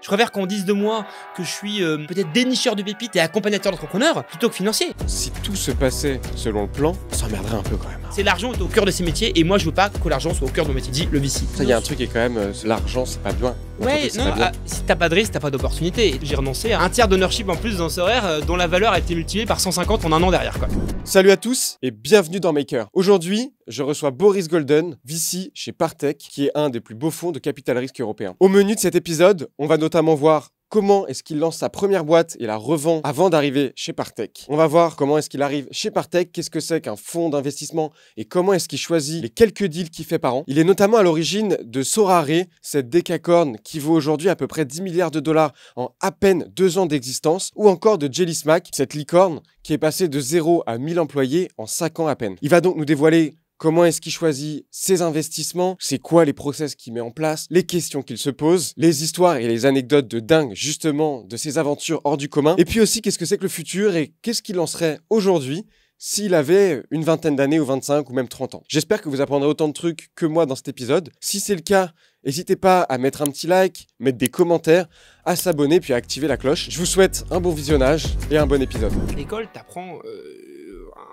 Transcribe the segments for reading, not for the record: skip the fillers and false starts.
Je préfère qu'on dise de moi que je suis peut-être dénicheur de pépites et accompagnateur d'entrepreneurs plutôt que financier. Si tout se passait selon le plan, on s'emmerderait un peu quand même. C'est l'argent est au cœur de ces métiers et moi je veux pas que l'argent soit au cœur de mon métier, dit le VC. Ça, il y a un truc qui est quand même, l'argent c'est pas bien. Ouais, non, si t'as pas de risque, t'as pas d'opportunité. J'ai renoncé à un tiers d'ownership en plus dans ce horaire dont la valeur a été multipliée par 150 en un an derrière quoi. Salut à tous et bienvenue dans Maker. Aujourd'hui, je reçois Boris Golden, VC chez Partech, qui est un des plus beaux fonds de capital risque européen. Au menu de cet épisode, on va notamment voir comment est-ce qu'il lance sa première boîte et la revend avant d'arriver chez Partech. On va voir comment est-ce qu'il arrive chez Partech, qu'est-ce que c'est qu'un fonds d'investissement et comment est-ce qu'il choisit les quelques deals qu'il fait par an. Il est notamment à l'origine de Sorare, cette décacorne qui vaut aujourd'hui à peu près 10 milliards de dollars en à peine 2 ans d'existence, ou encore de Jelly Smack, cette licorne qui est passée de 0 à 1000 employés en 5 ans à peine. Il va donc nous dévoiler comment est-ce qu'il choisit ses investissements, c'est quoi les process qu'il met en place, les questions qu'il se pose, les histoires et les anecdotes de dingue justement de ses aventures hors du commun, et puis aussi qu'est-ce que c'est que le futur et qu'est-ce qu'il lancerait aujourd'hui s'il avait une vingtaine d'années ou 25 ou même 30 ans. J'espère que vous apprendrez autant de trucs que moi dans cet épisode. Si c'est le cas, n'hésitez pas à mettre un petit like, mettre des commentaires, à s'abonner puis à activer la cloche. Je vous souhaite un bon visionnage et un bon épisode. L'école t'apprend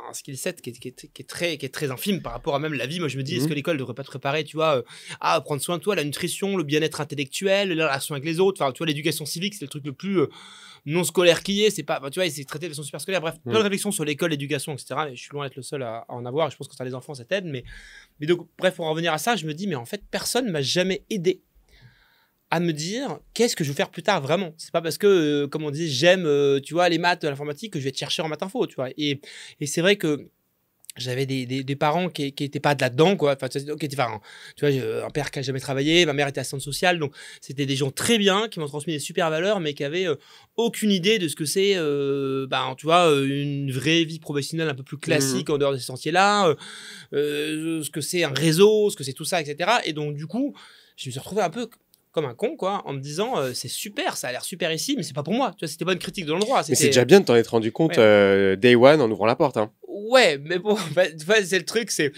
un skill set qui est très infime par rapport à même la vie. Moi je me dis, est-ce que l'école devrait pas te préparer, tu vois, à prendre soin de toi, la nutrition, le bien-être intellectuel, la relation avec les autres, enfin tu vois, l'éducation civique c'est le truc le plus non scolaire qui est, c'est pas, tu vois, c'est traité de façon super scolaire. Bref, plein de réflexions sur l'école, l'éducation, etc. Mais je suis loin d'être le seul à en avoir. Je pense que quand t'as les enfants ça t'aide, mais donc bref, pour en revenir à ça, je me dis mais en fait personne m'a jamais aidé à me dire qu'est-ce que je veux faire plus tard vraiment. C'est pas parce que comme on dit j'aime tu vois les maths, l'informatique que je vais être chercheur en maths info, tu vois. Et c'est vrai que j'avais des parents qui étaient pas de là-dedans quoi, enfin qui étaient, enfin, tu vois, un père qui a jamais travaillé, ma mère était assistante sociale, donc c'était des gens très bien qui m'ont transmis des super valeurs mais qui avaient aucune idée de ce que c'est tu vois, une vraie vie professionnelle un peu plus classique en dehors de ces sentiers-là, ce que c'est un réseau, ce que c'est tout ça, etc. Et donc du coup je me suis retrouvé un peu comme un con quoi, en me disant c'est super, ça a l'air super ici, mais c'est pas pour moi. Tu vois, c'était pas une critique de l'endroit. Mais c'est déjà bien de t'en être rendu compte day one en ouvrant la porte. Hein. Ouais, mais bon, tu vois, c'est le truc, c'est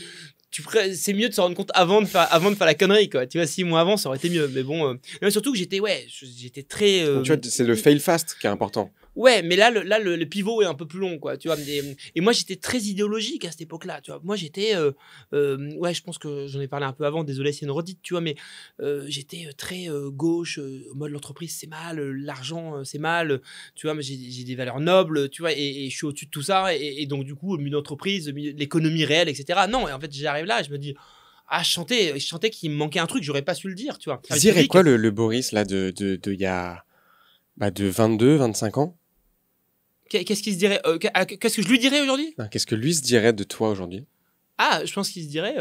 mieux de se rendre compte avant de faire la connerie quoi. Tu vois, 6 mois avant, ça aurait été mieux. Mais bon, mais surtout que j'étais très. Tu vois, c'est le fail fast qui est important. Ouais, mais là, le pivot est un peu plus long, quoi, tu vois. Et moi, j'étais très idéologique à cette époque-là, tu vois. Moi, j'étais, ouais, je pense que j'en ai parlé un peu avant, désolé, c'est une redite, tu vois, mais j'étais très gauche, mode l'entreprise, c'est mal, l'argent, c'est mal, tu vois, mais j'ai des valeurs nobles, tu vois, et je suis au-dessus de tout ça, et donc, du coup, une entreprise, l'économie réelle, etc. Non, et en fait, j'arrive là, et je me dis, ah, je chantais qu'il me manquait un truc, j'aurais pas su le dire, tu vois. Tu dirais quoi, le Boris, là, de il y a, de 22, 25 ans? Qu'est-ce qu'il se dirait qu'est-ce que je lui dirais aujourd'hui? Qu'est-ce que lui se dirait de toi aujourd'hui? Ah, je pense qu'il se dirait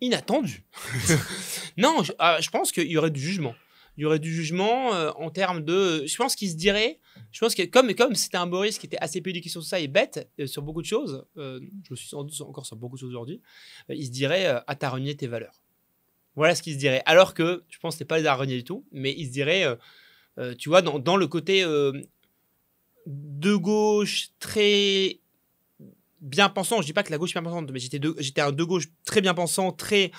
inattendu. Non, je pense qu'il y aurait du jugement. Il y aurait du jugement en termes de... Je pense qu'il se dirait... Je pense que comme c'était un Boris qui était assez peu éduqué sur ça et bête sur beaucoup de choses, je me suis encore sur beaucoup de choses aujourd'hui, il se dirait ah, t'as renié tes valeurs. Voilà ce qu'il se dirait. Alors que je pense que c'est pas les à renier du tout, mais il se dirait, tu vois, dans le côté... de gauche très bien pensant, je dis pas que la gauche est bien pensante, mais j'étais un de gauche très bien pensant, très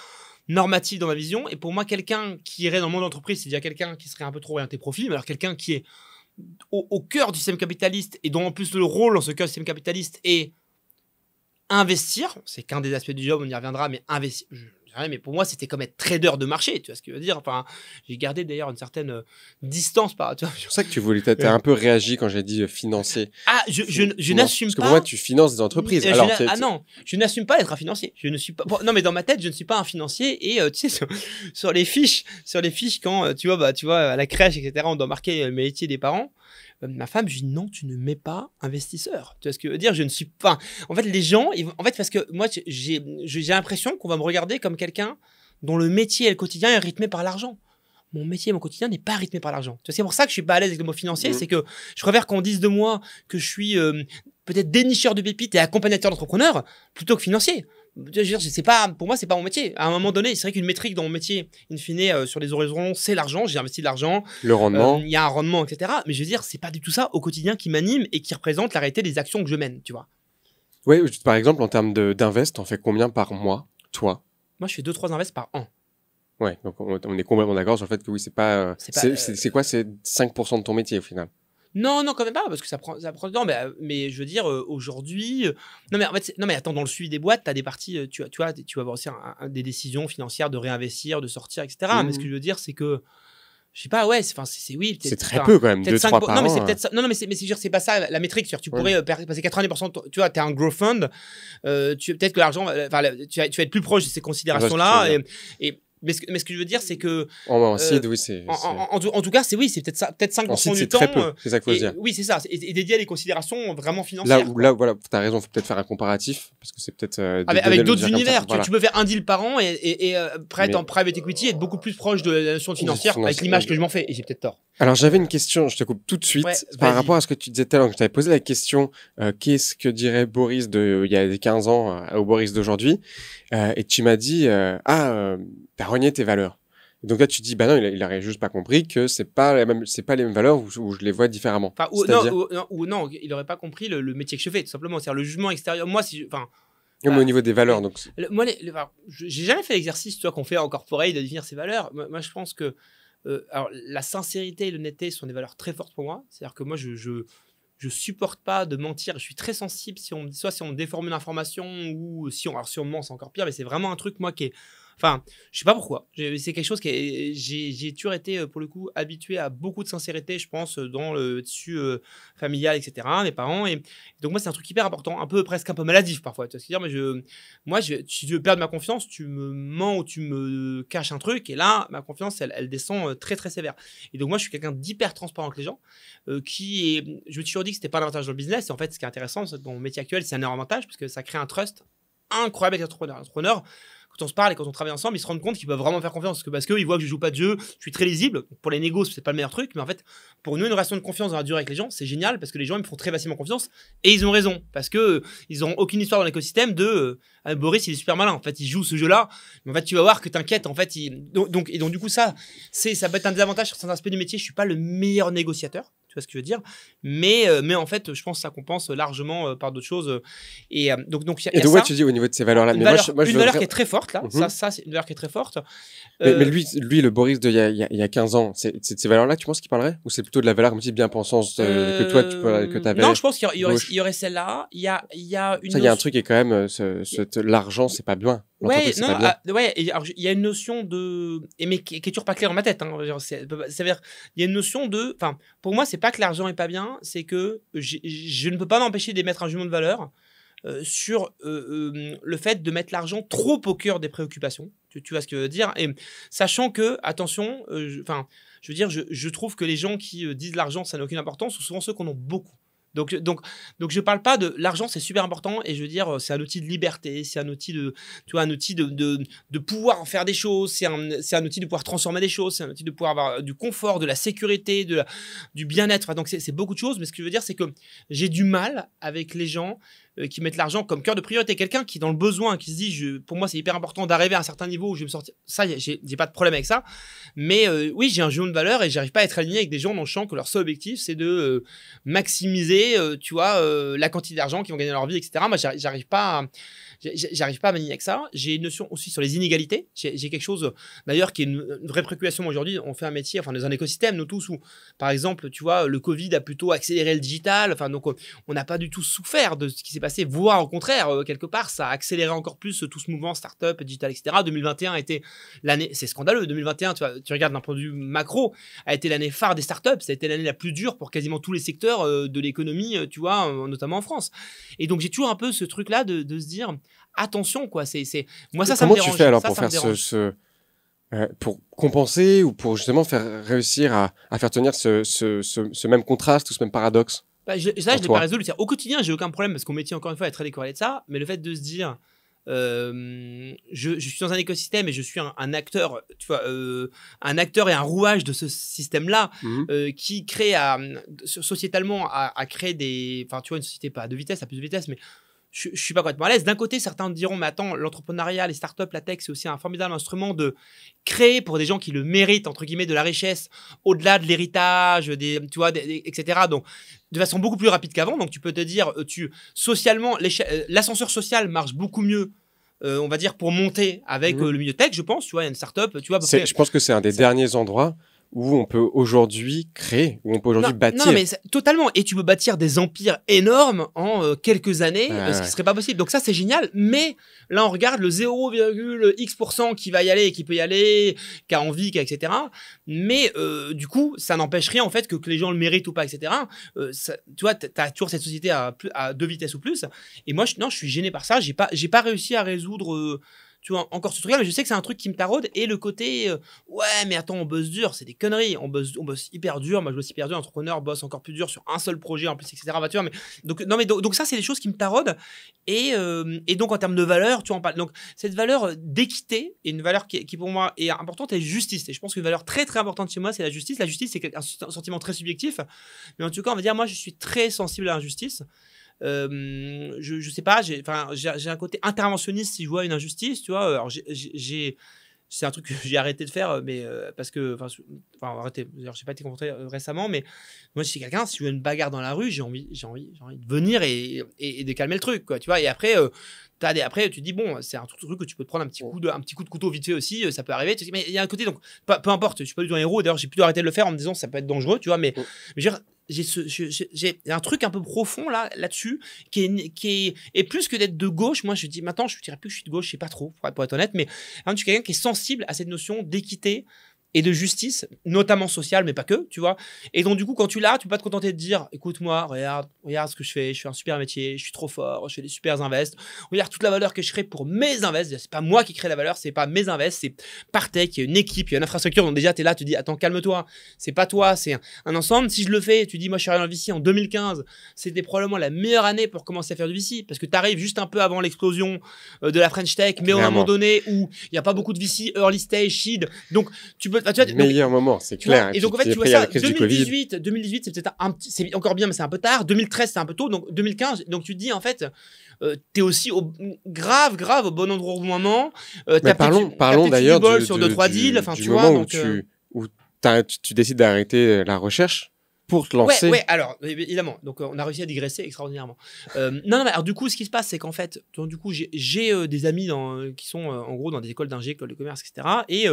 normatif dans ma vision, et pour moi quelqu'un qui irait dans le monde de l'entreprise, c'est déjà quelqu'un qui serait un peu trop orienté profit, mais alors quelqu'un qui est au cœur du système capitaliste, et dont en plus le rôle dans ce cœur du système capitaliste est investir, c'est qu'un des aspects du job, on y reviendra, mais investir... Mais pour moi, c'était comme être trader de marché, tu vois ce que je veux dire. Enfin, j'ai gardé d'ailleurs une certaine distance par. Tu vois. C'est pour ça que tu voulais, t'as un peu réagi quand j'ai dit financier. Ah, je n'assume pas. Parce que pour moi, tu finances des entreprises. Non, je n'assume pas d'être un financier. Je ne suis pas. Non, mais dans ma tête, je ne suis pas un financier. Et tu sais, sur les fiches, quand tu vois, à la crèche, etc., on doit marquer le métier des parents. Ma femme, je dis non, tu ne mets pas investisseur. Tu vois ce que je veux dire? Je ne suis pas. En fait, les gens, en fait, parce que moi, j'ai l'impression qu'on va me regarder comme quelqu'un dont le métier et le quotidien est rythmé par l'argent. Mon métier et mon quotidien n'est pas rythmé par l'argent. C'est pour ça que je suis pas à l'aise avec le mot financier. C'est que je préfère qu'on dise de moi que je suis peut-être dénicheur de pépites et accompagnateur d'entrepreneurs plutôt que financier. Je veux dire, c'est pas, pour moi, c'est pas mon métier. À un moment donné, c'est vrai qu'une métrique dans mon métier, in fine, sur les horizons, c'est l'argent. J'ai investi de l'argent. Le rendement. Il y a un rendement, etc. Mais je veux dire, c'est pas du tout ça au quotidien qui m'anime et qui représente la réalité des actions que je mène, tu vois. Oui, par exemple, en termes d'invest, t'en fais combien par mois, toi? Moi, je fais 2-3 invests par an. Ouais, donc on est complètement d'accord sur le fait que oui, c'est pas. C'est quoi? C'est 5% de ton métier au final. Non, non, quand même pas, parce que ça prend du temps. Mais je veux dire, aujourd'hui, non, mais en fait, non, mais attends, dans le suivi des boîtes, tu as des parties, tu vas avoir aussi des décisions financières de réinvestir, de sortir, etc. Mais ce que je veux dire, c'est que, je sais pas, ouais, c'est oui, c'est très peu quand même, 2-3 par an. Non, mais c'est peut-être ça. Non, mais c'est pas ça la métrique. Tu pourrais passer 90%, tu vois, t'es un growth fund, peut-être que l'argent, enfin, tu vas être plus proche de ces considérations-là. Mais ce que je veux dire, c'est que. En seed, oui, c'est. En tout cas, c'est peut-être ça, peut-être 5% du temps. C'est très peu, c'est ça qu'il faut se dire. Oui, c'est ça. Et dédié à des considérations vraiment financières. Là, voilà, t'as raison, faut peut-être faire un comparatif, parce que c'est peut-être. Avec d'autres univers. Tu peux faire un deal par an et être en private equity et être beaucoup plus proche de la notion financière avec l'image que je m'en fais. Et j'ai peut-être tort. Alors, j'avais une question, je te coupe tout de suite, par rapport à ce que tu disais tout à l'heure. Je t'avais posé la question, qu'est-ce que dirait Boris il y a 15 ans au Boris d'aujourd'hui? Et tu m'as dit, t'as renié tes valeurs. Et donc là, tu dis, bah non, il aurait juste pas compris que c'est pas les mêmes valeurs où je les vois différemment. Enfin, non, il aurait pas compris le métier que je fais, tout simplement. C'est-à-dire le jugement extérieur. Moi, mais au niveau des valeurs, donc. Moi, j'ai jamais fait l'exercice, tu vois, qu'on fait en corporate de définir ses valeurs. Moi, je pense que, alors, la sincérité et l'honnêteté sont des valeurs très fortes pour moi. C'est-à-dire que moi, je supporte pas de mentir. Je suis très sensible si on me déforme une information ou si on ment, c'est encore pire. Mais c'est vraiment un truc, moi, qui est. Enfin, je sais pas pourquoi. C'est quelque chose j'ai toujours été, pour le coup, habitué à beaucoup de sincérité, je pense, dans le tissu familial, etc. Mes parents. Et donc, moi, c'est un truc hyper important, presque un peu maladif parfois. Tu vois ce que je veux dire, si tu veux perdre ma confiance, tu me mens ou tu me caches un truc. Et là, ma confiance, elle descend très, très sévère. Et donc, moi, je suis quelqu'un d'hyper transparent avec les gens. Je me suis toujours dit que c'était pas un avantage dans le business. Et en fait, ce qui est intéressant, c'est que dans mon métier actuel, c'est un avantage parce que ça crée un trust incroyable avec les entrepreneurs. Quand on se parle et quand on travaille ensemble, ils se rendent compte qu'ils peuvent vraiment faire confiance parce qu'ils voient que je joue pas de jeu, je suis très lisible. Pour les négos, c'est pas le meilleur truc, mais en fait, pour nous, une relation de confiance dans la durée avec les gens, c'est génial parce que les gens ils me font très facilement confiance et ils ont raison parce que ils ont aucune histoire dans l'écosystème de Boris, il est super malin. En fait, il joue ce jeu-là, mais en fait, tu vas voir que t'inquiètes. En fait, donc du coup, ça peut être un désavantage sur certains aspects du métier. Je suis pas le meilleur négociateur. Tu vois ce que je veux dire, mais en fait, je pense que ça compense largement par d'autres choses. Et donc il y a ça. Tu dis au niveau de ces valeurs-là, une valeur qui est très forte là. Ça c'est une valeur qui est très forte. Mais lui, le Boris il y a 15 ans, c'est de ces valeurs-là que tu penses qu'il parlerait, ou c'est plutôt de la valeur comme tu dis bien-pensance que toi que t'avais? Non, je pense qu'il y aurait celle-là. Il y a une. Ça, il y a un truc qui est quand même l'argent, c'est pas bien. Ouais, non, et alors, il y a une notion mais qui est toujours pas claire dans ma tête. Ça veut dire, il y a une notion enfin, pour moi, c'est pas que l'argent est pas bien, c'est que je ne peux pas m'empêcher d'émettre un jugement de valeur sur le fait de mettre l'argent trop au cœur des préoccupations. Tu vois ce que je veux dire? Et sachant que, attention, je veux dire, je trouve que les gens qui disent l'argent, ça n'a aucune importance, sont souvent ceux qui en ont beaucoup. Donc je parle pas de l'argent, c'est super important et je veux dire c'est un outil de liberté, c'est un outil de pouvoir en faire des choses, c'est un outil de pouvoir transformer des choses, c'est un outil de pouvoir avoir du confort, de la sécurité, du bien-être. Enfin, donc c'est beaucoup de choses, mais ce que je veux dire c'est que j'ai du mal avec les gens qui mettent l'argent comme cœur de priorité. Quelqu'un qui est dans le besoin, qui se dit pour moi c'est hyper important d'arriver à un certain niveau où je vais me sortir. Ça, j'ai pas de problème avec ça. Mais oui, j'ai un jugement de valeur et j'arrive pas à être aligné avec des gens dont je sens que leur seul objectif c'est de maximiser, tu vois, la quantité d'argent qu'ils vont gagner dans leur vie, etc. Moi, j'arrive pas à m'aligner avec ça. J'ai une notion aussi sur les inégalités. J'ai quelque chose, d'ailleurs, qui est une vraie préoccupation aujourd'hui. On fait un métier, enfin, dans un écosystème, nous tous, où, par exemple, tu vois, le Covid a plutôt accéléré le digital. Enfin, donc, on n'a pas du tout souffert de ce qui s'est passé, voire au contraire, quelque part, ça a accéléré encore plus tout ce mouvement startup, digital, etc. 2021 a été l'année, c'est scandaleux. 2021, tu regardes d'un point de vue macro, a été l'année phare des startups. Ça a été l'année la plus dure pour quasiment tous les secteurs de l'économie, tu vois, notamment en France. Et donc, j'ai toujours un peu ce truc-là de se dire, attention, quoi. Moi, ça me dérange. Comment tu fais alors pour faire pour compenser ou pour justement faire réussir à faire tenir ce même contraste ou ce même paradoxe? Je l'ai pas résolu. Au quotidien, j'ai aucun problème parce que mon métier, encore une fois, est très décorrélé de ça. Mais le fait de se dire, je suis dans un écosystème et je suis un acteur, tu vois, un acteur et un rouage de ce système-là qui crée sociétalement à créer des, enfin, tu vois, une société pas à deux vitesses, à plus de vitesse, mais je suis pas complètement à l'aise. D'un côté, certains diront, mais attends, l'entrepreneuriat, les startups, la tech, c'est aussi un formidable instrument de créer pour des gens qui le méritent, entre guillemets, de la richesse, au-delà de l'héritage, tu vois, etc. Donc, de façon beaucoup plus rapide qu'avant. Donc, tu peux te dire, socialement, l'ascenseur social marche beaucoup mieux on va dire, pour monter avec le milieu tech, je pense. Tu vois, il y a une startup, tu vois. Je pense que c'est un des derniers endroits où on peut aujourd'hui créer, où on peut aujourd'hui bâtir. Non, mais totalement. Et tu peux bâtir des empires énormes en quelques années, ce qui serait pas possible. Donc ça, c'est génial. Mais là, on regarde le 0,X% qui va y aller, qui peut y aller, qui a envie, etc. Mais du coup, ça n'empêche rien en fait que les gens le méritent ou pas, etc. Tu vois, t'as toujours cette société à 2 vitesses ou plus. Et moi, je suis gêné par ça. J'ai pas réussi à résoudre. Tu vois, encore ce truc-là, mais je sais que c'est un truc qui me taraude. Et le côté, ouais, mais attends, on bosse dur, c'est des conneries. On bosse hyper dur. Moi, je bosse hyper dur. L'entrepreneur bosse encore plus dur sur un seul projet en plus, etc. Bah, tu vois, donc ça, c'est des choses qui me taraudent. Et donc, en termes de valeur, tu en parles. Donc, cette valeur d'équité est une valeur qui pour moi est importante et justice. Et je pense qu'une valeur très, très importante chez moi, c'est la justice. La justice, c'est un sentiment très subjectif. Mais en tout cas, on va dire, moi, je suis très sensible à l'injustice. Je sais pas, j'ai un côté interventionniste si je vois une injustice, tu vois. Alors c'est un truc que j'ai arrêté de faire, mais parce que, arrêté. Je sais pas été confronté récemment, mais moi, je suis quelqu'un, si je vois une bagarre dans la rue, j'ai envie de venir et de calmer le truc, quoi, tu vois. Et après, après, tu te dis, bon, c'est un truc que tu peux te prendre un petit coup de couteau vite fait aussi, ça peut arriver. Mais il y a un côté, donc, peu importe, je suis pas du tout un héros. D'ailleurs, j'ai plutôt arrêté de le faire en me disant, ça peut être dangereux, tu vois, mais je veux dire, j'ai un truc un peu profond là-dessus et plus que d'être de gauche, moi je dis maintenant je dirais plus que je suis de gauche, je sais pas trop pour être honnête, mais je suis quelqu'un qui est sensible à cette notion d'équité et de justice, notamment sociale, mais pas que, tu vois. Et donc, du coup, quand tu l'as, tu peux pas te contenter de dire, écoute-moi, regarde ce que je fais un super métier, je suis trop fort, je fais des super invests, regarde toute la valeur que je crée pour mes invests. C'est pas moi qui crée la valeur, c'est pas mes invests, c'est Partech, il y a une équipe, il y a une infrastructure. Donc, déjà, tu es là, tu dis, attends, calme-toi, c'est pas toi, c'est un ensemble. Si je le fais, tu dis, moi, je suis arrivé dans le VC en 2015, c'était probablement la meilleure année pour commencer à faire du VC, parce que tu arrives juste un peu avant l'explosion de la French Tech, mais à un moment donné où il n'y a pas beaucoup de VC, early stage, seed, donc tu peux. Le meilleur moment, c'est clair. Et donc, en fait, tu vois ça, 2018, c'est peut-être c'est encore bien, mais c'est un peu tard. 2013, c'est un peu tôt. Donc, 2015, donc tu te dis, en fait, t'es aussi grave au bon endroit au moment. Mais parlons d'ailleurs sur 2-3 deals. Enfin, du tu moment vois, où tu décides d'arrêter la recherche pour te lancer. Ouais, alors, évidemment. Donc, on a réussi à digresser extraordinairement. Non, mais alors, du coup, ce qui se passe, c'est qu'en fait, du coup, j'ai des amis qui sont, en gros, dans des écoles d'ingé, écoles de commerce, etc. Et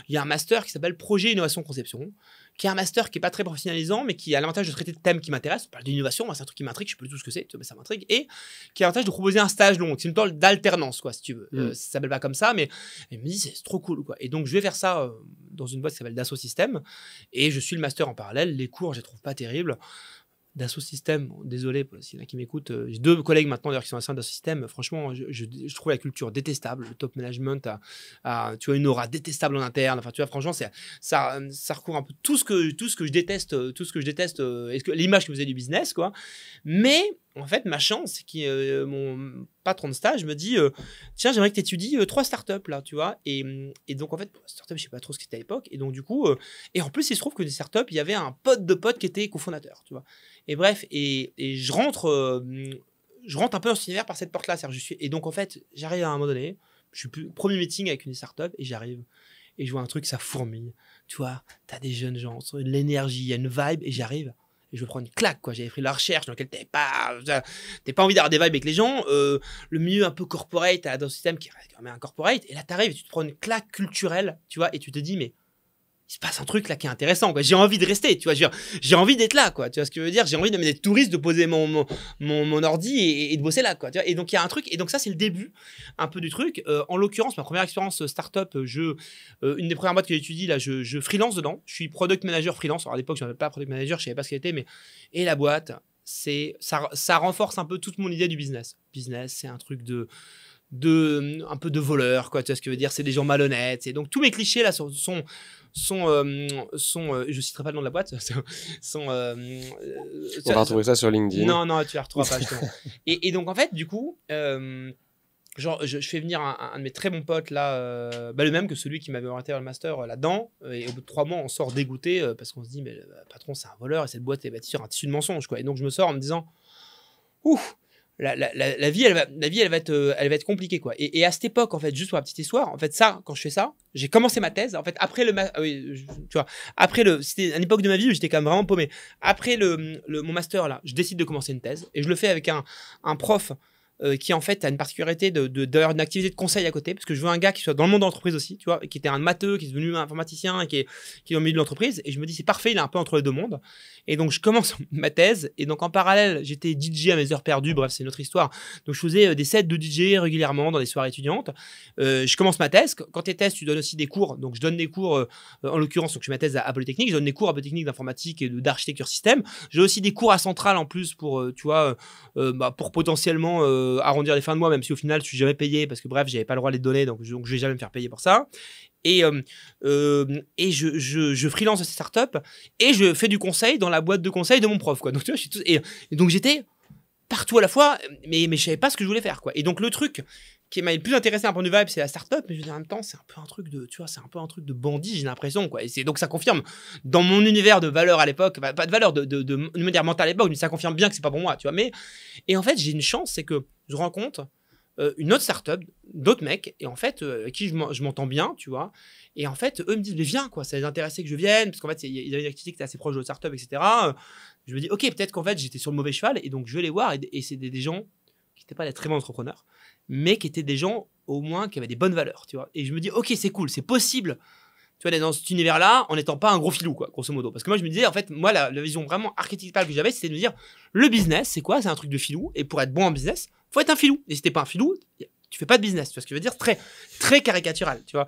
il y a un master qui s'appelle Projet Innovation Conception, qui est un master qui est pas très professionnalisant, mais qui a l'avantage de traiter de thèmes qui m'intéressent. On parle d'innovation, moi, c'est un truc qui m'intrigue, je sais plus tout ce que c'est, mais ça m'intrigue. Et qui a l'avantage de proposer un stage long. C'est une sorte d'alternance, quoi, si tu veux. Ça s'appelle pas comme ça, mais il me dit, c'est trop cool, quoi. Et donc, je vais faire ça dans une boîte qui s'appelle Dassault Systèmes. Et je suis le master en parallèle. Les cours, je les trouve pas terribles. Dassault Systèmes, désolé s'il y en a qui m'écoutent, j'ai 2 collègues maintenant d'ailleurs qui sont au sein de Dassault Systèmes. Franchement, je trouve la culture détestable. Le top management tu vois, une aura détestable en interne. Enfin, tu vois, franchement, ça recouvre un peu tout ce que je déteste, l'image que vous avez du business, quoi. Mais en fait, ma chance, c'est que mon patron de stage me dit tiens, j'aimerais que tu étudies 3 startups là, tu vois. Et donc, en fait, pour startup, je sais pas trop ce que c'était à l'époque. Et donc, du coup, et en plus, il se trouve que des startups, il y avait un pote de pote qui était cofondateur, tu vois. Et bref, et je rentre un peu dans cet univers par cette porte-là. Et donc, en fait, j'arrive à un moment donné, je suis premier meeting avec une startup et j'arrive et je vois un truc, ça fourmille. Tu vois, t'as des jeunes gens, de l'énergie, il y a une vibe et j'arrive. Et je me prends une claque, quoi. J'avais pris la recherche dans laquelle t'avais pas envie d'avoir des vibes avec les gens. Le milieu un peu corporate, dans le système qui est quand même un corporate. Et là, t'arrives et tu te prends une claque culturelle, tu vois, et tu te dis, mais il se passe un truc là qui est intéressant, quoi. J'ai envie de rester, tu vois. J'ai envie d'être là, quoi. Tu vois ce que je veux dire? J'ai envie d'être touriste, de poser mon ordi et de bosser là, quoi. Tu vois, et donc, il y a un truc. Et donc, ça, c'est le début un peu du truc. En l'occurrence, ma première expérience startup, une des premières boîtes que j'ai étudiées, là, je freelance dedans. Je suis product manager freelance. Alors, à l'époque, je n'avais pas product manager, je savais pas ce qu'elle était, mais. Et la boîte, ça renforce un peu toute mon idée du business. Business, c'est un truc un peu de voleur, quoi. Tu vois ce que je veux dire? C'est des gens malhonnêtes. Et donc, tous mes clichés là sont je citerai pas le nom de la boîte, on va retrouver ça sur LinkedIn. Non, tu la retrouveras pas, justement. et donc, en fait, du coup, je fais venir un de mes très bons potes là, le même que celui qui m'avait orienté vers le master là-dedans, et au bout de 3 mois on sort dégoûté parce qu'on se dit mais le patron c'est un voleur et cette boîte est bâtie sur un tissu de mensonges, quoi. Et donc je me sors en me disant ouf, la vie elle va être compliquée, quoi. Et à cette époque, en fait, juste pour la petite histoire, en fait, ça, quand je fais ça, j'ai commencé ma thèse. En fait, après c'était une époque de ma vie où j'étais quand même vraiment paumé. Après mon master là, je décide de commencer une thèse et je le fais avec un prof qui en fait a une particularité d'avoir une activité de conseil à côté, parce que je veux un gars qui soit dans le monde de l'entreprise aussi, tu vois, qui était un matheux, qui est devenu un informaticien, et qui est dans le milieu de l'entreprise, et je me dis c'est parfait, il est un peu entre les deux mondes. Et donc je commence ma thèse, et donc en parallèle j'étais DJ à mes heures perdues, bref c'est une autre histoire, donc je faisais des sets de DJ régulièrement dans des soirées étudiantes. Je commence ma thèse, quand tu es thèse tu donnes aussi des cours, donc je donne des cours, en l'occurrence donc je fais ma thèse à Polytechnique, je donne des cours à Polytechnique d'informatique et d'architecture système, j'ai aussi des cours à Centrale en plus pour, tu vois, pour potentiellement arrondir les fins de mois, même si au final je suis jamais payé parce que bref j'avais pas le droit de les donner, donc je vais jamais me faire payer pour ça. Et je freelance à ces startups et je fais du conseil dans la boîte de conseil de mon prof, quoi. Donc tu vois, et donc j'étais partout à la fois, mais je savais pas ce que je voulais faire, quoi. Et donc le truc qui m'a le plus intéressé d'un point de vue vibe, c'est la startup, mais je veux dire, en même temps c'est un peu un truc de, tu vois, c'est un peu un truc de bandit, j'ai l'impression, quoi. Et donc ça confirme dans mon univers de valeurs à l'époque, pas de valeurs de manière mentale à l'époque, mais ça confirme bien que c'est pas pour moi, tu vois. Mais et en fait j'ai une chance, c'est que je rencontre une autre startup, d'autres mecs, et en fait, avec qui je m'entends bien, tu vois. Et en fait, eux me disent, mais viens, quoi, ça les intéressait que je vienne, parce qu'en fait, ils avaient une activité qui était assez proche de l'autre startup, etc. Je me dis, ok, peut-être qu'en fait, j'étais sur le mauvais cheval, et donc je vais les voir, et c'est des gens qui n'étaient pas des très bons entrepreneurs, mais qui étaient des gens, au moins, qui avaient des bonnes valeurs, tu vois. Et je me dis, ok, c'est cool, c'est possible, tu vois, d'être dans cet univers-là, en n'étant pas un gros filou, quoi, grosso modo. Parce que moi, je me disais, en fait, moi, la vision vraiment archétypale que j'avais, c'était de me dire, le business, c'est quoi? C'est un truc de filou, et pour être bon en business, faut être un filou. Et si t'es pas un filou, tu fais pas de business, tu vois ce que je veux dire, très, très caricatural, tu vois.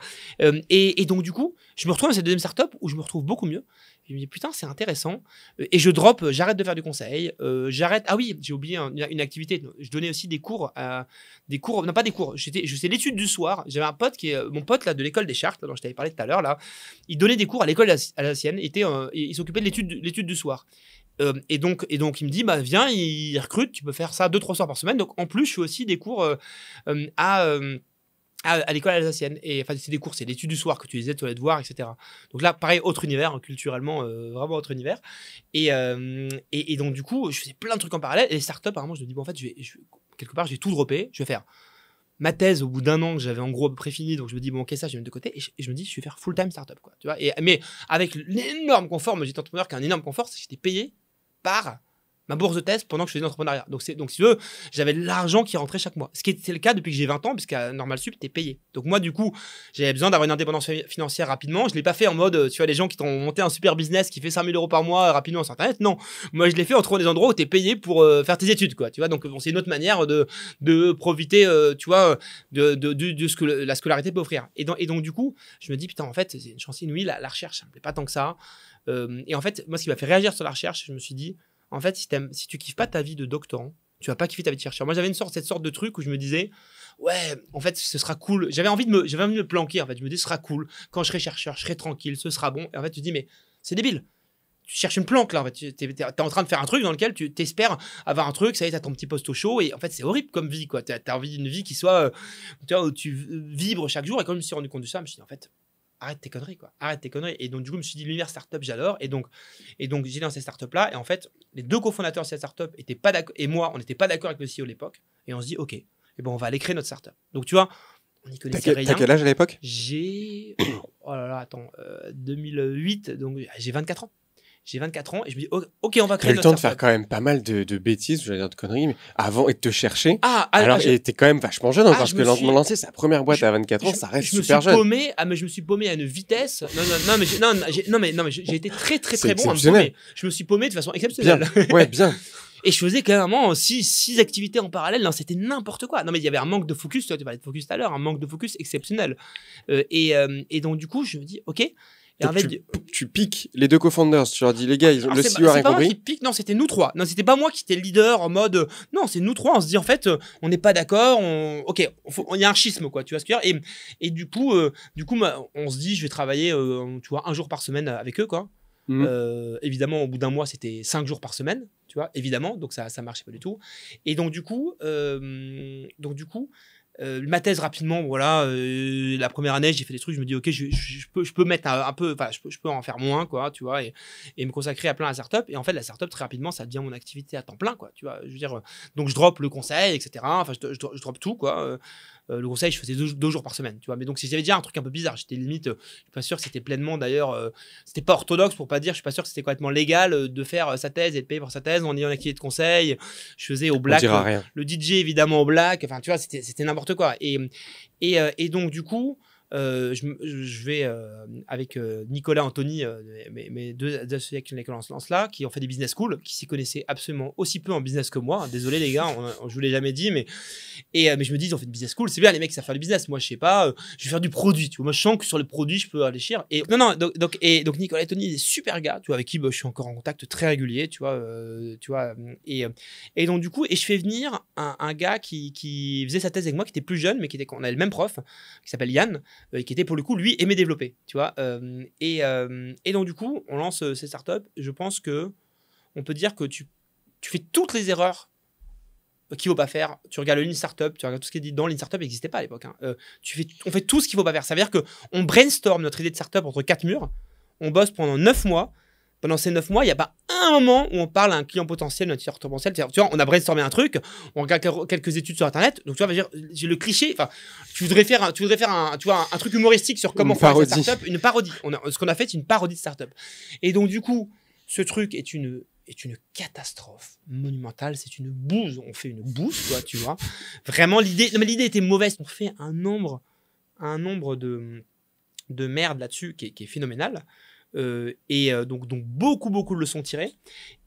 Et donc, du coup, je me retrouve dans cette deuxième startup où je me retrouve beaucoup mieux. Je me dis, putain, c'est intéressant. Et je drop, j'arrête de faire du conseil. J'arrête. Ah oui, j'ai oublié une activité. Je donnais aussi des cours, non pas des cours, je faisais l'étude du soir. J'avais un pote qui est, mon pote là, de l'école des Chartes, là, dont je t'avais parlé tout à l'heure, là. Il donnait des cours à l'école à la sienne. Il s'occupait de l'étude du soir. Et donc il me dit, bah viens, il recrute, tu peux faire ça 2-3 soirs par semaine. Donc en plus, je fais aussi des cours à l'école alsacienne. Et enfin, c'est des cours, c'est l'étude du soir que tu disais, tu vas devoir, etc. Donc là, pareil, autre univers, hein, culturellement, vraiment autre univers. Et donc du coup, je faisais plein de trucs en parallèle. Et les startups, apparemment, je me dis, bon, en fait, quelque part, je vais tout dropper, je vais faire ma thèse au bout d'un an que j'avais en gros à peu près fini, donc je me dis bon ok, ça je vais mettre de côté, et je me dis je vais faire full time startup, quoi, tu vois. Mais avec l'énorme confort, moi j'étais entrepreneur qui a un énorme confort, c'est que j'étais payé par ma bourse de thèse pendant que je faisais l'entrepreneuriat. Donc si tu veux, j'avais de l'argent qui rentrait chaque mois, ce qui était le cas depuis que j'ai 20 ans, puisqu'à Normal Sup t'es payé. Donc moi du coup j'avais besoin d'avoir une indépendance financière rapidement. Je l'ai pas fait en mode, tu vois, les gens qui t'ont monté un super business qui fait 5 000 € par mois rapidement sur internet. Non, moi je l'ai fait en trouvant des endroits où t'es payé pour faire tes études, quoi, tu vois. Donc bon, c'est une autre manière de profiter, tu vois, de ce que la scolarité peut offrir. Et donc du coup je me dis putain, en fait c'est une chance inouïe, la recherche ça me plaît pas tant que ça. Et en fait moi ce qui m'a fait réagir sur la recherche, je me suis dit en fait, si tu kiffes pas ta vie de doctorant, tu vas pas kiffer ta vie de chercheur. Moi, j'avais cette sorte de truc où je me disais, ouais, en fait, ce sera cool. J'avais envie de me planquer, en fait. Je me dis, ce sera cool. Quand je serai chercheur, je serai tranquille, ce sera bon. Et en fait, tu te dis, mais c'est débile. Tu cherches une planque, là, en fait. Tu es en train de faire un truc dans lequel tu t'espères avoir un truc, ça y est, t'as ton petit poste au chaud. Et en fait, c'est horrible comme vie, quoi. T'as envie d'une vie qui soit, tu vois, où tu vibres chaque jour. Et quand je me suis rendu compte de ça, je me suis dit, en fait, arrête tes conneries, quoi. Arrête tes conneries. Et donc, du coup, je me suis dit, l'univers startup, j'adore. Et donc j'ai lancé cette startup-là. Et en fait, les deux cofondateurs de cette startup étaient pas d'accord. Et moi, on n'était pas d'accord avec le CEO de l'époque. Et on se dit, OK, et bon, on va aller créer notre startup. Donc, tu vois, on n'y connaissait rien. T'as quel âge à l'époque? J'ai. Oh là là, attends. 2008. Donc, j'ai 24 ans. J'ai 24 ans et je me dis, OK, on va créer notre startup. T'as eu le temps de faire quand même pas mal de bêtises, je vais dire de conneries, mais avant et de te chercher. Alors, t'es quand même vachement jeune, parce que lancer sa première boîte à 24 ans, ça reste super jeune. Mais je me suis paumé à une vitesse. Non, mais j'ai été très, très, très bon à me paumer. Je me suis paumé de façon exceptionnelle. Bien. Ouais, bien. Et je faisais carrément 6 activités en parallèle. Non, c'était n'importe quoi. Non, mais il y avait un manque de focus. Tu parlais de focus tout à l'heure, un manque de focus exceptionnel. Et donc, du coup, je me dis, OK. Donc tu piques les deux co-founders, tu leur dis les gars, le CEO a rien compris. Non, c'était nous trois. Non, c'était pas moi qui étais le leader en mode. Non, c'est nous trois. On se dit en fait, on n'est pas d'accord. Ok, il y a un schisme, quoi. Tu vois ce que je veux dire. Et du coup, on se dit, je vais travailler, tu vois, 1 jour par semaine avec eux, quoi. Évidemment, au bout d'un mois, c'était 5 jours par semaine, tu vois. Évidemment, donc ça marchait pas du tout. Et donc du coup. ma thèse rapidement, voilà, la première année, j'ai fait des trucs, je me dis, ok, je peux mettre un peu, enfin, je peux en faire moins, quoi, tu vois, et me consacrer à plein à la startup. Et en fait, la startup, très rapidement, ça devient mon activité à temps plein, quoi, tu vois. Je veux dire, donc je drop le conseil, etc. Enfin, je drop tout, quoi. Le conseil, je faisais 2 jours par semaine, tu vois. Mais donc, j'avais déjà un truc un peu bizarre. J'étais limite, je suis pas sûr que c'était pleinement, d'ailleurs, c'était pas orthodoxe pour pas dire, je suis pas sûr que c'était complètement légal de faire sa thèse et de payer pour sa thèse en ayant une activité de conseil. Je faisais au black, le DJ évidemment au black, enfin, tu vois, c'était n'importe quoi. Et donc, du coup, je vais avec Nicolas, Anthony, mes 2 associés avec lesquels on se lance là, qui ont fait des business schools, qui s'y connaissaient absolument aussi peu en business que moi. Désolé les gars, je vous l'ai jamais dit, mais je me dis, ils ont fait des business schools, c'est bien les mecs qui savent faire du business. Moi, je sais pas, je vais faire du produit. Tu vois, moi, je sens que sur le produit, je peux réfléchir. Et non, donc Nicolas et Tony, des super gars, tu vois, avec qui je suis encore en contact très régulier, tu vois, et donc du coup, je fais venir un gars qui faisait sa thèse avec moi, qui était plus jeune, mais on avait le même prof, qui s'appelle Yann. Qui était pour le coup, lui, aimait développer, tu vois. Et donc, du coup, on lance ces startups. Je pense que on peut dire que tu fais toutes les erreurs qu'il ne faut pas faire. Tu regardes le Lean Startup, tu regardes tout ce qui est dit dans Lean Startup, n'existait pas à l'époque. Hein. On fait tout ce qu'il ne faut pas faire. Ça veut dire qu'on brainstorm notre idée de startup entre 4 murs. On bosse pendant 9 mois. Pendant ces 9 mois, il n'y a pas un moment où on parle à un client potentiel, notre utilisateur potentiel. Tu vois, on a brainstormé un truc, on regarde quelques études sur Internet. Donc, tu vois, j'ai le cliché. Enfin, tu voudrais faire un truc humoristique sur comment faire une startup, une parodie. Ce qu'on a fait, c'est une parodie de startup. Et donc, du coup, ce truc est une catastrophe monumentale. C'est une bouse. On fait une bouse, tu vois. Vraiment, l'idée était mauvaise. On fait un nombre de merde là-dessus qui est phénoménal. Donc beaucoup de leçons tirées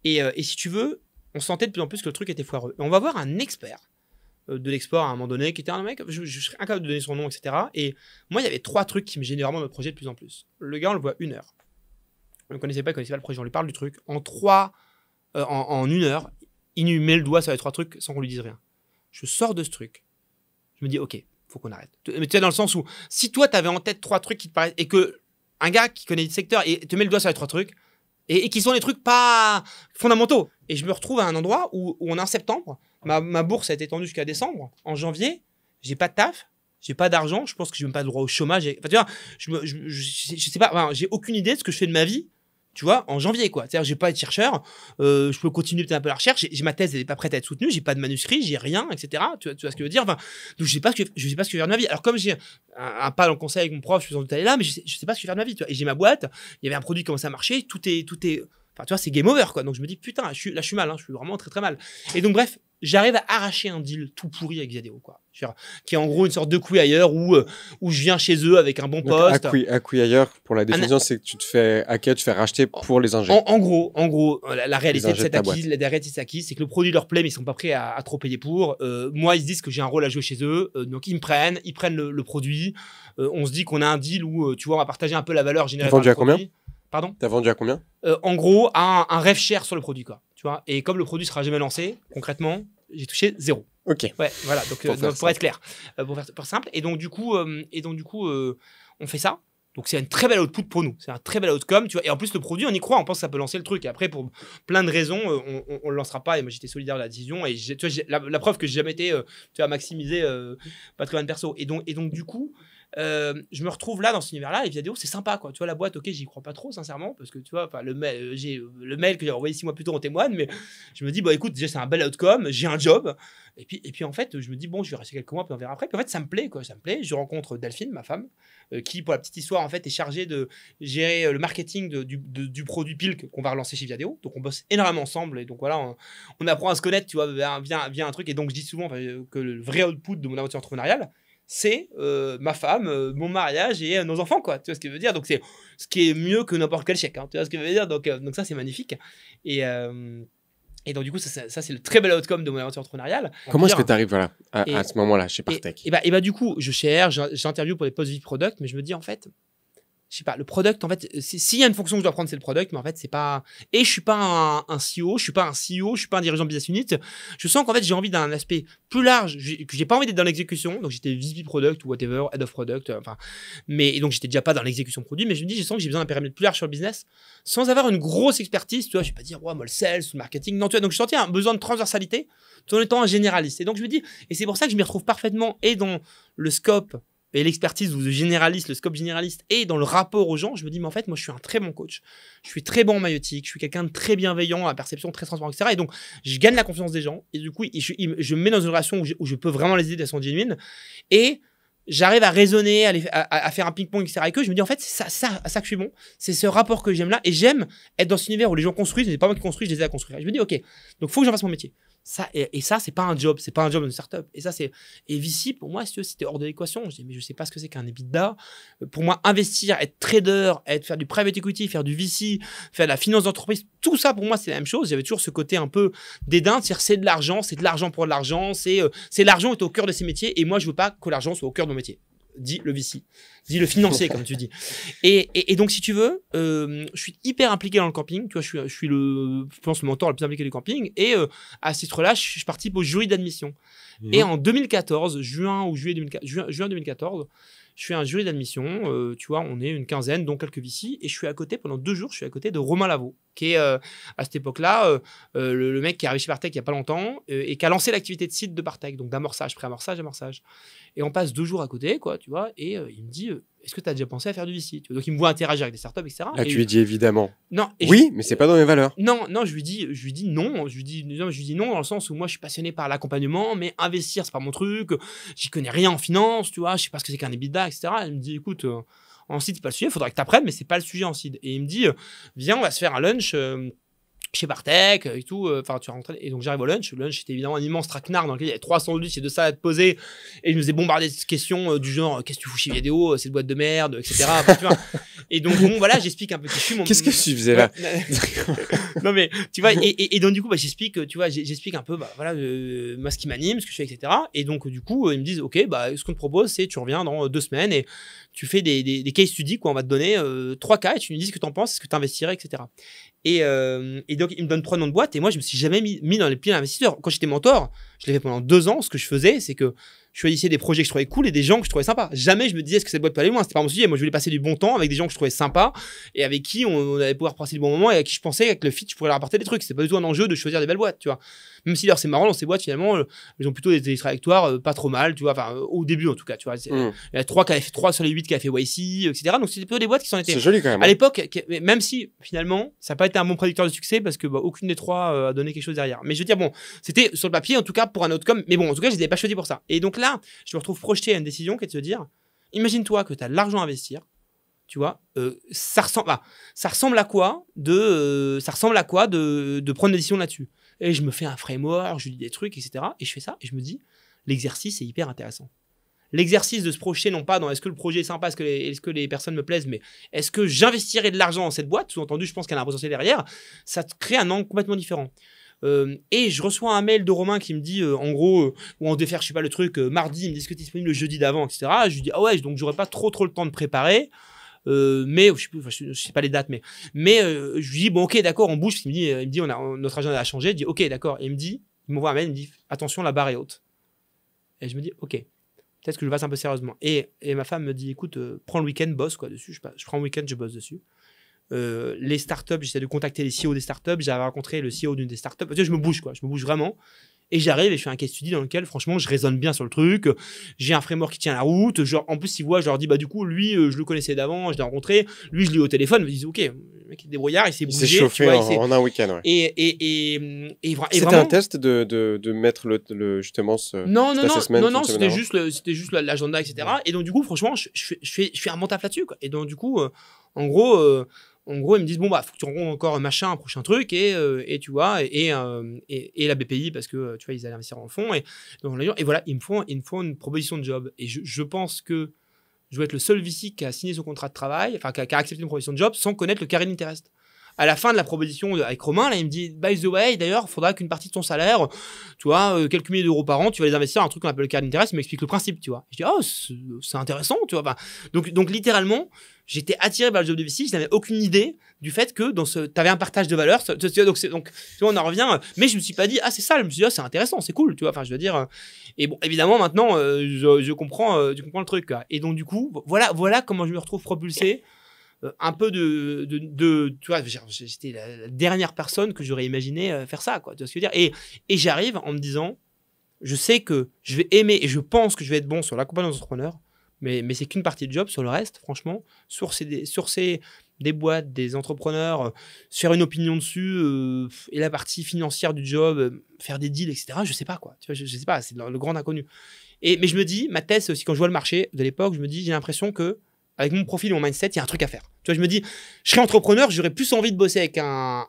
et si tu veux on sentait de plus en plus que le truc était foireux et on va voir un expert de l'export à un moment donné qui était un mec, je serais incapable de donner son nom, etc. Et moi il y avait 3 trucs qui me gênaient vraiment notre projet de plus en plus. Le gars on le voit 1 heure, on ne connaissait pas le projet, on lui parle du truc en 1 heure il nous met le doigt sur les 3 trucs sans qu'on lui dise rien. Je sors de ce truc, je me dis ok, faut qu'on arrête. Mais tu sais, dans le sens où si toi t'avais en tête 3 trucs qui te paraissent et que un gars qui connaît le secteur et te met le doigt sur les 3 trucs et qui sont des trucs pas fondamentaux. Et je me retrouve à un endroit où on est en septembre, ma bourse a été étendue jusqu'à décembre. En janvier, j'ai pas de taf, j'ai pas d'argent, je pense que j'ai même pas le droit au chômage. Enfin, tu vois, je sais pas, enfin, j'ai aucune idée de ce que je fais de ma vie. Tu vois, en janvier, quoi. C'est-à-dire, j'ai pas à être chercheur, je peux continuer peut-être un peu la recherche, j'ai ma thèse, elle est pas prête à être soutenue, j'ai pas de manuscrit, j'ai rien, etc. Tu vois ce que je veux dire? Enfin, donc je sais pas ce que je vais faire de ma vie. Alors, comme j'ai un pas dans le conseil avec mon prof, je suis sans doute allé là, mais je sais pas ce que je vais faire de ma vie, tu vois. Et j'ai ma boîte, il y avait un produit qui commençait à marcher, tout est, enfin, tu vois, c'est game over, quoi. Donc, je me dis, putain, je suis mal, hein, je suis vraiment très, très mal. Et donc, bref, j'arrive à arracher un deal tout pourri avec Viadeo, quoi. Qui est en gros une sorte de couille ailleurs où je viens chez eux avec un bon poste. À couille ailleurs, pour la définition, c'est que tu te fais hacker, tu te fais racheter pour les ingés. En gros, la réalité de cette acquise, c'est que le produit leur plaît, mais ils sont pas prêts à trop payer pour. Moi, ils se disent que j'ai un rôle à jouer chez eux, donc ils prennent le produit. On se dit qu'on a un deal où, tu vois, on va partager un peu la valeur générée. T'as vendu à combien ? Pardon ? T'as vendu à combien ? En gros, un rev share sur le produit, quoi. Tu vois. Et comme le produit sera jamais lancé, concrètement, j'ai touché 0. Ok. Ouais, voilà. Donc pour être clair, pour faire simple. Et donc du coup, on fait ça. Donc c'est une très belle output pour nous. C'est un très bel outcome, tu vois. Et en plus le produit, on y croit, on pense que ça peut lancer le truc. Et après, pour plein de raisons, on le lancera pas. Et moi, j'étais solidaire de la décision. Et tu vois, la preuve que j'ai jamais été, tu vois, maximisé patrimoine perso. Et donc du coup. Je me retrouve là dans cet univers-là et Viadeo c'est sympa, quoi. Tu vois, la boîte, ok, j'y crois pas trop sincèrement parce que tu vois, le mail que j'ai envoyé 6 mois plus tôt en témoigne, mais je me dis bon écoute, déjà c'est un bel outcome, j'ai un job et puis en fait je me dis bon, je vais rester quelques mois puis on verra après. Puis en fait ça me plaît, quoi, ça me plaît. Je rencontre Delphine, ma femme, qui pour la petite histoire en fait est chargée de gérer le marketing du produit Pilk qu'on va relancer chez Viadeo. Donc on bosse énormément ensemble et donc voilà, on apprend à se connaître, tu vois, via un truc. Et donc je dis souvent que le vrai output de mon aventure entrepreneuriale, c'est ma femme, mon mariage et nos enfants, quoi. Tu vois ce que je veux dire? Donc c'est ce qui est mieux que n'importe quel chèque, hein. Tu vois ce que je veux dire? Donc ça c'est magnifique. Et donc du coup ça c'est le très bel outcome de mon aventure entrepreneuriale. Comment est-ce que tu arrives à ce moment-là chez Partech? Et du coup je cherche, j'interviewe pour les postes de product, mais je me dis en fait je sais pas, le product, en fait, s'il y a une fonction que je dois prendre, c'est le product, mais en fait, c'est pas. Et je suis pas un CEO, je suis pas un CEO, je suis pas un dirigeant business unit. Je sens qu'en fait, j'ai envie d'un aspect plus large, que j'ai pas envie d'être dans l'exécution. Donc, j'étais VP product ou whatever, head of product, enfin. Mais et donc, j'étais déjà pas dans l'exécution produit, mais je me dis, je sens que j'ai besoin d'un périmètre plus large sur le business, sans avoir une grosse expertise. Tu vois, je vais pas dire, ouais, moi, le sales, le marketing. Non, tu vois, donc je sentais un besoin de transversalité, tout en étant un généraliste. Et donc, je me dis, et c'est pour ça que je m'y retrouve parfaitement et dans le scope et l'expertise ou le généraliste, le scope généraliste et dans le rapport aux gens, je me dis, mais en fait, moi, je suis un très bon coach. Je suis très bon en maïeutique, je suis quelqu'un de très bienveillant, à perception très transparente, etc. Et donc, je gagne la confiance des gens. Et du coup, je me mets dans une relation où je peux vraiment les aider de façon genuine. Et j'arrive à raisonner, à faire un ping-pong, etc. avec eux. Je me dis, en fait, c'est ça que je suis bon. C'est ce rapport que j'aime là. Et j'aime être dans cet univers où les gens construisent, mais c'est pas moi qui construis, je les ai à construire. Et je me dis, OK, donc il faut que j'en fasse mon métier. Ça, et ça, c'est pas un job. C'est pas un job dans une startup. Et ça, et VC, pour moi, c'était hors de l'équation. Je dis, mais je sais pas ce que c'est qu'un EBITDA. Pour moi, investir, être trader, faire du private equity, faire du VC, faire de la finance d'entreprise, tout ça, pour moi, c'est la même chose. J'avais toujours ce côté un peu dédain, c'est-à-dire c'est de l'argent pour de l'argent, c'est l'argent est au cœur de ces métiers. Et moi, je veux pas que l'argent soit au cœur de mon métier. Dit le VC, dit le financier, comme tu dis. Et donc, si tu veux, je suis hyper impliqué dans le camping. Tu vois, je suis je pense, le mentor le plus impliqué du camping. Et à ce titre-là, je participe au jury d'admission. Et en 2014, juin 2014, je fais un jury d'admission. Tu vois, on est une quinzaine, dont quelques VC. Et je suis à côté, pendant 2 jours, je suis à côté de Romain Lavaux, qui est à cette époque-là le mec qui est arrivé chez Partech il n'y a pas longtemps et qui a lancé l'activité de site de Partech, donc d'amorçage, pré-amorçage, amorçage. Et on passe 2 jours à côté, quoi, tu vois, et il me dit est-ce que tu as déjà pensé à faire du VC? Donc il me voit interagir avec des startups, etc. Là, tu lui dis évidemment. Non. Oui, mais c'est pas dans mes valeurs. Non, je lui dis non. Je lui dis non dans le sens où moi je suis passionné par l'accompagnement, mais investir c'est pas mon truc. J'y connais rien en finance, tu vois. Je sais pas ce que c'est qu'un EBITDA, etc. Il me dit écoute, en seed c'est pas le sujet, il faudrait que tu apprennes, mais c'est pas le sujet en seed. Et il me dit viens, on va se faire un lunch. Chez Partech et tout, enfin tu rentres et donc j'arrive au lunch. Le lunch c'était évidemment un immense traquenard dans lequel il y avait 3 sandwichs et 2 salades posées et je me faisais bombarder de questions du genre qu'est-ce que tu fous chez Vidéo, cette boîte de merde, etc. Enfin, tu vois. Et donc bon voilà, j'explique un peu qui je suis. Qu'est-ce que tu faisais là? Non mais tu vois et donc du coup j'explique, tu vois, j'explique un peu voilà moi ce qui m'anime, ce que je fais, etc. Et donc du coup ils me disent ok ce qu'on te propose c'est tu reviens dans 2 semaines et tu fais des case studies quoi, on va te donner 3 cas et tu nous dis ce que t'en penses, ce que t'investirais, etc. Et donc, il me donne 3 noms de boîtes et moi, je me suis jamais mis dans les pieds d'investisseurs. Quand j'étais mentor, je l'ai fait pendant 2 ans. Ce que je faisais, c'est que je choisissais des projets que je trouvais cool et des gens que je trouvais sympas. Jamais je me disais est-ce que cette boîte peut aller loin. C'était pas mon sujet. Moi, je voulais passer du bon temps avec des gens que je trouvais sympas et avec qui on allait pouvoir passer du bon moment et avec qui je pensais avec le fit, je pourrais leur apporter des trucs. C'est pas du tout un enjeu de choisir des belles boîtes, tu vois. Même si d'ailleurs, c'est marrant dans ces boîtes, finalement, ils ont plutôt des trajectoires pas trop mal, tu vois. Enfin, au début, en tout cas, tu vois. Il y a 3 sur les 8 qui a fait YC, etc. Donc, c'était plutôt des boîtes qui s'en étaient. C'est joli quand même. À l'époque, même si finalement, ça n'a pas été un bon prédicteur de succès parce que aucune des 3 a donné quelque chose derrière. Mais je veux dire, bon, c'était sur le papier, en tout cas, pour un outcome. Mais bon, en tout cas, je les avais pas choisis pour ça. Et donc là, je me retrouve projeté à une décision qui est de se dire, imagine-toi que tu as de l'argent à investir, tu vois, ça ressemble à quoi de prendre une décision là-dessus. Et je me fais un framework, je dis des trucs, etc. Et je fais ça et je me dis, l'exercice est hyper intéressant. L'exercice de se projeter, non pas dans est-ce que le projet est sympa, est-ce que les personnes me plaisent, mais est-ce que j'investirai de l'argent dans cette boîte, sous-entendu, je pense qu'elle a un potentiel derrière, ça te crée un angle complètement différent. Et je reçois un mail de Romain qui me dit, en gros, où on devait faire, je sais pas, le truc, mardi, il me dit ce que tu es disponible le jeudi d'avant, etc. Je lui dis, ah ouais, donc j'aurais pas trop le temps de préparer. Mais je sais pas les dates, mais je lui dis bon ok d'accord on bouge. Il me dit notre agenda a changé. Je dis ok d'accord et il m'envoie un mail, il me dit attention la barre est haute et je me dis ok peut-être que je le fasse un peu sérieusement et ma femme me dit écoute prends le week-end bosse quoi dessus. Je prends le week-end, je bosse dessus. Les startups, j'essaie de contacter les CEO des startups. J'avais rencontré le CEO d'une des startups. Tu sais, je me bouge vraiment. Et j'arrive et je fais un case study dans lequel, franchement, je raisonne bien sur le truc. J'ai un framework qui tient la route. Genre, en plus, ils voient, je leur dis, bah, du coup, lui, je le connaissais d'avant, je l'ai rencontré. Lui, je l'ai eu au téléphone. Ils me disent, OK, le mec, il est débrouillard, il s'est bougé. Il s'est chauffé en un week-end, ouais. Et c'était vraiment... un test de mettre justement ce. Non, c'était juste l'agenda, etc. Et donc, du coup, franchement, je fais un bon taf là-dessus, quoi. Et donc, du coup, en gros, ils me disent bon bah faut que tu rencontres encore un prochain truc et tu vois et la BPI parce que tu vois ils allaient investir en fonds et voilà ils me font une proposition de job et je pense que je dois être le seul VC qui a signé son contrat de travail, enfin qui a accepté une proposition de job sans connaître le carré d'intérêt. à la fin de la proposition avec Romain, là, il me dit, by the way, d'ailleurs, il faudra qu'une partie de ton salaire, tu vois, quelques milliers d'euros par an, tu vas les investir dans un truc qu'on appelle le carry interest, il m'explique le principe, tu vois. Je dis, oh, c'est intéressant, tu vois. Enfin, donc, littéralement, j'étais attiré par le job de VC, je n'avais aucune idée du fait que t'avais un partage de valeur. Donc, tu vois, on en revient. Mais je me suis pas dit, ah, c'est ça. Je me suis dit, ah, c'est intéressant, c'est cool, tu vois. Enfin, je veux dire. Et bon, évidemment, maintenant, je comprends le truc, quoi. Et donc, du coup, voilà comment je me retrouve propulsé. Un peu tu vois, j'étais la dernière personne que j'aurais imaginé faire ça, quoi. Tu vois ce que je veux dire? Et j'arrive en me disant, je sais que je vais aimer et je pense que je vais être bon sur l'accompagnement d'entrepreneurs, mais c'est qu'une partie du job. Sur le reste, franchement, sur des boîtes, des entrepreneurs, se faire une opinion dessus, et la partie financière du job, faire des deals, etc. Je sais pas, quoi. Tu vois, je sais pas, c'est le grand inconnu. Mais je me dis, ma thèse, c'est aussi quand je vois le marché de l'époque, je me dis, j'ai l'impression que avec mon profil et mon mindset, il y a un truc à faire. Tu vois, je me dis, je serais entrepreneur, j'aurais plus envie de bosser avec un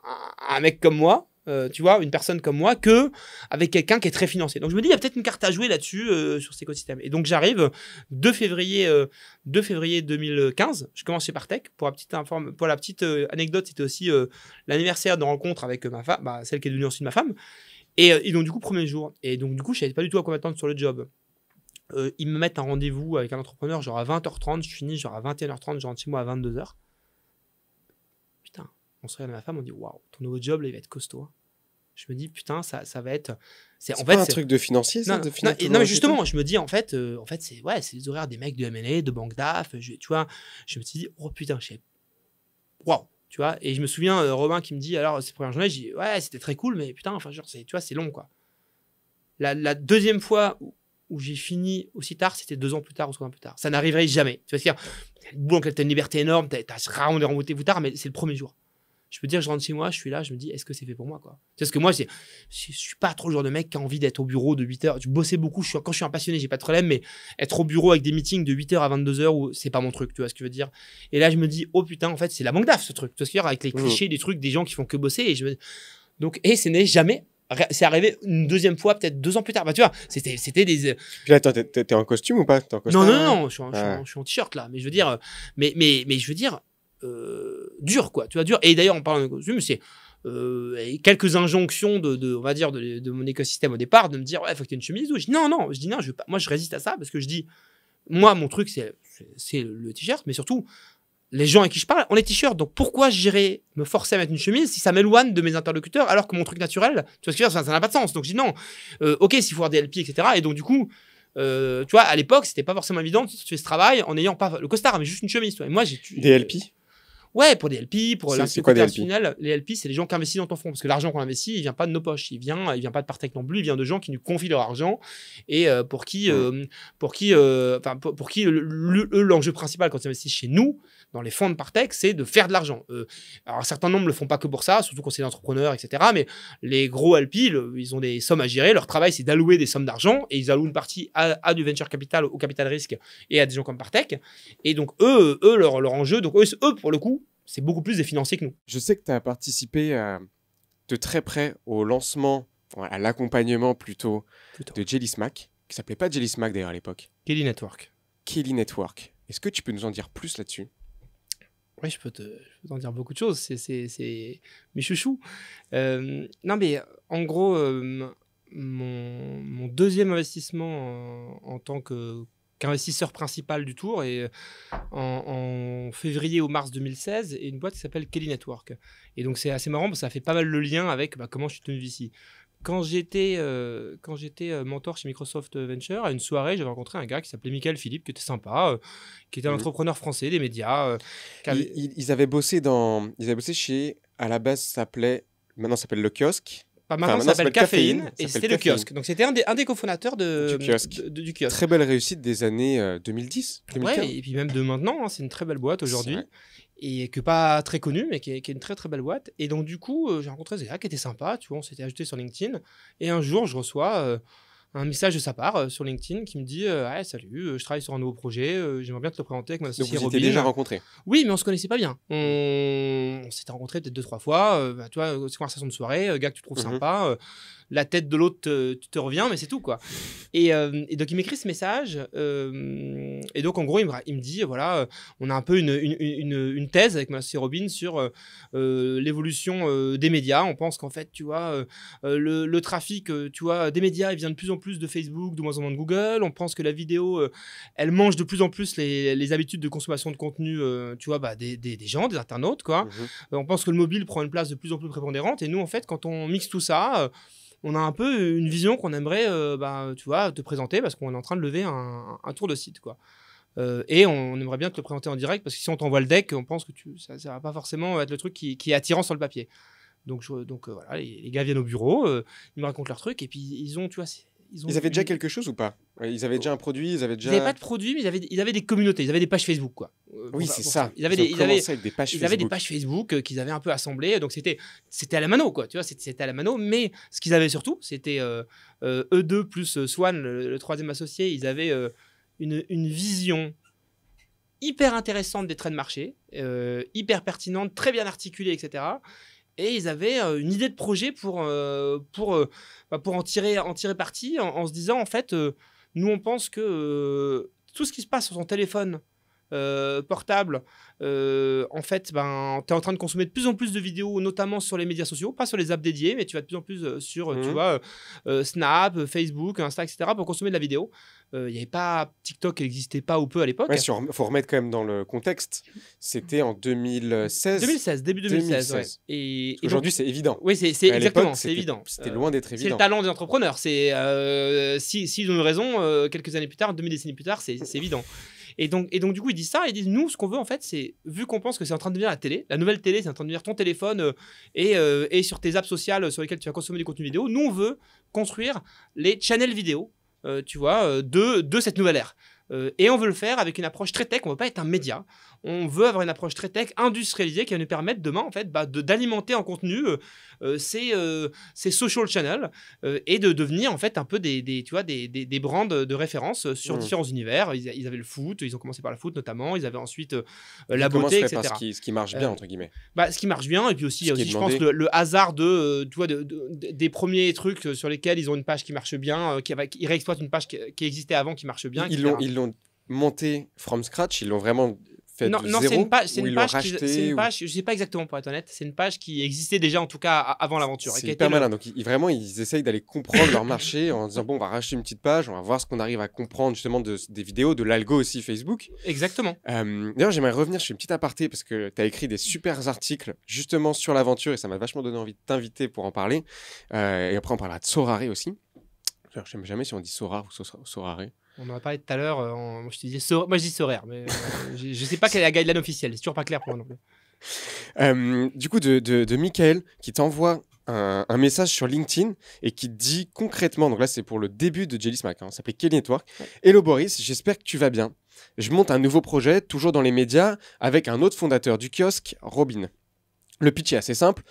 mec comme moi, tu vois, une personne comme moi, que avec quelqu'un qui est très financier. Donc je me dis, il y a peut-être une carte à jouer là-dessus, sur cet écosystème. Et donc j'arrive 2 février 2015, je commence chez Partech. Pour la petite anecdote, c'était aussi l'anniversaire de rencontre avec ma femme, celle qui est devenue ensuite ma femme. Et donc du coup, premier jour. Et donc du coup, je savais pas du tout à quoi m'attendre sur le job. Ils me mettent un rendez-vous avec un entrepreneur genre à 20h30, je finis genre à 21h30, je rentre chez moi à 22h. Putain, on se regarde à ma femme, on dit waouh, ton nouveau job là, il va être costaud. Je me dis putain, ça va être. C'est pas un truc de financier, ça? Non, mais justement, je me dis en fait c'est les horaires des mecs de M&A, de banque d'AF. Tu vois, je me suis dit oh putain, waouh, tu vois. Et je me souviens Robin qui me dit alors cette première journée, je dis ouais, c'était très cool, mais putain, enfin genre tu vois, c'est long quoi. La deuxième fois où j'ai fini aussi tard, c'était 2 ans plus tard ou 3 ans plus tard. Ça n'arriverait jamais. Tu vois, t'as une liberté énorme, t'as rarement des rendez-vous tard, mais c'est le premier jour. Je peux dire, je rentre chez moi, je suis là, je me dis, est-ce que c'est fait pour moi, quoi? Parce que moi, je suis pas trop le genre de mec qui a envie d'être au bureau de 8h. Je bossais beaucoup, quand je suis un passionné, j'ai pas de problème, mais être au bureau avec des meetings de 8h à 22h, c'est pas mon truc, tu vois ce que je veux dire? Et là, je me dis, oh putain, en fait, c'est la banque d'AF, ce truc. Tu vois ce que je veux dire? Avec les clichés, des trucs, des gens qui font que bosser. Et ce n'est jamais. C'est arrivé une deuxième fois, peut-être 2 ans plus tard. Bah, tu vois, c'était des. Puis là, attends, t'es en costume ou pas? Non, je suis en t-shirt là. Mais je veux dire, je veux dire, dur quoi. Tu vois, dur. Et d'ailleurs, en parlant de costume, c'est quelques injonctions on va dire, de mon écosystème au départ, de me dire, ouais, faut que tu aies une chemise. Je dis non, je dis non, je veux pas. Moi, je résiste à ça parce que je dis, moi, mon truc, c'est le t-shirt, mais surtout. Les gens avec qui je parle, on est t-shirt, donc pourquoi j'irais me forcer à mettre une chemise si ça m'éloigne de mes interlocuteurs alors que mon truc naturel, tu vois ce que je veux dire, ça n'a pas de sens. Donc je dis non, ok, s'il faut avoir des LP, etc. Et donc du coup, tu vois, à l'époque, c'était pas forcément évident de faire ce travail en n'ayant pas le costard, mais juste une chemise. Toi. Et moi, des LP. Ouais, pour des LP, pour l'institut international. Les LP, c'est les gens qui investissent dans ton fonds. Parce que l'argent qu'on investit, il vient pas de nos poches. Il vient pas de Partech non plus. Il vient de gens qui nous confient leur argent et pour qui l'enjeu principal quand ils investissent chez nous, dans les fonds de Partech, c'est de faire de l'argent. Alors, un certain nombre ne le font pas que pour ça, surtout quand c'est des entrepreneurs, etc. Mais les gros LP, ils ont des sommes à gérer. Leur travail, c'est d'allouer des sommes d'argent et ils allouent une partie à du venture capital, au capital risque et à des gens comme Partech. Et donc, eux leur enjeu, donc eux, pour le coup, c'est beaucoup plus des financiers que nous. Je sais que tu as participé de très près au lancement, à l'accompagnement plutôt. De Jelly Smack, qui s'appelait pas Jelly Smack d'ailleurs à l'époque. Kelly Network. Est-ce que tu peux nous en dire plus là-dessus? Oui, je peux t'en dire beaucoup de choses. C'est mes chouchous. Non, mais en gros, mon deuxième investissement en tant qu'investisseur principal du tour et en février ou mars 2016 et une boîte qui s'appelle Kelly Network. Et donc c'est assez marrant parce que ça fait pas mal le lien avec comment je suis devenu VC. Quand j'étais mentor chez Microsoft Venture, à une soirée, j'avais rencontré un gars qui s'appelait Michael Philippe, qui était sympa, qui était un entrepreneur français des médias. Ils avaient bossé chez, à la base, maintenant ça s'appelle Le Kiosque. Maintenant, ça s'appelle Caféine, et c'était Le Kiosque. Donc, c'était un des cofondateurs du kiosque. Très belle réussite des années 2010, 2015. Ouais, et puis même de maintenant, c'est une très belle boîte aujourd'hui. Et que pas très connue, mais qui est une très très belle boîte. Et donc, du coup, j'ai rencontré ce gars qui était sympa, tu vois, on s'était ajouté sur LinkedIn. Et un jour, je reçois un message de sa part sur LinkedIn qui me dit hey, salut, je travaille sur un nouveau projet, j'aimerais bien te le présenter avec mon associé Robin. Donc, vous étiez déjà rencontrés? Oui, mais on se connaissait pas bien. On s'était rencontrés peut-être 2-3 fois. Tu vois, c'est conversation de soirée, gars que tu trouves sympa. la tête de l'autre te revient, mais c'est tout, quoi. Et donc, il m'écrit ce message. Et donc, en gros, il me dit, voilà, on a un peu une thèse avec mon associé Robin sur l'évolution des médias. On pense qu'en fait, tu vois, le trafic, tu vois, des médias, il vient de plus en plus de Facebook, de moins en moins de Google. On pense que la vidéo, elle mange de plus en plus les habitudes de consommation de contenu, tu vois, des gens, des internautes, quoi. On pense que le mobile prend une place de plus en plus prépondérante. Et nous, en fait, quand on mixe tout ça, on a un peu une vision qu'on aimerait, tu vois, te présenter parce qu'on est en train de lever un tour de site, quoi. Et on aimerait bien te le présenter en direct parce que si on t'envoie le deck, on pense que ça va pas forcément être le truc qui est attirant sur le papier. Donc voilà, les gars viennent au bureau, ils me racontent leur truc et puis ils ont, tu vois, ils avaient déjà quelque chose ou pas? Ils avaient déjà un produit, ils avaient pas de produit, mais ils avaient des communautés, ils avaient des pages Facebook, quoi. Oui, c'est ça. Ils avaient des pages Facebook qu'ils avaient un peu assemblées, donc c'était à la mano, quoi. Tu vois, c'était à la mano, mais ce qu'ils avaient surtout, c'était eux deux plus Swan, le troisième associé, ils avaient une vision hyper intéressante des traits de marché, hyper pertinente, très bien articulée, etc. Et ils avaient une idée de projet pour en tirer parti en se disant, en fait, nous, on pense que tout ce qui se passe sur son téléphone portable, en fait, tu es en train de consommer de plus en plus de vidéos, notamment sur les médias sociaux, pas sur les apps dédiées, mais tu vas de plus en plus sur tu vois, Snap, Facebook, Insta, etc. pour consommer de la vidéo. Il n'y avait pas TikTok qui n'existait pas ou peu à l'époque. Il faut remettre quand même dans le contexte. C'était en 2016. Début 2016. Ouais. Et aujourd'hui, c'est évident. Oui, c'est exactement, c'est évident. C'était loin d'être évident. C'est le talent des entrepreneurs. S'ils ont eu raison, quelques années plus tard, demi-décennies plus tard, c'est évident. Et donc, du coup, ils disent ça. Ils disent, nous, ce qu'on veut, en fait, c'est, vu qu'on pense que c'est en train de devenir la télé, la nouvelle télé, c'est en train de devenir ton téléphone et sur tes apps sociales sur lesquelles tu vas consommer du contenu vidéo, nous, on veut construire les channels vidéo, tu vois, de cette nouvelle ère. Et on veut le faire avec une approche très tech. On ne veut pas être un média. On veut avoir une approche très tech industrialisée qui va nous permettre demain, en fait, d'alimenter en contenu ces social channels et de devenir, en fait, un peu des brands de référence sur différents univers. Ils avaient le foot, ils ont commencé par le foot notamment. Ils avaient ensuite la beauté, etc. Ce qui marche bien, entre guillemets. Ce qui marche bien. Et puis aussi, je pense, le hasard des premiers trucs sur lesquels ils ont une page qui marche bien, ils réexploitent une page qui existait avant, qui marche bien. Ils l'ont monté from scratch, ils l'ont vraiment fait de zéro. C'est une page, je ne sais pas exactement pour être honnête, c'est une page qui existait déjà en tout cas avant l'aventure. C'est hyper malin, donc vraiment ils essayent d'aller comprendre leur marché en disant bon, on va racheter une petite page, on va voir ce qu'on arrive à comprendre justement des vidéos, de l'algo aussi Facebook. Exactement. D'ailleurs j'aimerais revenir sur une petite aparté parce que tu as écrit des super articles justement sur l'aventure et ça m'a vachement donné envie de t'inviter pour en parler. Et après on parlera de Sorare aussi. Je sais jamais si on dit Sorare ou Sorare. On en a parlé tout à l'heure. Moi, je dis Sorare, mais je ne sais pas quelle est la guideline officielle. C'est toujours pas clair pour moi non plus. Du coup, de Michael qui t'envoie un message sur LinkedIn et qui te dit concrètement, donc là c'est pour le début de Jelly Smack, ça s'appelait Kelly Network. Ouais. Hello Boris, j'espère que tu vas bien. Je monte un nouveau projet, toujours dans les médias, avec un autre fondateur du kiosque, Robin. Le pitch est assez simple.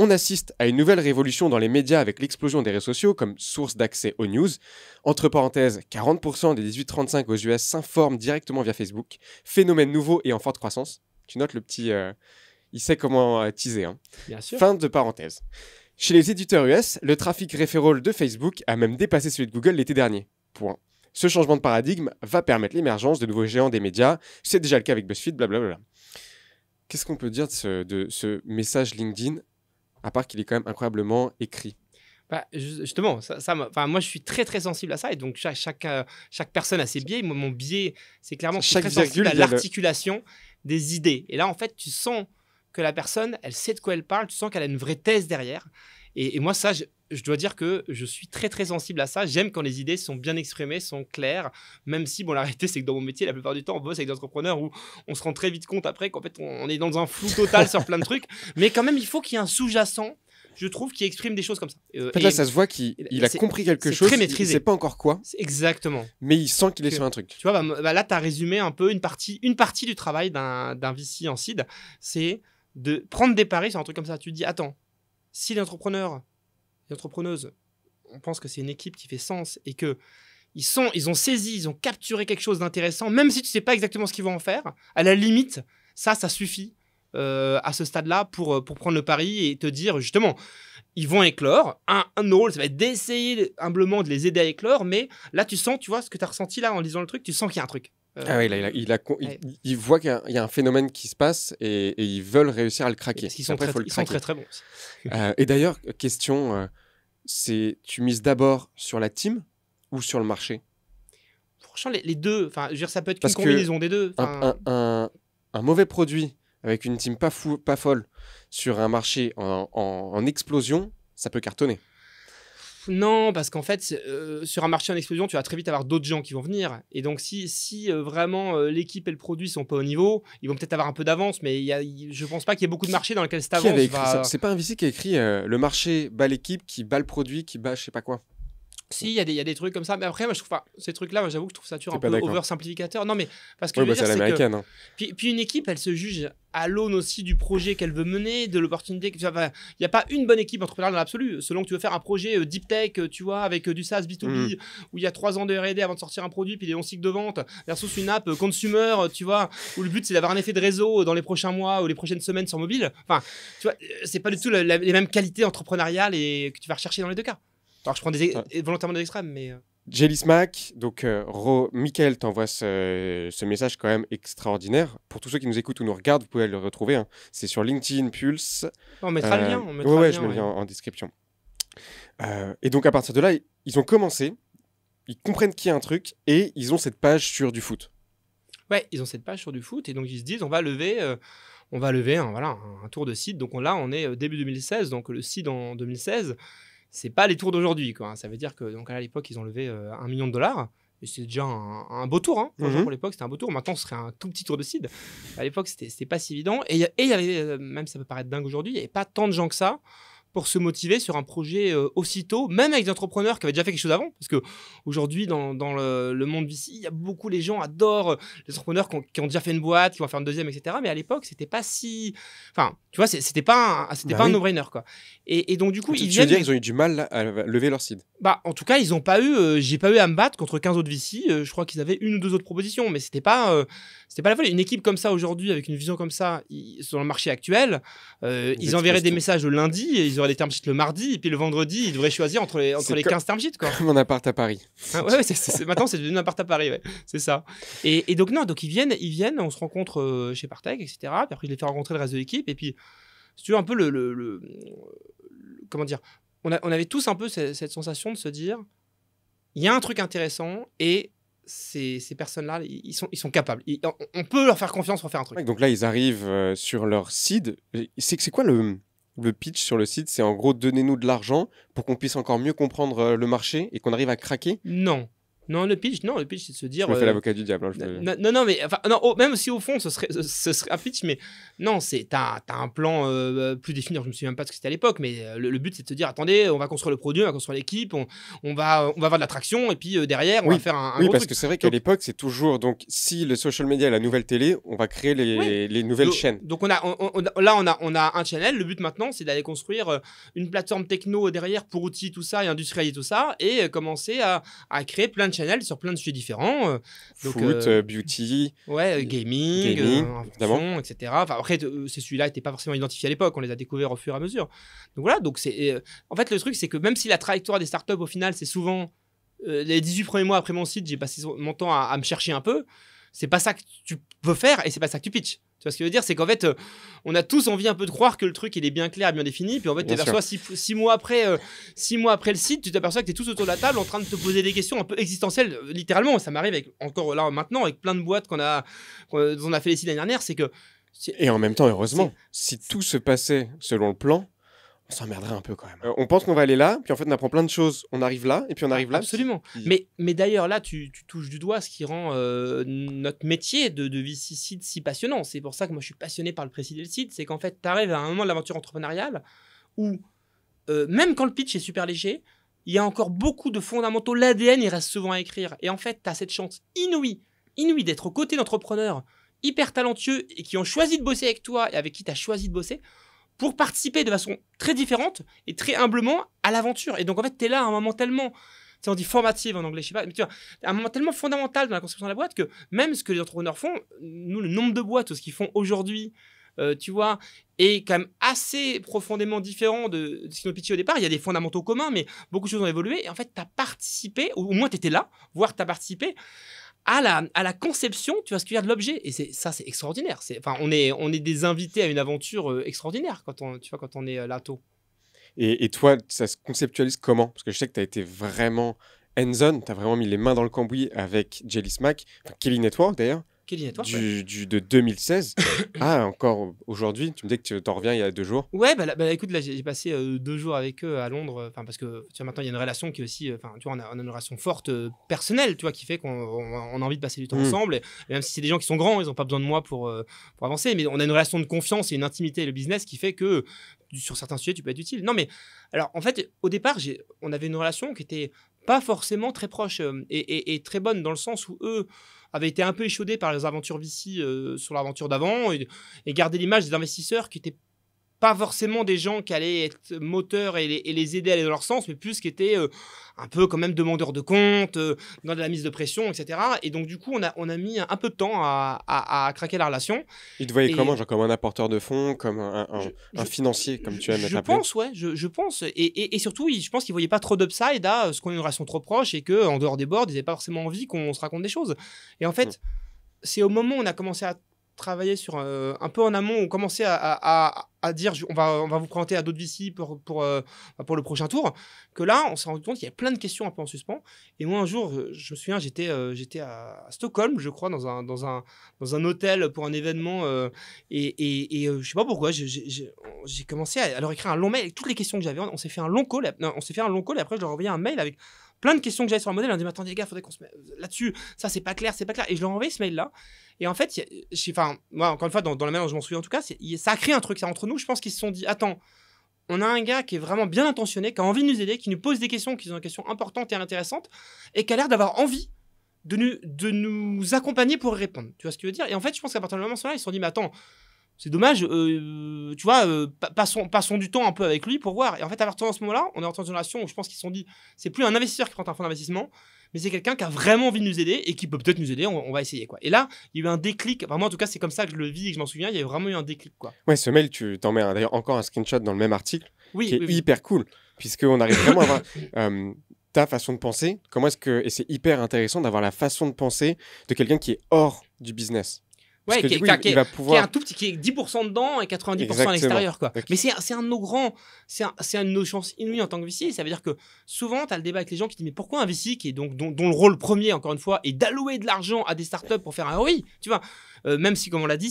On assiste à une nouvelle révolution dans les médias avec l'explosion des réseaux sociaux comme source d'accès aux news. Entre parenthèses, 40% des 18-35 aux US s'informent directement via Facebook. Phénomène nouveau et en forte croissance. Tu notes le petit... il sait comment teaser. Hein. Bien sûr. Fin de parenthèse. Chez les éditeurs US, le trafic referral de Facebook a même dépassé celui de Google l'été dernier. Point. Ce changement de paradigme va permettre l'émergence de nouveaux géants des médias. C'est déjà le cas avec BuzzFeed, blablabla. Qu'est-ce qu'on peut dire de ce message LinkedIn à part qu'il est quand même incroyablement écrit? Justement, moi je suis très très sensible à ça et donc chaque personne a ses biais. Moi, mon biais, c'est clairement très sensible à l'articulation des idées. Et là, en fait, tu sens que la personne, elle sait de quoi elle parle, tu sens qu'elle a une vraie thèse derrière. Et moi, ça, je dois dire que je suis très très sensible à ça. J'aime quand les idées sont bien exprimées, sont claires, même si, bon, la réalité, c'est que dans mon métier, la plupart du temps, on bosse avec des entrepreneurs où on se rend très vite compte après qu'en fait, on est dans un flou total sur plein de trucs. Mais quand même, il faut qu'il y ait un sous-jacent, je trouve, qui exprime des choses comme ça. En fait, là, ça se voit qu'il a compris quelque chose. Très maîtrisé. Il ne sait pas encore quoi. Exactement. Mais il sent qu'il est sur un truc. Tu vois, là, tu as résumé un peu une partie du travail d'un VC en seed, c'est de prendre des paris sur un truc comme ça. Tu te dis, attends, si l'entrepreneur, l'entrepreneuse, on pense que c'est une équipe qui fait sens et que ils ont saisi, ils ont capturé quelque chose d'intéressant, même si tu ne sais pas exactement ce qu'ils vont en faire, à la limite, ça suffit à ce stade-là pour prendre le pari et te dire, justement, ils vont éclore. Un rôle, ça va être d'essayer humblement de les aider à éclore, mais là, tu sens, tu vois, ce que tu as ressenti là en lisant le truc, tu sens qu'il y a un truc. Ah oui, là, il voit qu'il y a un phénomène qui se passe et ils veulent réussir à le craquer. Parce qu'ils sont, très, ils sont très très bons aussi. Et d'ailleurs, question, tu mises d'abord sur la team ou sur le marché? Franchement, les deux, enfin, je veux dire, ça peut être Parce une combinaison des deux. Un mauvais produit avec une team pas folle sur un marché en explosion, ça peut cartonner. Non, parce qu'en fait, sur un marché en explosion, tu vas très vite avoir d'autres gens qui vont venir. Et donc, si vraiment l'équipe et le produit sont pas au niveau, ils vont peut-être avoir un peu d'avance, mais je pense pas qu'il y ait beaucoup de marchés dans lesquels cette avance va... C'est pas un VC qui a écrit le marché bat l'équipe, qui bat le produit, qui bat je sais pas quoi. Si, il y a des trucs comme ça, mais après, moi, je trouve pas ces trucs-là, moi, j'avoue que je trouve ça toujours un peu oversimplificateur. Non, mais parce que je veux dire, c'est l'américaine. Hein. Puis une équipe, elle se juge à l'aune aussi du projet qu'elle veut mener, de l'opportunité. Il n'y a pas une bonne équipe entrepreneuriale dans l'absolu. Selon que tu veux faire un projet deep tech, tu vois, avec du SaaS B2B, où il y a 3 ans de R&D avant de sortir un produit, puis des longs cycles de vente, versus une app consumer, tu vois, où le but c'est d'avoir un effet de réseau dans les prochains mois ou les prochaines semaines sur mobile. Enfin, tu vois, c'est pas du tout les mêmes qualités entrepreneuriales et que tu vas rechercher dans les deux cas. Alors, je prends volontairement des extrêmes, mais... Jelly Smack, donc Michael t'envoie ce message quand même extraordinaire. Pour tous ceux qui nous écoutent ou nous regardent, vous pouvez le retrouver. Hein. C'est sur LinkedIn, Pulse. On mettra le lien. Je mets le lien en description. Et donc à partir de là, ils ont commencé, ils comprennent qu'il y a un truc et ils ont cette page sur du foot. Ouais, ils ont cette page sur du foot et donc ils se disent on va lever un tour de seed. Donc là, on est début 2016, donc le seed en 2016. C'est pas les tours d'aujourd'hui, quoi. Ça veut dire que donc à l'époque ils ont levé $1 million et c'est déjà un beau tour, hein. Pour l'époque c'était un beau tour. Maintenant ce serait un tout petit tour de seed. À l'époque c'était pas si évident et il y avait, même ça peut paraître dingue aujourd'hui, il y avait pas tant de gens que ça pour se motiver sur un projet aussitôt, même avec des entrepreneurs qui avaient déjà fait quelque chose avant, parce que aujourd'hui dans le monde VC, il y a beaucoup, les gens adorent les entrepreneurs qui ont déjà fait une boîte, qui vont faire une deuxième, etc. Mais à l'époque, c'était pas si, enfin, tu vois, c'était pas un no-brainer, quoi. Et donc du coup, ils ont eu du mal à lever leur seed. Bah, en tout cas, ils ont pas eu, j'ai pas eu à me battre contre 15 autres VC. Je crois qu'ils avaient une ou deux autres propositions, mais c'était pas la folie. Une équipe comme ça aujourd'hui, avec une vision comme ça, sur le marché actuel, ils enverraient des messages le lundi, et ils auraient des term sheets le mardi, et puis le vendredi, ils devraient choisir entre les 15 term sheets, quoi. Comme mon appart à Paris. Ah, ouais, maintenant c'est devenu un appart à Paris, ouais. C'est ça. Et donc donc ils viennent, on se rencontre chez Partech, etc. Puis après, je les fais rencontrer le reste de l'équipe, et puis si tu veux un peu comment dire, on avait tous un peu cette sensation de se dire, il y a un truc intéressant et ces personnes-là, ils sont capables. On peut leur faire confiance pour faire un truc. Ouais, donc là, ils arrivent sur leur seed. C'est quoi le pitch sur le seed? C'est en gros, donnez-nous de l'argent pour qu'on puisse encore mieux comprendre le marché et qu'on arrive à craquer? Non, le pitch, c'est de se dire... Je me fais l'avocat du diable. Non, mais enfin, même si au fond, ce serait un pitch, mais non, t'as un plan plus défini. Alors, je me souviens même pas de ce que c'était à l'époque, mais le but, c'est de te dire, attendez, on va construire le produit, on va construire l'équipe, on va avoir de l'attraction, et puis derrière, on va faire un gros parce truc. que c'est vrai qu'à l'époque, c'est toujours... Donc, si le social media est la nouvelle télé, on va créer les nouvelles chaînes. Donc, on a un channel. Le but maintenant, c'est d'aller construire une plateforme techno derrière pour outils, tout ça, et industrialiser tout ça, et commencer à créer plein de channels sur plein de sujets différents. Foot, beauty, gaming, évidemment, etc. Enfin, après, ces sujets-là n'étaient pas forcément identifiés à l'époque, on les a découverts au fur et à mesure. Donc voilà, en fait, le truc, c'est que même si la trajectoire des startups, au final, c'est souvent les 18 premiers mois après mon site, j'ai passé mon temps à me chercher un peu, c'est pas ça que tu peux faire et c'est pas ça que tu pitches. Tu vois ce que je veux dire, c'est qu'en fait, on a tous envie un peu de croire que le truc il est bien clair, bien défini, puis en fait, tu t'aperçois 6 mois après le site, tu t'aperçois que tu es tous autour de la table en train de te poser des questions un peu existentielles, littéralement. Ça m'arrive encore là maintenant avec plein de boîtes dont on a fait les sites l'année dernière, c'est que. Et en même temps, heureusement, si tout se passait selon le plan, on s'emmerderait un peu quand même. On pense qu'on va aller là, puis en fait on apprend plein de choses. On arrive là, et puis on arrive là. Absolument. Mais d'ailleurs là, tu touches du doigt ce qui rend notre métier de VC Seed si passionnant. C'est pour ça que moi je suis passionné par le pré-seed et le seed. C'est qu'en fait, tu arrives à un moment de l'aventure entrepreneuriale où, même quand le pitch est super léger, il y a encore beaucoup de fondamentaux. L'ADN, il reste souvent à écrire. Et en fait, tu as cette chance inouïe d'être aux côtés d'entrepreneurs hyper talentueux et qui ont choisi de bosser avec toi et avec qui tu as choisi de bosser, pour participer de façon très différente et très humblement à l'aventure. Et donc, en fait, tu es là à un moment tellement, on dit formative en anglais, je sais pas, mais tu vois, un moment tellement fondamental dans la construction de la boîte que même ce que les entrepreneurs font, nous, le nombre de boîtes, ce qu'ils font aujourd'hui, tu vois, est quand même assez profondément différent de ce qu'ils ont pitché au départ. Il y a des fondamentaux communs, mais beaucoup de choses ont évolué. Et en fait, tu as participé, ou au moins tu étais là, voire tu as participé à la conception, tu vois, ce qu'il y a de l'objet. Et ça, c'est extraordinaire. Enfin, on est des invités à une aventure extraordinaire quand on est là tôt. Et toi, ça se conceptualise comment? Parce que je sais que tu as été vraiment hands-on, tu as vraiment mis les mains dans le cambouis avec Jelly Smack, enfin Kelly Network d'ailleurs, Quelle Network, ouais. de 2016 à encore aujourd'hui. Tu me dis que tu t'en reviens il y a 2 jours. Ouais, écoute, là, j'ai passé 2 jours avec eux à Londres, parce que tu vois, maintenant, il y a une relation qui est aussi, tu vois, on a une relation forte, personnelle, tu vois, qui fait qu'on a envie de passer du temps ensemble. Et même si c'est des gens qui sont grands, ils n'ont pas besoin de moi pour avancer, mais on a une relation de confiance et une intimité et le business qui fait que sur certains sujets, tu peux être utile. Non, mais alors, en fait, au départ, on avait une relation qui était pas forcément très proche et très bonne dans le sens où eux avaient été un peu échaudés par les aventures VC sur l'aventure d'avant et garder l'image des investisseurs qui étaient pas forcément des gens qui allaient être moteurs et les aider à aller dans leur sens, mais plus qui étaient un peu quand même demandeurs de comptes, dans de la mise de pression, etc. Et donc, du coup, on a mis un peu de temps à craquer la relation. Ils te voyaient comment? Genre comme un apporteur de fonds, comme un financier, comme tu aimes être appelé? Je pense. Et surtout, je pense qu'ils ne voyaient pas trop d'upside à ce qu'on ait une relation trop proche et qu'en dehors des boards, ils n'avaient pas forcément envie qu'on se raconte des choses. Et en fait, c'est au moment où on a commencé à travailler sur un peu en amont, on commençait à dire on va vous présenter à d'autres VC pour le prochain tour, que là on s'est rendu compte qu'il y avait plein de questions un peu en suspens. Et moi un jour je me souviens, j'étais à Stockholm, je crois, dans un hôtel pour un événement, et je sais pas pourquoi j'ai commencé à leur écrire un long mail avec toutes les questions que j'avais. On s'est fait un long call et après je leur ai envoyé un mail avec plein de questions que j'avais sur le modèle. On dit, mais attendez les gars, faudrait qu'on se mette là-dessus, ça c'est pas clair. Et je leur ai envoyé ce mail là. Et en fait, moi, encore une fois, dans la manière dont je m'en souviens en tout cas, ça a créé un truc, ça, entre nous. Je pense qu'ils se sont dit, attends, on a un gars qui est vraiment bien intentionné, qui a envie de nous aider, qui nous pose des questions, qui sont des questions importantes et intéressantes, et qui a l'air d'avoir envie de nous accompagner pour y répondre. Tu vois ce que je veux dire? Et en fait, je pense qu'à partir de ce moment-là, ils se sont dit, mais attends, c'est dommage, tu vois, passons du temps un peu avec lui pour voir. Et en fait, à partir de ce moment-là, on est entré dans une relation où je pense qu'ils se sont dit, c'est plus un investisseur qui prend un fonds d'investissement, mais c'est quelqu'un qui a vraiment envie de nous aider et qui peut peut-être nous aider, on va essayer, quoi. Et là, il y a eu un déclic, vraiment, en tout cas, c'est comme ça que je le vis et que je m'en souviens, il y a vraiment eu un déclic, quoi. Ouais, ce mail, tu t'en mets d'ailleurs encore un screenshot dans le même article, Oui, qui est hyper cool, puisqu'on arrive vraiment à voir ta façon de penser. Comment est-ce que, et c'est hyper intéressant d'avoir la façon de penser de quelqu'un qui est hors du business. Ouais, Parce que, qui du coup, il va pouvoir... est un tout petit, qui est 10% dedans et 90% à l'extérieur, quoi. Okay. Mais c'est un de nos grands, c'est une de nos chances inouïes en tant que VC. Ça veut dire que souvent, tu as le débat avec les gens qui disent, mais pourquoi un VC qui est donc, dont le rôle premier, encore une fois, est d'allouer de l'argent à des startups pour faire un ROI, tu vois, même si, comme on l'a dit,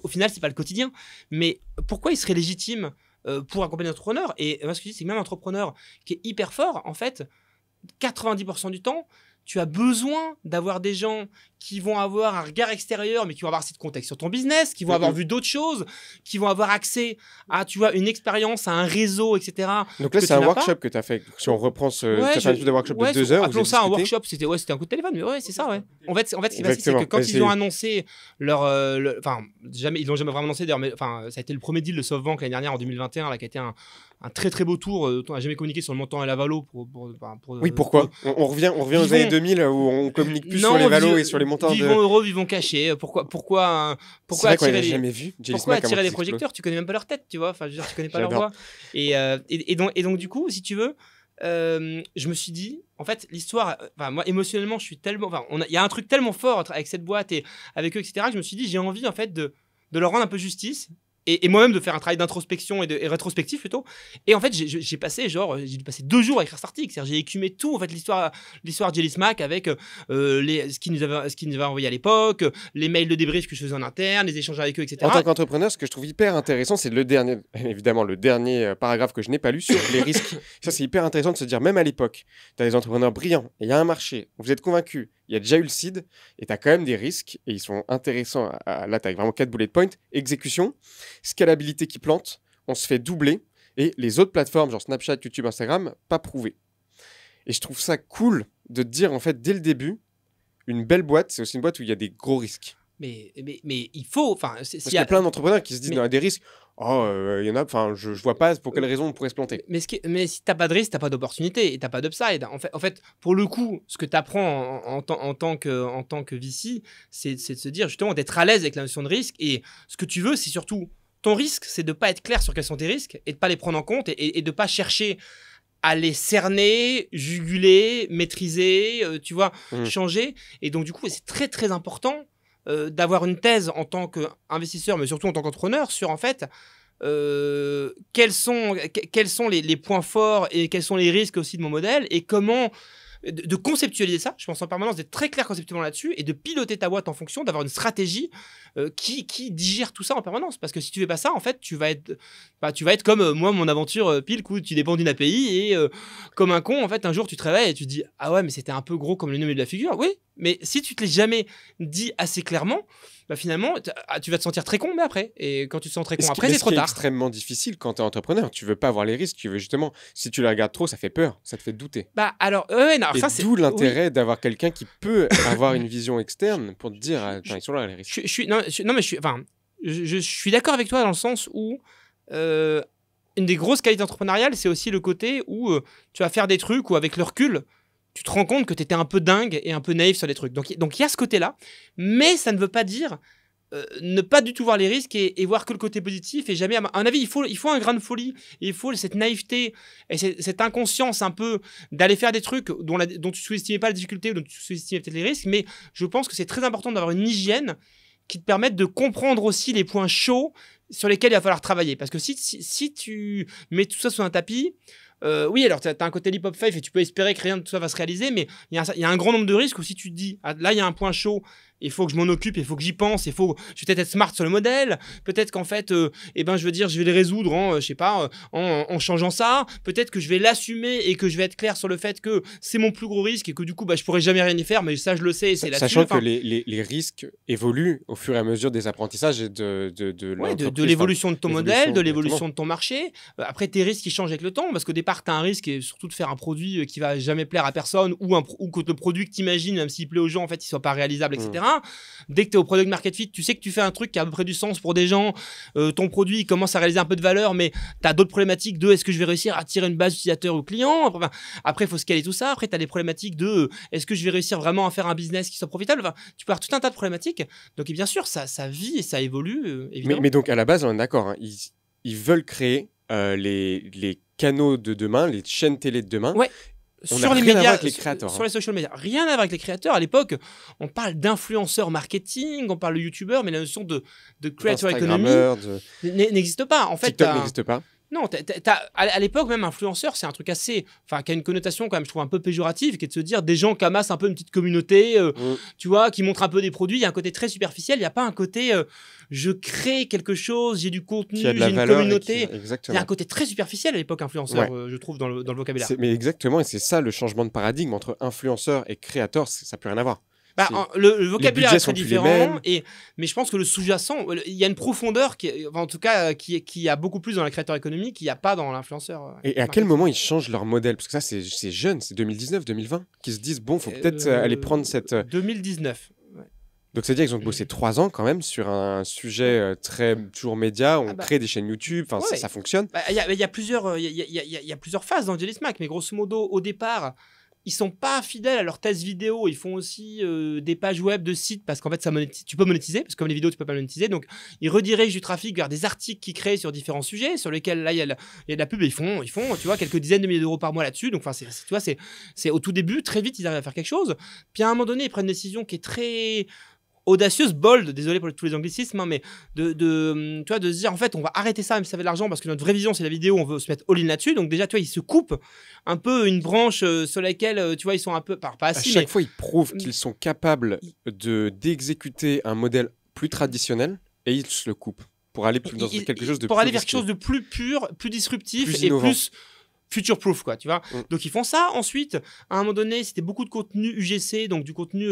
au final, c'est pas le quotidien. Mais pourquoi il serait légitime pour accompagner un entrepreneur? Et moi, ce que je dis, c'est que même un entrepreneur qui est hyper fort, en fait, 90% du temps, tu as besoin d'avoir des gens qui vont avoir un regard extérieur, mais qui vont avoir assez de contexte sur ton business, qui vont avoir vu d'autres choses, qui vont avoir accès à, tu vois, une expérience, à un réseau, etc. Donc là, c'est un workshop que tu as fait. Si on reprend tu as fait un workshop de 2 heures. Appelons ça un workshop, c'était un coup de téléphone, mais ouais, c'est ça, ouais. En fait, ce qui s'est passé, c'est que quand ils ont annoncé leur... Enfin, ils l'ont jamais vraiment annoncé, d'ailleurs, mais ça a été le premier deal de SoftBank l'année dernière, en 2021, là, qui a été un très très beau tour. On n'a jamais communiqué sur le montant et la valo. Oui, pourquoi on revient aux années 2000 où on communique plus sur les valos et sur les montants. Vivons heureux, vivons cachés. Pourquoi attirer les projecteurs? Tu connais même pas leur tête, tu vois. Enfin, je veux dire, tu connais pas leur voix. Et donc, du coup, si tu veux, je me suis dit, en fait, l'histoire, moi, émotionnellement, je suis tellement, il y a un truc tellement fort avec cette boîte et avec eux, etc., que je me suis dit, j'ai envie, en fait, de leur rendre un peu justice. Et moi-même de faire un travail d'introspection et rétrospectif plutôt. Et en fait, j'ai dû passer 2 jours à écrire cet article. C'est-à-dire, j'ai écumé tout, en fait, l'histoire Jelly Smack avec ce qu'ils nous avaient envoyé à l'époque, les mails de débrief que je faisais en interne, les échanges avec eux, etc. En tant qu'entrepreneur, ce que je trouve hyper intéressant, c'est le dernier paragraphe que je n'ai pas lu sur les risques. Ça, c'est hyper intéressant de se dire, même à l'époque, tu as des entrepreneurs brillants, il y a un marché, vous êtes convaincus, il y a déjà eu le seed, et tu as quand même des risques, et ils sont intéressants. Là, tu as vraiment 4 bullet points. Exécution, scalabilité qui plante, on se fait doubler, et les autres plateformes, genre Snapchat, YouTube, Instagram, pas prouvé. Et je trouve ça cool de te dire, en fait, dès le début, une belle boîte, c'est aussi une boîte où il y a des gros risques. Mais il faut... Parce qu'il y a plein d'entrepreneurs qui se disent, il y a des risques, Oh, il y en a, enfin, je vois pas pour quelle raison on pourrait se planter. Mais si t'as pas de risque, t'as pas d'opportunité et t'as pas d'upside. En fait, pour le coup, ce que t'apprends en tant que VC, c'est de se dire justement d'être à l'aise avec la notion de risque. Et ce que tu veux, c'est surtout ton risque, c'est de pas être clair sur quels sont tes risques et de pas les prendre en compte et de pas chercher à les cerner, juguler, maîtriser, tu vois, changer. Et donc, du coup, c'est très, très important d'avoir une thèse en tant qu'investisseur, mais surtout en tant qu'entrepreneur, sur, en fait, quels sont les points forts et quels sont les risques aussi de mon modèle et comment de conceptualiser ça, je pense en permanence d'être très clair conceptuellement là-dessus et de piloter ta boîte en fonction, d'avoir une stratégie qui digère tout ça en permanence. Parce que si tu fais pas ça, en fait, tu vas être comme moi, mon aventure Pilk, où tu dépends d'une API et comme un con, en fait, un jour tu te réveilles et tu te dis ah ouais, mais c'était un peu gros comme le nez de la figure. Oui, mais si tu te l'as jamais dit assez clairement, bah finalement, tu vas te sentir très con mais après. Et quand tu te sens très con après, c'est trop tard. C'est extrêmement difficile quand tu es entrepreneur. Tu veux pas avoir les risques. Tu veux justement, si tu les regardes trop, ça fait peur. Ça te fait douter. Bah alors, ouais, non, alors et ça c'est d'où l'intérêt d'avoir quelqu'un qui peut avoir une vision externe pour te dire, attends, ils sont là les risques. Je suis d'accord avec toi dans le sens où une des grosses qualités entrepreneuriales, c'est aussi le côté où tu vas faire des trucs où avec le recul, tu te rends compte que tu étais un peu dingue et un peu naïf sur les trucs. Donc il y a ce côté-là, mais ça ne veut pas dire ne pas du tout voir les risques et voir que le côté positif. Et jamais, à un avis, il faut un grain de folie, et il faut cette naïveté et cette inconscience un peu d'aller faire des trucs dont tu sous-estimais pas la difficulté ou dont tu sous-estimais peut-être les risques. Mais je pense que c'est très important d'avoir une hygiène qui te permette de comprendre aussi les points chauds sur lesquels il va falloir travailler. Parce que si tu mets tout ça sous un tapis, oui, alors tu as un côté leap of faith et tu peux espérer que rien de tout ça va se réaliser, mais il y a un grand nombre de risques où si tu te dis, ah, là il y a un point chaud, il faut que je m'en occupe, il faut que j'y pense, je vais peut-être être smart sur le modèle, peut-être qu'en fait, je vais les résoudre en changeant ça, peut-être que je vais l'assumer et que je vais être clair sur le fait que c'est mon plus gros risque et que du coup, je pourrais jamais rien y faire, mais ça je le sais et c'est là-dessus. Sachant que les risques évoluent au fur et à mesure des apprentissages et de l'évolution de ton modèle, de l'évolution de ton marché. Après, tes risques, ils changent avec le temps, parce qu'au départ, tu as un risque, et surtout de faire un produit qui va jamais plaire à personne, ou que le produit que tu imagines, même s'il plaît aux gens, en fait, il soit pas réalisable, etc. Dès que tu es au product market fit, tu sais que tu fais un truc qui a à peu près du sens pour des gens, ton produit il commence à réaliser un peu de valeur, mais tu as d'autres problématiques de est-ce que je vais réussir à attirer une base d'utilisateurs ou clients. Après, il faut scaler tout ça. Après, tu as les problématiques de est-ce que je vais réussir vraiment à faire un business qui soit profitable. Tu peux avoir tout un tas de problématiques. Donc, bien sûr, ça vit et ça évolue, évidemment. Mais donc, à la base, on est d'accord, hein, ils veulent créer les canaux de demain, les chaînes télé de demain. Ouais. Sur les médias, avec les créateurs, sur les social media, rien à voir avec les créateurs. À l'époque, on parle d'influenceurs marketing, on parle de youtubeurs, mais la notion de creator economy n'existe pas. En fait, TikTok n'existe pas. Non, à l'époque, même influenceur, c'est un truc qui a une connotation quand même, je trouve, un peu péjorative, qui est de se dire des gens qui amassent un peu une petite communauté, tu vois, qui montrent un peu des produits. Il y a un côté très superficiel, il n'y a pas un côté je crée quelque chose, j'ai du contenu, j'ai une communauté. Il y a un côté très superficiel à l'époque, influenceur, je trouve, dans le vocabulaire. Mais exactement, et c'est ça le changement de paradigme entre influenceur et créateur, ça n'a plus rien à voir. Le vocabulaire est très différent, mais je pense que le sous-jacent, il y a une profondeur en tout cas, qui a beaucoup plus dans la créateur économique, qu'il n'y a pas dans l'influenceur. Et à quel moment ils changent leur modèle? Parce que ça, c'est jeune, c'est 2019, 2020, qui se disent, bon, faut peut-être aller prendre cette... 2019. Ouais. Donc, c'est-à-dire qu'ils ont bossé 3 ans quand même sur un sujet toujours média, on crée des chaînes YouTube, ça fonctionne. Il y a plusieurs phases dans Jelly Smack, mais grosso modo, au départ... Ils sont pas fidèles à leur thèse vidéo. Ils font aussi des pages web de sites parce qu'en fait, tu peux monétiser, parce que comme les vidéos, tu peux pas monétiser. Donc, ils redirigent du trafic vers des articles qu'ils créent sur différents sujets, sur lesquels là, il y a de la pub. Et ils font, tu vois, quelques dizaines de milliers d'euros par mois là-dessus. Donc, tu vois, c'est au tout début, très vite, ils arrivent à faire quelque chose. Puis à un moment donné, ils prennent une décision qui est très audacieuse, bold, désolé pour tous les anglicismes, hein, mais tu vois, de se dire en fait on va arrêter ça même si ça fait de l'argent parce que notre vraie vision c'est la vidéo, on veut se mettre all-in là-dessus. Donc déjà tu vois, ils se coupent un peu une branche sur laquelle tu vois ils sont un peu pas assis, à chaque fois ils prouvent qu'ils sont capables d'exécuter un modèle plus traditionnel et ils se le coupent pour aller dans quelque chose de pour aller vers quelque chose de plus pur, plus disruptif et plus future proof, quoi, tu vois. Donc ils font ça. Ensuite, à un moment donné, c'était beaucoup de contenu UGC, donc du contenu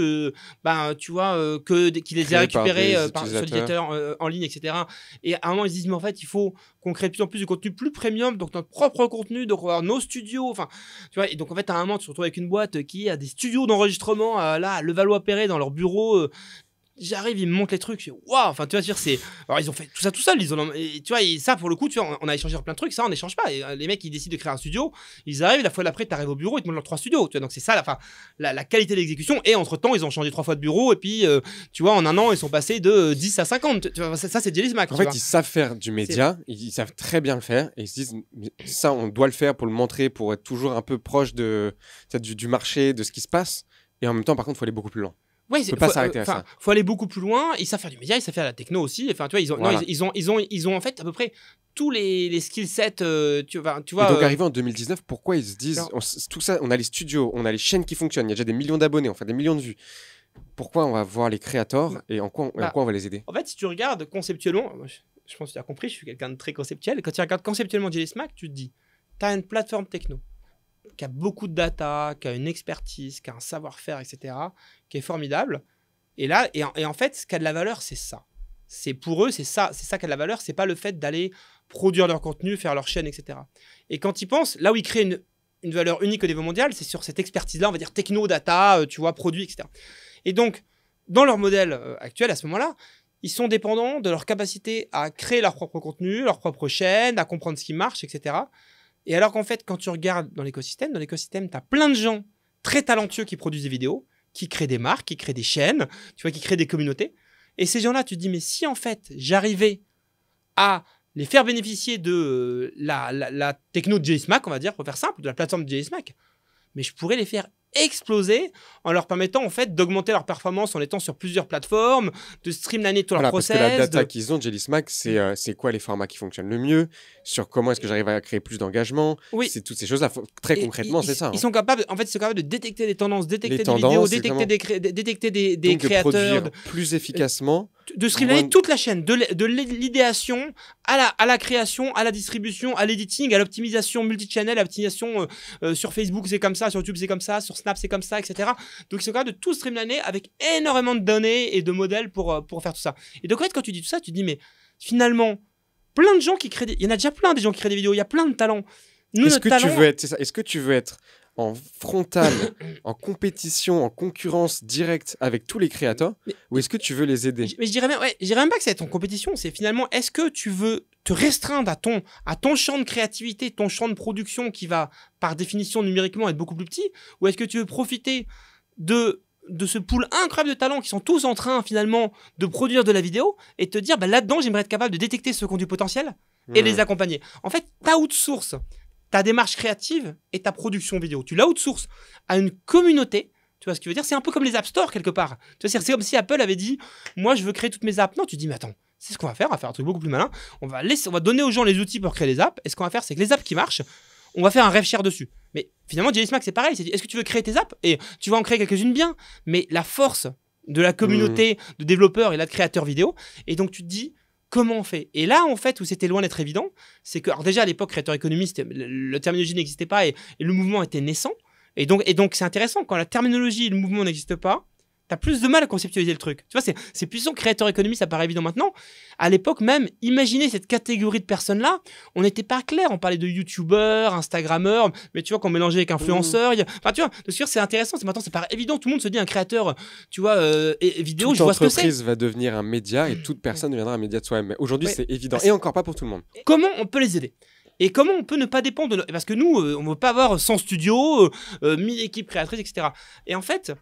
tu vois qui les a récupérés par sur les utilisateurs en ligne, etc. Et à un moment ils se disent mais en fait il faut qu'on crée de plus en plus de contenu plus premium, donc notre propre contenu, donc on va avoir nos studios, enfin tu vois. Et donc en fait à un moment tu te retrouves avec une boîte qui a des studios d'enregistrement là à Levallois-Perret dans leur bureau. J'arrive, ils me montrent les trucs. Waouh, enfin, tu vois, alors, ils ont fait tout ça tout seuls. Et, tu vois, ça, pour le coup, tu vois, on a échangé sur plein de trucs. Ça, on n'échange pas. Et, les mecs, ils décident de créer un studio. Ils arrivent, la fois d'après, tu arrives au bureau, ils te montrent leurs 3 studios. Tu vois, donc c'est ça, la qualité d'exécution. Et entre-temps, ils ont changé 3 fois de bureau. Et puis, tu vois, en un an, ils sont passés de 10 à 50. Tu vois, ça, c'est Jelly Smack. En fait, ils savent faire du média. Ils savent très bien le faire. Et ils se disent, ça, on doit le faire pour le montrer, pour être toujours un peu proche du marché, de ce qui se passe. Et en même temps, par contre, il faut aller beaucoup plus loin. Ouais, peut pas s'arrêter à ça. Faut aller beaucoup plus loin. Ils savent faire du média, ils savent faire la techno aussi. Enfin, tu vois, ils ont en fait à peu près tous les skill sets. Tu vois. Et donc, arrivé en 2019, pourquoi ils se disent tout ça, on a les studios, on a les chaînes qui fonctionnent, il y a déjà des millions d'abonnés, on fait des millions de vues. Pourquoi on va voir les créateurs et en quoi on va les aider? En fait, si tu regardes conceptuellement, je pense que tu as compris, je suis quelqu'un de très conceptuel. Quand tu regardes conceptuellement Jelly Smack, tu te dis, tu as une plateforme techno qui a beaucoup de data, qui a une expertise, qui a un savoir-faire, etc., qui est formidable. Et là, et en fait, ce qui a de la valeur, c'est ça. C'est pour eux, c'est ça qui a de la valeur. C'est pas le fait d'aller produire leur contenu, faire leur chaîne, etc. Et quand ils pensent, là où ils créent une valeur unique au niveau mondial, c'est sur cette expertise-là, on va dire techno, data, tu vois, produits, etc. Et donc, dans leur modèle actuel, à ce moment-là, ils sont dépendants de leur capacité à créer leur propre contenu, leur propre chaîne, à comprendre ce qui marche, etc. Et alors qu'en fait, quand tu regardes dans l'écosystème, tu as plein de gens très talentueux qui produisent des vidéos, qui créent des marques, qui créent des chaînes, tu vois, qui créent des communautés. Et ces gens-là, tu te dis, mais si en fait, j'arrivais à les faire bénéficier de la techno de Jelly Smack, on va dire, pour faire simple, de la plateforme de Jelly Smack, mais je pourrais les faire exploser en leur permettant en fait d'augmenter leur performance en étant sur plusieurs plateformes, de streamliner tout leur process. Parce que la data qu'ils ont de Jelly Smack, c'est quoi les formats qui fonctionnent le mieux, sur comment est-ce que j'arrive à créer plus d'engagement, c'est toutes ces choses-là. Très concrètement, c'est ça. Ils sont capables, en fait, de détecter les tendances, détecter des vidéos, détecter des créateurs, de produire plus efficacement. De streamliner toute la chaîne, de l'idéation à la création, à la distribution, à l'editing, à l'optimisation multichannel, à l'optimisation sur Facebook, c'est comme ça, sur YouTube, c'est comme ça, sur Snap, c'est comme ça, etc. Donc, ils sont capables de tout streamliner avec énormément de données et de modèles pour faire tout ça. Et donc, en fait, quand tu dis tout ça, tu te dis, mais finalement, plein de gens qui créent il y en a déjà plein des gens qui créent des vidéos, il y a plein de talents. Est-ce que tu veux être en frontal, en compétition, en concurrence directe avec tous les créateurs, ou est-ce que tu veux les aider? Mais je dirais même pas que c'est en compétition, c'est finalement, est-ce que tu veux te restreindre à ton champ de créativité, ton champ de production qui va, par définition numériquement, être beaucoup plus petit, ou est-ce que tu veux profiter de ce pool incroyable de talents qui sont tous en train, finalement, de produire de la vidéo, et te dire, bah, là-dedans, j'aimerais être capable de détecter ceux qui ont du potentiel et les accompagner. En fait, ta outsource ta démarche créative et ta production vidéo. Tu l'outsources à une communauté. Tu vois ce que je veux dire? C'est un peu comme les App Store, quelque part. Tu vois, c'est comme si Apple avait dit « Moi, je veux créer toutes mes apps. » Non, tu dis « Mais attends, c'est ce qu'on va faire. On va faire un truc beaucoup plus malin. On va donner aux gens les outils pour créer les apps. Et ce qu'on va faire, c'est que les apps qui marchent, on va faire un rev share dessus. » Mais finalement, Jelly Smack, c'est pareil. C'est est-ce que tu veux créer tes apps? Et tu vas en créer quelques-unes bien. Mais la force de la communauté de développeurs et là de créateurs vidéo. Et donc, tu te dis... Comment on fait? Et là, en fait, où c'était loin d'être évident, c'est que, alors déjà, à l'époque, créateur économiste, la terminologie n'existait pas et le mouvement était naissant. Et donc, c'est intéressant, quand la terminologie et le mouvement n'existent pas, t'as plus de mal à conceptualiser le truc. Tu vois, c'est puissant, créateur économiste, ça paraît évident maintenant. À l'époque même, imaginer cette catégorie de personnes-là, on n'était pas clair. On parlait de youtubeurs, instagrammeurs, mais tu vois, qu'on mélangeait avec influenceurs. Enfin, tu vois, de sûr, c'est intéressant. Maintenant, c'est pas évident. Tout le monde se dit un créateur, tu vois, vidéo, je vois ce que c'est. Toute entreprise va devenir un média et toute personne deviendra un média de soi-même. Mais aujourd'hui, c'est évident. Et encore pas pour tout le monde. Comment on peut les aider? Et comment on peut ne pas dépendre de... Parce que nous, on ne veut pas avoir 100 studios, 1000 équipes créatrices, etc. Et en fait...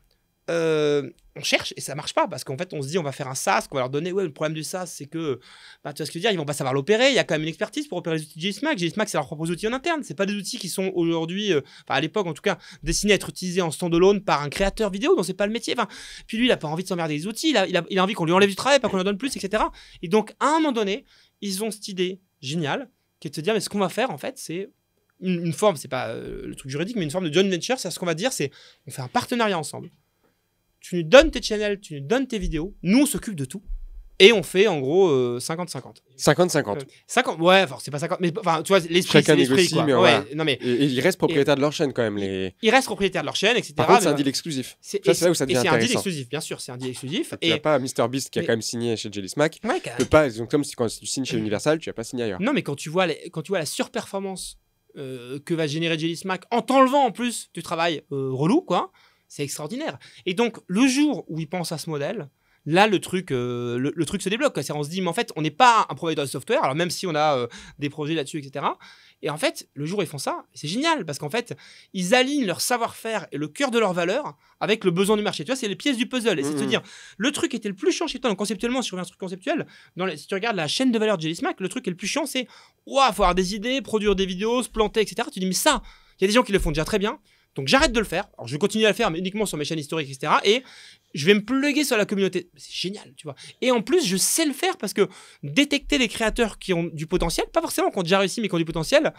on cherche et ça marche pas parce qu'en fait on se dit on va faire un SaaS qu'on va leur donner. Ouais, le problème du SaaS c'est que bah, tu vois ce que je veux dire, ils vont pas savoir l'opérer. Il y a quand même une expertise pour opérer les outils de Jelly Smack. Jelly Smack, c'est leurs propres outils en interne, c'est pas des outils qui sont aujourd'hui à l'époque en tout cas destinés à être utilisés en standalone par un créateur vidéo dont c'est pas le métier. Puis lui il a pas envie de s'emmerder des outils, il a envie qu'on lui enlève du travail, pas qu'on lui en donne plus, etc. Et donc à un moment donné ils ont cette idée géniale qui est de se dire mais ce qu'on va faire en fait c'est une forme, c'est pas le truc juridique, mais une forme de joint venture. C'est ce qu'on va dire, c'est on fait un partenariat ensemble. Tu nous donnes tes channels, tu nous donnes tes vidéos, nous on s'occupe de tout. Et on fait en gros 50-50. 50-50. 50, ouais, enfin c'est pas 50, mais enfin tu vois, l'esprit chacun c'est l'esprit négocie, quoi. Mais ouais, non, mais et ils restent propriétaires de leur chaîne quand même. Ils restent propriétaires de leur chaîne, etc. Par contre, c'est un deal exclusif. C'est là où ça devient intéressant. C'est un deal exclusif, bien sûr, c'est un deal exclusif. Tu n'as pas MrBeast qui a quand même signé chez Jelly Smack. Ouais, comme si quand tu signes chez Universal, tu n'as pas signé ailleurs. Non, mais quand tu vois la surperformance que va générer Jelly Smack en t'enlevant en plus du travail relou, quoi. C'est extraordinaire. Et donc, le jour où ils pensent à ce modèle, là, le truc se débloque, quoi. On se dit, mais en fait, on n'est pas un provider de software, alors même si on a des projets là-dessus, etc. Et en fait, le jour où ils font ça, c'est génial, parce qu'en fait, ils alignent leur savoir-faire et le cœur de leur valeur avec le besoin du marché. Tu vois, c'est les pièces du puzzle. Et c'est de se dire, le truc était le plus chiant chez toi, donc conceptuellement, si je reviens à ce truc conceptuel, si tu regardes la chaîne de valeur de Jelly Smack, le truc qui est le plus chiant, c'est, faut avoir des idées, produire des vidéos, se planter, etc. Tu dis, mais ça, il y a des gens qui le font déjà très bien. Donc j'arrête de le faire. Alors je vais continuer à le faire, mais uniquement sur mes chaînes historiques, etc. Et je vais me plugger sur la communauté. C'est génial, tu vois. Et en plus, je sais le faire parce que détecter les créateurs qui ont du potentiel, pas forcément qui ont déjà réussi, mais qui ont du potentiel,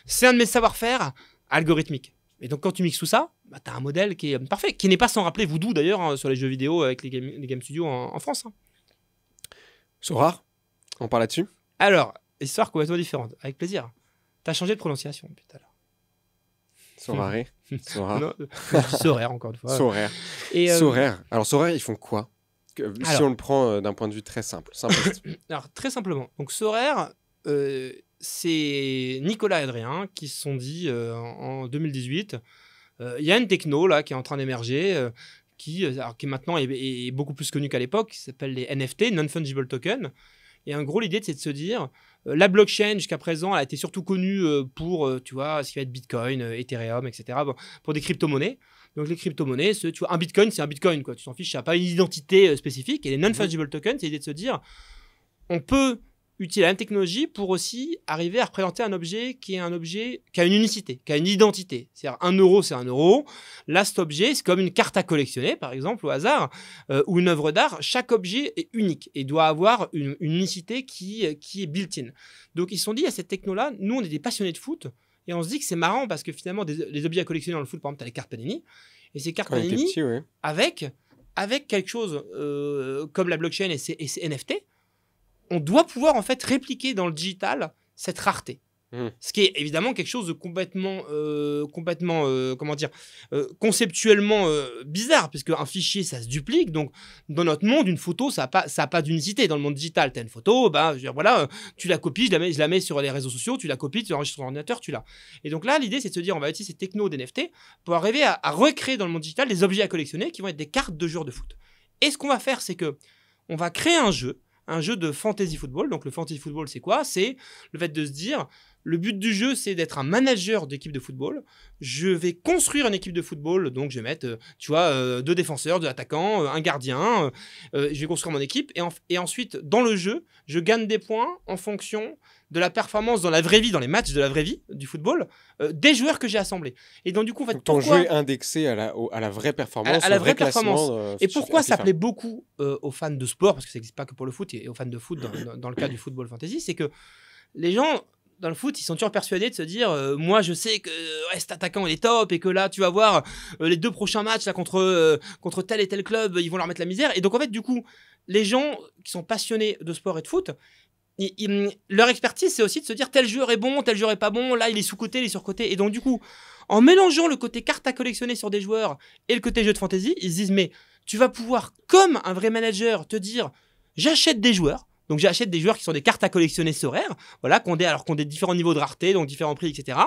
c'est un de mes savoir-faire algorithmiques. Et donc quand tu mixes tout ça, bah, tu as un modèle qui est parfait, qui n'est pas sans rappeler Voodoo d'ailleurs, hein, sur les jeux vidéo avec les game studios en France. Hein. Sorare, on parle là-dessus. Alors, histoire complètement différente, avec plaisir. Tu as changé de prononciation depuis tout à l'heure. Sorare. Non, je dis Sorare encore une fois. Sorare. Sorare. Alors Sorare, ils font quoi si on le prend d'un point de vue très simple. Alors très simplement. Donc Sorare, c'est Nicolas et Adrien qui se sont dit en 2018, il y a une techno là qui est en train d'émerger, qui maintenant est beaucoup plus connue qu'à l'époque, qui s'appelle les NFT, Non-Fungible Token. Et en gros, l'idée, c'est de se dire, la blockchain, jusqu'à présent, elle a été surtout connue pour, tu vois, ce qui va être Bitcoin, Ethereum, etc., pour des crypto-monnaies. Donc, les crypto-monnaies, tu vois, un Bitcoin, c'est un Bitcoin, quoi. Tu t'en fiches, ça n'a pas une identité spécifique. Et les non-fungible tokens, c'est l'idée de se dire, on peut utiliser la même technologie pour aussi arriver à représenter un objet qui a une unicité, qui a une identité. C'est-à-dire, 1 euro, c'est 1 euro. Là, cet objet, c'est comme une carte à collectionner, par exemple, au hasard, ou une œuvre d'art. Chaque objet est unique et doit avoir une unicité qui est built-in. Donc, ils se sont dit, à cette techno-là, nous, on est des passionnés de foot, et on se dit que c'est marrant parce que finalement, les objets à collectionner dans le foot, par exemple, tu as les cartes Panini, et ces cartes Panini, avec quelque chose comme la blockchain et ces NFT, on doit pouvoir en fait répliquer dans le digital cette rareté. Ce qui est évidemment quelque chose de complètement conceptuellement bizarre, puisque un fichier, ça se duplique. Donc, dans notre monde, une photo, ça a pas d'unicité. Dans le monde digital, tu as une photo, tu la copies, je la mets sur les réseaux sociaux, tu la copies, tu l'enregistres sur ton ordinateur, tu l'as. Et donc là, l'idée, c'est de se dire, on va utiliser ces technos d'NFT pour arriver à recréer dans le monde digital des objets à collectionner qui vont être des cartes de joueurs de foot. Et ce qu'on va faire, c'est que on va créer un jeu de fantasy football. Donc le fantasy football, c'est quoi? C'est le fait de se dire, le but du jeu, c'est d'être un manager d'équipe de football. Je vais construire une équipe de football, donc je vais mettre, 2 défenseurs, 2 attaquants, un gardien. Je vais construire mon équipe et ensuite, dans le jeu, je gagne des points en fonction de la performance dans la vraie vie, dans les matchs de la vraie vie du football, des joueurs que j'ai assemblés. Et donc du coup, en fait, donc, ton jeu est indexé à la vraie performance, à la vraie performance. Et pourquoi ça plaît beaucoup aux fans de sport, parce que ça n'existe pas que pour le foot et aux fans de foot dans le cas du football fantasy, c'est que les gens dans le foot, ils sont toujours persuadés de se dire moi je sais que cet attaquant il est top et que là tu vas voir les 2 prochains matchs là, contre tel et tel club, ils vont leur mettre la misère. Et donc en fait, du coup, les gens qui sont passionnés de sport et de foot, leur expertise, c'est aussi de se dire tel joueur est bon, tel joueur est pas bon, là il est sous-coté, il est sur-coté. Et donc du coup, en mélangeant le côté carte à collectionner sur des joueurs et le côté jeu de fantasy, ils se disent mais tu vas pouvoir, comme un vrai manager, te dire j'achète des joueurs. Donc j'achète des joueurs qui sont des cartes à collectionner Sorare, voilà, qui ont des différents niveaux de rareté, donc différents prix, etc.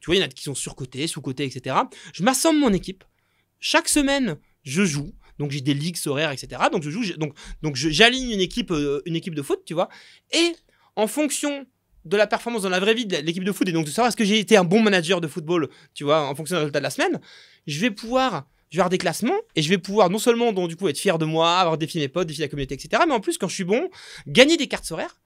Tu vois, il y en a qui sont surcotés, sous-cotés, etc. Je m'assemble mon équipe. Chaque semaine, je joue. Donc j'ai des ligues Sorare, etc. Donc je joue, donc j'aligne une équipe de foot, tu vois. Et en fonction de la performance dans la vraie vie de l'équipe de foot, et donc de savoir est-ce que j'ai été un bon manager de football, tu vois, en fonction des résultats de la semaine, je vais avoir des classements et je vais pouvoir non seulement donc du coup être fier de moi, avoir défié mes potes, défier la communauté, etc. Mais en plus, quand je suis bon, gagner des cartes Sorare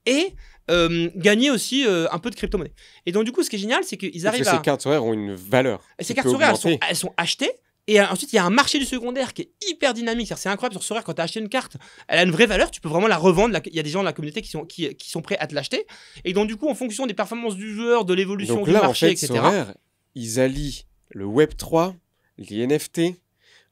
et gagner aussi un peu de crypto-monnaie. Et donc du coup, ce qui est génial, c'est qu'ils arrivent ces cartes Sorare ont une valeur. Et ces cartes Sorare, elles sont achetées. Et ensuite, il y a un marché du secondaire qui est hyper dynamique. C'est incroyable sur Sorare, quand tu as acheté une carte, elle a une vraie valeur, tu peux vraiment la revendre. Il y a des gens de la communauté qui sont prêts à te l'acheter. Et donc, du coup, en fonction des performances du joueur, de l'évolution du marché, etc. Sorare, ils allient le Web3, les NFT,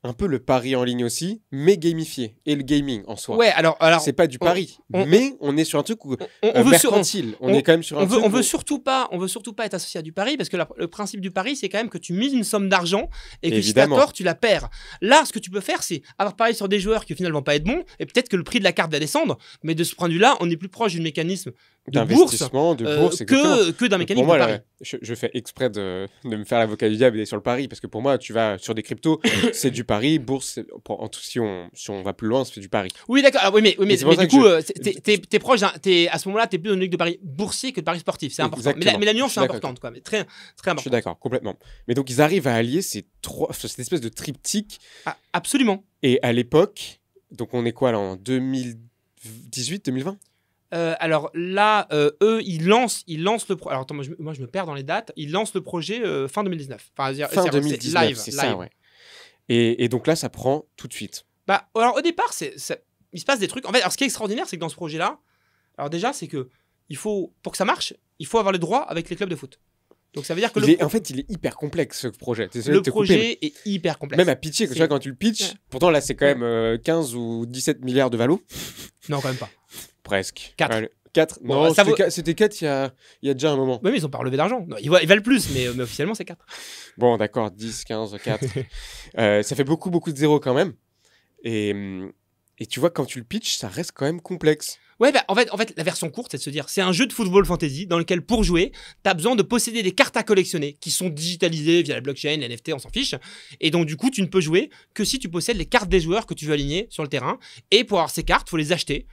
un peu le pari en ligne aussi, mais gamifié. Et le gaming en soi. Ouais, alors c'est pas du pari, mais on est sur un truc mercantile. On est quand même sur un truc. On veut surtout pas être associé à du pari, parce que le principe du pari, c'est quand même que tu mises une somme d'argent et que si tu as tort, tu la perds. Là, ce que tu peux faire, c'est avoir parié sur des joueurs qui au final vont pas être bons, et peut-être que le prix de la carte va descendre, mais de ce point de vue-là, on est plus proche du mécanisme d'investissement, de bourse, que d'un mécanisme pour moi, de pari. Là, je fais exprès de me faire l'avocat du diable et sur le pari, parce que pour moi, tu vas sur des cryptos, c'est du pari, bourse, si on va plus loin, c'est du pari. Oui, d'accord. Alors, mais c'est pour ça du que coup, t'es proche, à ce moment-là, t'es plus dans une logique de pari boursier que de pari sportif. C'est important. Mais la nuance est importante, quoi. Mais très, très important. Je suis d'accord, complètement. Mais donc, ils arrivent à allier cette espèce de triptyque. Ah, absolument. Et à l'époque, donc on est quoi là, en 2018, 2020 ? Alors là, eux, ils lancent le projet. Alors attends, moi je me perds dans les dates. Ils lancent le projet fin 2019. Enfin, fin 2019, live, c'est ça, ouais. Et donc là, ça prend tout de suite. Bah, alors au départ, il se passe des trucs. En fait, alors ce qui est extraordinaire, c'est que dans ce projet-là, alors déjà, c'est que pour que ça marche, il faut avoir les droits avec les clubs de foot. Donc ça veut dire que en fait, il est hyper complexe ce projet. Le projet est hyper complexe. Même à pitcher, tu vois, quand tu le pitches, pourtant là, c'est quand même 15 ou 17 milliards de valo. Non, quand même pas. Presque. 4. Ouais, 4. Bon, non, c'était 4 il y a déjà un moment. Oui, mais ils ont pas relevé d'argent. Ils valent plus, mais officiellement, c'est 4. Bon, d'accord, 10, 15, 4. Ça fait beaucoup de zéros quand même. Et tu vois, quand tu le pitches, ça reste quand même complexe. Ouais, bah, en fait, la version courte, c'est de se dire, c'est un jeu de football fantasy dans lequel, pour jouer, tu as besoin de posséder des cartes à collectionner qui sont digitalisées via la blockchain, les NFT, on s'en fiche. Et donc, du coup, tu ne peux jouer que si tu possèdes les cartes des joueurs que tu veux aligner sur le terrain. Et pour avoir ces cartes, il faut les acheter.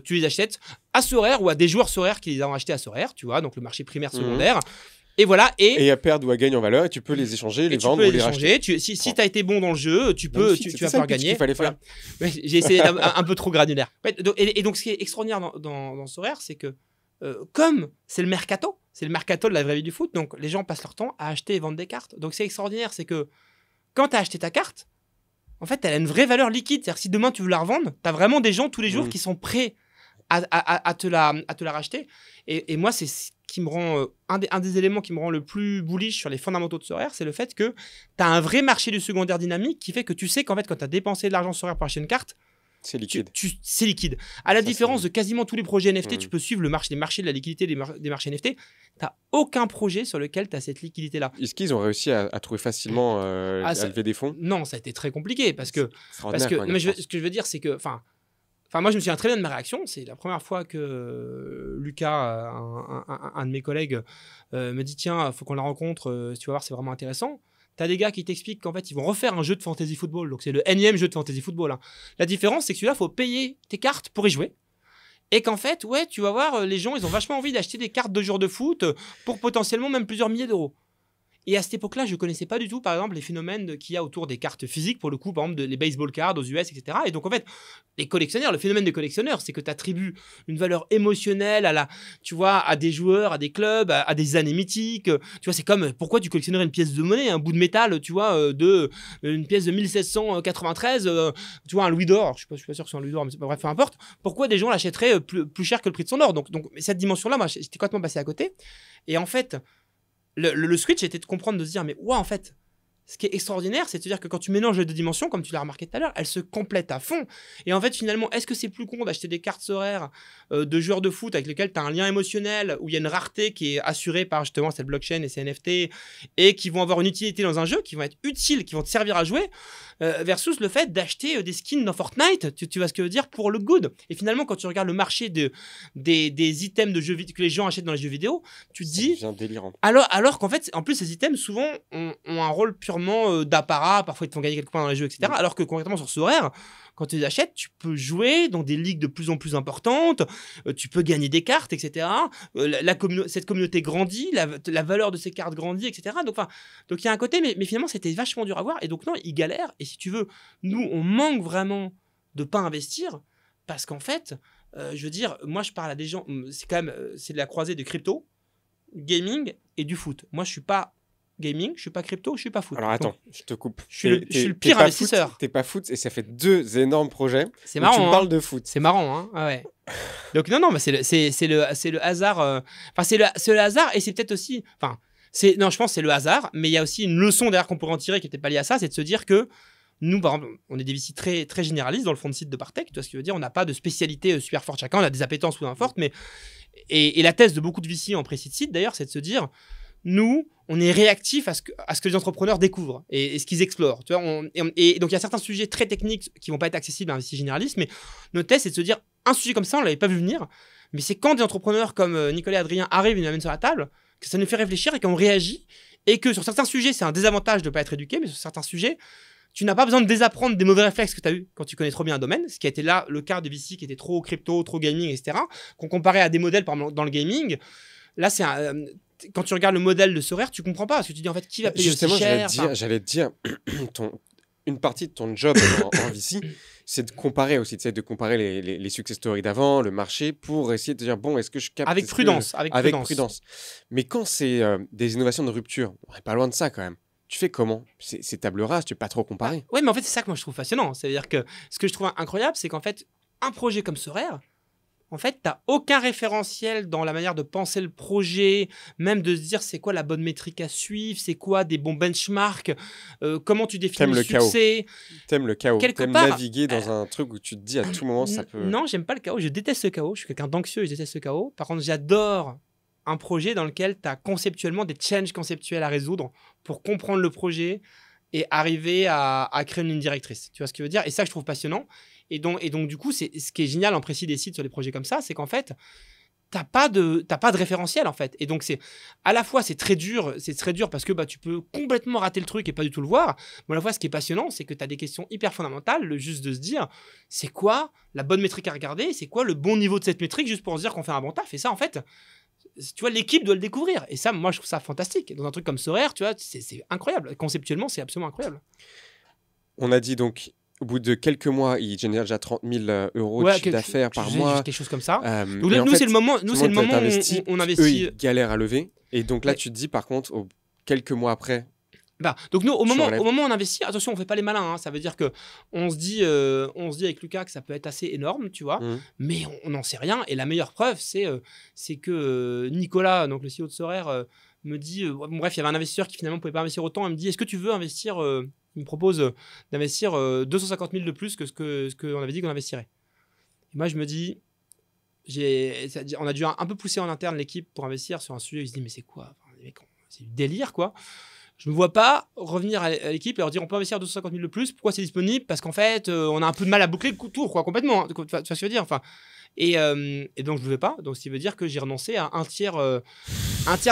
Tu les achètes à Sorare ou à des joueurs Sorare qui les ont achetés à Sorare, tu vois, donc le marché primaire, secondaire. Et voilà. Et à perdre ou à gagner en valeur, et tu peux les échanger, les vendre ou les racheter. Si tu as été bon dans le jeu, tu vas faire gagner. Voilà. J'ai essayé un peu trop granulaire. Et donc, ce qui est extraordinaire dans Sorare, c'est que comme c'est le mercato de la vraie vie du foot, donc les gens passent leur temps à acheter et vendre des cartes. Donc, c'est extraordinaire, c'est que quand tu as acheté ta carte, en fait, elle a une vraie valeur liquide. C'est-à-dire que si demain tu veux la revendre, tu as vraiment des gens tous les jours qui sont prêts à te la racheter. Et moi, c'est ce qui me rend un des éléments qui me rend le plus bullish sur les fondamentaux de Sorare, c'est le fait que tu as un vrai marché du secondaire dynamique qui fait que tu sais qu'en fait, quand tu as dépensé de l'argent sur Sorare pour acheter une carte, c'est liquide. C'est liquide. À la différence de quasiment tous les projets NFT, tu peux suivre les marchés de la liquidité des marchés NFT. Tu n'as aucun projet sur lequel tu as cette liquidité-là. Est-ce qu'ils ont réussi à trouver facilement à lever des fonds ? Non, ça a été très compliqué parce que ce que je veux dire, c'est que moi, je me souviens très bien de ma réaction. C'est la première fois que Lucas, un de mes collègues, me dit tiens, faut qu'on la rencontre. Tu vas voir, c'est vraiment intéressant. T'as des gars qui t'expliquent qu'en fait, ils vont refaire un jeu de fantasy football. Donc, c'est le énième jeu de fantasy football. Hein. La différence, c'est que celui-là, il faut payer tes cartes pour y jouer. Et qu'en fait, ouais, tu vas voir, les gens, ils ont vachement envie d'acheter des cartes de joueurs de foot pour potentiellement même plusieurs milliers d'euros. Et à cette époque-là, je ne connaissais pas du tout, par exemple, les phénomènes qu'il y a autour des cartes physiques, pour le coup, par exemple, les baseball cards aux US, etc. Et donc, en fait, les collectionneurs, le phénomène des collectionneurs, c'est que tu attribues une valeur émotionnelle à des joueurs, à des clubs, à des années mythiques. Tu vois, c'est comme, pourquoi tu collectionnerais une pièce de monnaie, un bout de métal, tu vois, une pièce de 1793, tu vois, un louis d'or. Je suis pas sûr que ce soit un louis d'or, mais bref, peu importe. Pourquoi des gens l'achèteraient plus cher que le prix de son or ? Donc cette dimension-là, moi, j'étais complètement passé à côté. Et en fait, le switch était de comprendre, de se dire, mais ouais, en fait, ce qui est extraordinaire, c'est de se dire que quand tu mélanges les deux dimensions, comme tu l'as remarqué tout à l'heure, elles se complètent à fond. Et en fait, finalement, est-ce que c'est plus con d'acheter des cartes Sorare de joueurs de foot avec lesquels tu as un lien émotionnel, où il y a une rareté qui est assurée par justement cette blockchain et ces NFT, et qui vont avoir une utilité dans un jeu, qui vont être utiles, qui vont te servir à jouer, versus le fait d'acheter des skins dans Fortnite, tu vois ce que je veux dire, pour le good. Et finalement, quand tu regardes le marché des items de jeux vidéo que les gens achètent dans les jeux vidéo, tu te dis... Ça devient délirant. Alors qu'en fait, en plus, ces items, souvent, ont un rôle purement d'apparat, parfois ils te font gagner quelques points dans les jeux, etc. Alors que concrètement sur Sorare, quand tu les achètes, tu peux jouer dans des ligues de plus en plus importantes, tu peux gagner des cartes, etc. Cette communauté grandit, la valeur de ces cartes grandit, etc. Donc il y a un côté, mais finalement c'était vachement dur à voir, et donc non, ils galèrent, et si tu veux, nous on manque vraiment de pas investir, parce qu'en fait, je veux dire, moi je parle à des gens, c'est de la croisée de crypto, gaming et du foot. Moi je suis pas gaming, je suis pas crypto, je suis pas foot. Alors attends, je te coupe. Je suis le pire investisseur. T'es pas foot et ça fait 2 énormes projets. C'est marrant. Tu me parles de foot. C'est marrant, hein. Ah ouais. Donc non, mais c'est le hasard. Enfin, c'est le hasard, et c'est peut-être aussi. Enfin, je pense que c'est le hasard, mais il y a aussi une leçon derrière qu'on pourrait en tirer qui n'était pas liée à ça, c'est de se dire que nous, par exemple, on est des VC très, très généralistes dans le fond de site de Partech. Tu vois ce que je veux dire ? On n'a pas de spécialité super forte chacun, on a des appétences soudain fortes, mais et la thèse de beaucoup de VC en pré-site site d'ailleurs, c'est de se dire, nous, on est réactif à ce que les entrepreneurs découvrent et ce qu'ils explorent. Tu vois, et donc, il y a certains sujets très techniques qui ne vont pas être accessibles à un VC généraliste, mais notre thèse, c'est de se dire, un sujet comme ça, on ne l'avait pas vu venir, Mais c'est quand des entrepreneurs comme Nicolas et Adrien arrivent et nous amènent sur la table que ça nous fait réfléchir et qu'on réagit. Et que sur certains sujets, c'est un désavantage de ne pas être éduqué, mais sur certains sujets, tu n'as pas besoin de désapprendre des mauvais réflexes que tu as eu quand tu connais trop bien un domaine, ce qui a été là le cas de VC qui était trop crypto, trop gaming, etc. Qu'on comparait à des modèles, par exemple, dans le gaming. Là, quand tu regardes le modèle de Sorare, tu comprends pas. Parce que tu dis, en fait, qui va payer Justement, aussi cher j'allais te dire, une partie de ton job en VC, c'est de comparer aussi, de comparer les success stories d'avant, le marché, pour essayer de dire, bon, est-ce que je capte... Avec prudence. Avec prudence. Mais quand c'est des innovations de rupture, on n'est pas loin de ça quand même. Tu fais comment? C'est table rase, tu peux pas trop comparer. Oui, mais en fait, c'est ça que moi je trouve fascinant. C'est-à-dire que ce que je trouve incroyable, c'est qu'en fait, un projet comme Sorare, en fait, tu n'as aucun référentiel dans la manière de penser le projet, même de se dire c'est quoi la bonne métrique à suivre, c'est quoi des bons benchmarks, comment tu définis le succès. T'aimes le chaos. T'aimes naviguer dans un truc où tu te dis à tout moment ça peut... Non, j'aime pas le chaos. Je déteste ce chaos. Je suis quelqu'un d'anxieux et je déteste ce chaos. Par contre, j'adore un projet dans lequel tu as conceptuellement des challenges conceptuels à résoudre pour comprendre le projet et arriver à créer une ligne directrice. Tu vois ce que je veux dire? Et ça, je trouve passionnant. Et donc du coup, c'est ce qui est génial en précis des sites sur les projets comme ça, c'est qu'en fait, t'as pas de référentiel en fait. Et donc à la fois c'est très dur parce que tu peux complètement rater le truc et pas du tout le voir. Mais à la fois, ce qui est passionnant, c'est que tu as des questions hyper fondamentales, juste de se dire, c'est quoi la bonne métrique à regarder, c'est quoi le bon niveau de cette métrique, juste pour se dire qu'on fait un bon taf. Et ça, en fait, tu vois, l'équipe doit le découvrir. Et ça, moi, je trouve ça fantastique. Dans un truc comme Sorare, tu vois, c'est incroyable. Conceptuellement, c'est absolument incroyable. On a dit donc, au bout de quelques mois, il génère déjà 30 000 euros de chiffre d'affaires par mois. Quelque chose comme ça. Donc là, nous, c'est le moment où on investit. Eux, ils galèrent à lever. Et donc là, tu te dis, par contre, quelques mois après... donc nous, au moment où on investit, attention, on fait pas les malins. Ça veut dire que on se dit avec Lucas que ça peut être assez énorme, tu vois, mais on n'en sait rien. Et la meilleure preuve, c'est que Nicolas, donc le CEO de Sorare, me dit, bref, il y avait un investisseur qui finalement pouvait pas investir autant. Il me dit, est-ce que tu veux investir il me propose d'investir 250 000 de plus que ce qu'on avait dit qu'on investirait. Et moi, je me dis, on a dû un peu pousser en interne l'équipe pour investir sur un sujet. Ils se disent, mais c'est quoi? C'est du délire, quoi. Je ne me vois pas revenir à l'équipe et leur dire, on peut investir 250 000 de plus. Pourquoi c'est disponible? Parce qu'en fait, on a un peu de mal à boucler le tour, quoi, complètement. Tu vois ce que je veux dire? Enfin, et donc, je ne le veux pas. Donc, ce qui veut dire que j'ai renoncé à un tiers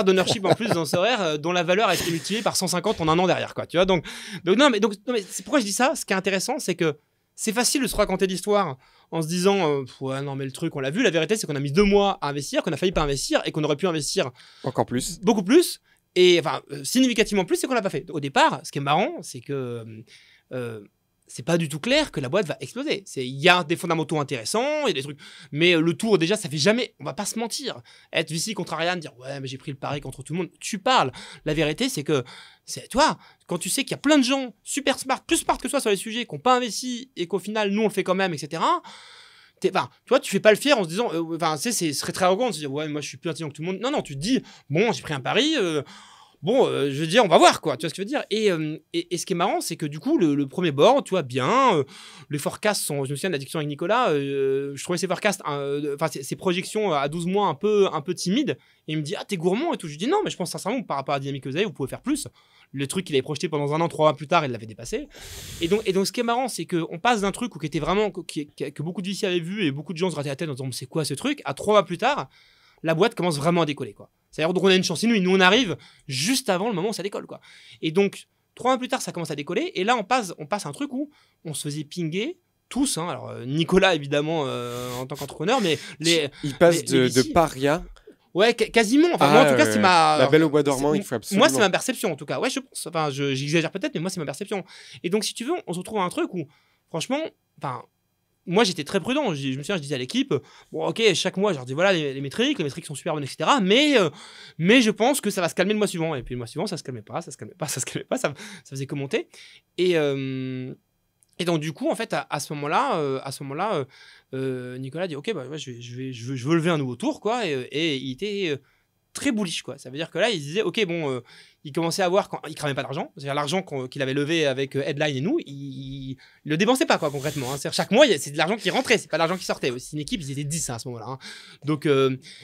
d'ownership en plus dans Sorare, dont la valeur a été multipliée par 150 en un an derrière, quoi. Tu vois, donc non, mais c'est pourquoi je dis ça. Ce qui est intéressant, c'est que c'est facile de se raconter l'histoire en se disant ouais, non, mais le truc, on l'a vu. La vérité, c'est qu'on a mis 2 mois à investir, qu'on a failli pas investir et qu'on aurait pu investir encore plus. Beaucoup plus. Et enfin, significativement plus, c'est qu'on l'a pas fait. Au départ, ce qui est marrant, c'est que c'est pas du tout clair que la boîte va exploser. Il y a des fondamentaux intéressants, il y a des trucs, mais le tour déjà, ça fait jamais. On va pas se mentir. Être VC contre Ariane, dire ouais, mais j'ai pris le pari contre tout le monde. Tu parles. La vérité, c'est que toi, quand tu sais qu'il y a plein de gens super smart, plus smart que toi sur les sujets, qui n'ont pas investi et qu'au final, nous on le fait quand même, etc. Tu vois, tu fais pas le fier en se disant, ce serait très arrogant de se dire ouais, moi je suis plus intelligent que tout le monde. Non, tu te dis bon, j'ai pris un pari. Je veux dire, on va voir, quoi. Tu vois ce que je veux dire? Et ce qui est marrant, c'est que du coup, le premier board, tu vois, bien, les forecasts sont... Je me souviens de la discussion avec Nicolas, je trouvais ces forecasts, ces projections à 12 mois un peu timides. Et il me dit, ah, t'es gourmand et tout. Je lui dis, non, mais je pense sincèrement que par rapport à la dynamique que vous avez, vous pouvez faire plus. Le truc qu'il avait projeté pendant 1 an, 3 mois plus tard, il l'avait dépassé. Et donc, ce qui est marrant, c'est qu'on passe d'un truc qui était vraiment... que beaucoup de VC avaient vu et beaucoup de gens se rataient la tête en disant, c'est quoi ce truc? À 3 mois plus tard, la boîte commence vraiment à décoller, quoi. C'est-à-dire qu'on a une chance. Nous, on arrive juste avant le moment où ça décolle, quoi. Et donc, 3 mois plus tard, ça commence à décoller. Et là, on passe un truc où on se faisait pinguer tous. Hein. Alors, Nicolas, évidemment, en tant qu'entrepreneur, mais il passe de paria. Ouais, quasiment. Enfin, moi, en tout cas, c'est ma... La Belle au bois dormant, il faut absolument... Moi, c'est ma perception, en tout cas. Ouais, je pense. Enfin, j'exagère peut-être, mais moi, c'est ma perception. Et donc, si tu veux, on se retrouve à un truc où, franchement, moi, j'étais très prudent. Je disais à l'équipe, bon, ok, chaque mois, je leur dis, voilà, les métriques sont super bonnes, etc. Mais je pense que ça va se calmer le mois suivant. Et puis le mois suivant, ça se calmait pas, ça faisait commenter. Et donc, du coup, en fait, à ce moment-là, Nicolas dit, ok, je veux lever un nouveau tour, quoi. Et il était très bullish, quoi. Ça veut dire que là, il disait, ok, bon, il commençait à voir, il cramait pas d'argent. C'est-à-dire l'argent qu'il avait levé avec Headline et nous, il le dépensait pas, quoi, concrètement. Hein. C'est-à-dire chaque mois, c'est de l'argent qui rentrait, c'est pas de l'argent qui sortait. C'est une équipe, ils étaient 10 à ce moment-là. Hein. Donc,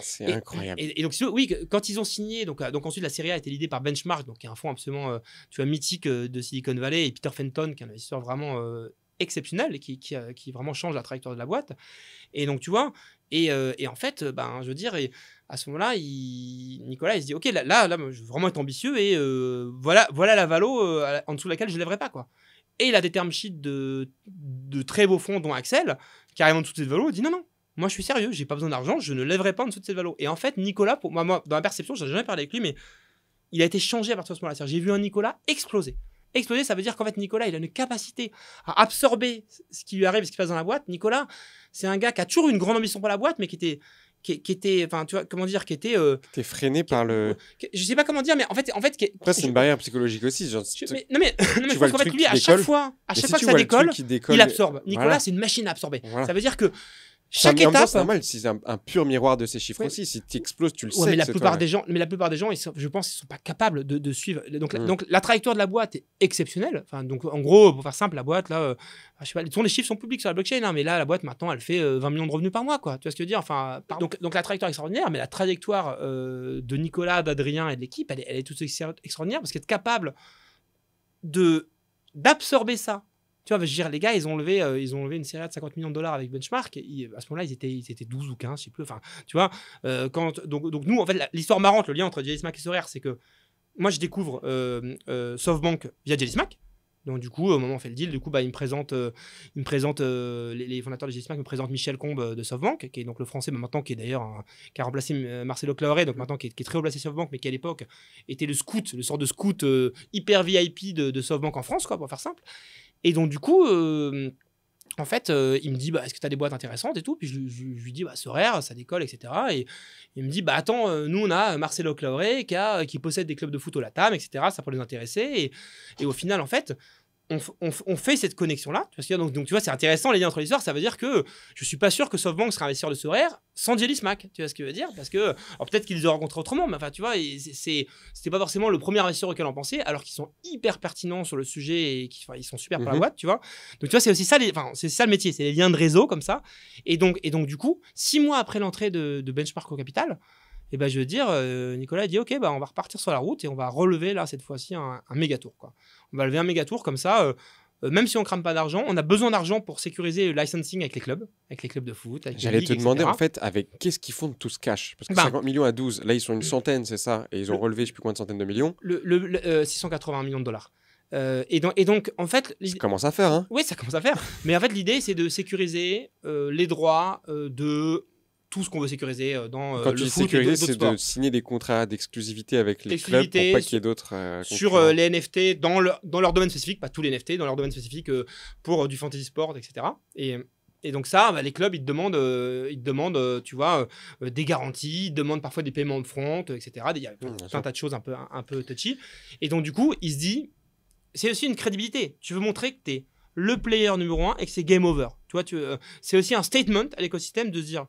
c'est incroyable. Et donc, oui, quand ils ont signé, donc ensuite la série A a été leadée par Benchmark, donc qui est un fonds absolument, mythique de Silicon Valley, et Peter Fenton, qui est un investisseur vraiment exceptionnel et qui vraiment change la trajectoire de la boîte. Et donc, tu vois, Et en fait, je veux dire, à ce moment-là, Nicolas, il se dit, OK, là, moi, je veux vraiment être ambitieux et voilà la valo en dessous de laquelle je ne lèverai pas, quoi. Et il a des term sheets de très beaux fonds, dont Axel, qui arrive en dessous de cette valo, il dit, non, moi, je suis sérieux, j'ai pas besoin d'argent, je ne lèverai pas en dessous de cette valo. Et en fait, Nicolas, pour moi, dans ma perception, je n'ai jamais parlé avec lui, mais il a été changé à partir de ce moment-là. J'ai vu un Nicolas exploser. Exploser, ça veut dire qu'en fait, Nicolas, il a une capacité à absorber ce qui lui arrive, ce qui se passe dans la boîte. Nicolas, c'est un gars qui a toujours eu une grande ambition pour la boîte, mais qui était, enfin, tu vois, comment dire, qui était... T'es freiné par le... Je sais pas comment dire, mais en fait... Après, c'est une barrière psychologique aussi. Genre, non, mais je pense qu'en fait, lui, à chaque fois que ça décolle, il absorbe. Nicolas, voilà. C'est une machine à absorber. Voilà. Ça veut dire que chaque étape... C'est normal, c'est un pur miroir de ces chiffres aussi. Si tu exploses, tu le sais. Mais la plupart des gens, je pense, ils sont pas capables de suivre. Donc, la trajectoire de la boîte est exceptionnelle. Enfin, donc, en gros, pour faire simple, la boîte, là, je sais pas, les chiffres sont publics sur la blockchain, hein, mais là, la boîte, maintenant, elle fait 20 millions de revenus par mois, quoi. Tu vois ce que je veux dire? Enfin, donc, la trajectoire est extraordinaire, mais la trajectoire de Nicolas, d'Adrien et de l'équipe, elle est tout aussi extraordinaire parce qu'être capable d'absorber ça. Tu vois, je veux dire, les gars, ils ont levé une série de 50 millions de dollars avec Benchmark. Et à ce moment-là, ils étaient 12 ou 15, je sais plus. Enfin, tu vois, donc nous, en fait, l'histoire marrante, le lien entre Jelly Smack et Sorare, c'est que moi, je découvre SoftBank via Jelly Smack. Donc, du coup, au moment où on fait le deal, il me présente les fondateurs de Jelly Smack me présentent Michel Combe de SoftBank, qui est donc le français, mais maintenant qui est d'ailleurs qui a remplacé Marcelo Claure, donc maintenant qui est très haut placé SoftBank, mais qui à l'époque était le sort de scout hyper VIP de SoftBank en France, quoi, pour faire simple. Et donc, du coup, en fait, il me dit, est-ce que tu as des boîtes intéressantes et tout? Puis je lui dis, Sorare, ça décolle, etc. Et il me dit, attends, nous, on a Marcelo Claure qui possède des clubs de foot au Latam, etc. Ça pourrait les intéresser. Et au final, en fait, on fait cette connexion-là. Donc, tu vois, c'est intéressant, les liens entre les histoires. Ça veut dire que je suis pas sûr que SoftBank sera investisseur de Sorare sans Jelly Smack. Tu vois ce que je veux dire? Parce que, alors peut-être qu'ils les ont rencontrés autrement, mais enfin, tu vois, c'était pas forcément le premier investisseur auquel on pensait, alors qu'ils sont hyper pertinents sur le sujet et ils sont super pour la boîte, tu vois. Donc, tu vois, c'est aussi ça, c'est ça le métier, c'est les liens de réseau comme ça. Et donc, du coup, 6 mois après l'entrée de Benchmark au capital, je veux dire, Nicolas a dit, OK, on va repartir sur la route et on va relever, là, cette fois-ci, un méga tour, quoi. On va lever un méga tour comme ça, même si on crame pas d'argent, on a besoin d'argent pour sécuriser le licensing avec les clubs de foot. J'allais te demander, en fait, qu'est-ce qu'ils font de tout ce cash? Parce que 50 millions à 12, là, ils sont une centaine, c'est ça? Et ils ont relevé, je sais plus combien de centaines de millions. 680 millions de dollars. Et donc, en fait... Ça commence à faire, hein? Oui, ça commence à faire. Mais en fait, l'idée, c'est de sécuriser les droits de tout ce qu'on veut sécuriser dans Quand le tu dis foot sécuriser, et d'autres c'est sports. de signer des contrats d'exclusivité avec les clubs pour pas qu'il y ait d'autres sur les NFT dans leur domaine spécifique, pas tous les NFT, dans leur domaine spécifique pour du fantasy sport, etc. Et donc ça, les clubs, ils te demandent, tu vois, des garanties, ils te demandent parfois des paiements de front, etc. Il y a un tas de choses un peu touchy. Et donc du coup, il se dit, c'est aussi une crédibilité. Tu veux montrer que tu es le player numéro 1 et que c'est game over. Tu vois, c'est aussi un statement à l'écosystème de se dire,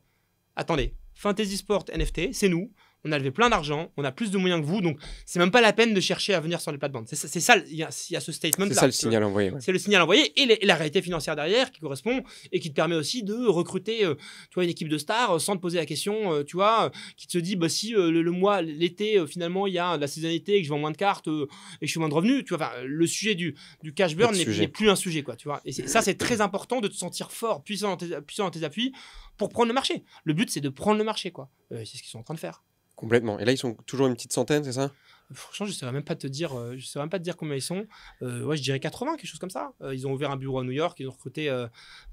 attendez, Fantasy Sport NFT, c'est nous. On a levé plein d'argent, on a plus de moyens que vous, donc c'est même pas la peine de chercher à venir sur les plates-bandes. C'est ça, il y a ce statement-là. C'est ça le signal envoyé. Ouais. C'est le signal envoyé et la réalité financière derrière qui correspond et qui te permet aussi de recruter tu vois, une équipe de stars sans te poser la question, tu vois, qui te dit, si le mois, l'été, finalement, il y a de la saisonnalité et que je vends moins de cartes et que je fais moins de revenus, tu vois, le sujet du cash burn n'est plus un sujet, quoi, tu vois. Et ça, c'est très important de te sentir fort, puissant dans tes appuis pour prendre le marché. Le but, c'est de prendre le marché, quoi. C'est ce qu'ils sont en train de faire. Complètement. Et là, ils sont toujours une petite centaine, c'est ça? Franchement, je ne saurais même pas te dire combien ils sont. Ouais, je dirais 80, quelque chose comme ça. Ils ont ouvert un bureau à New York, ils ont recruté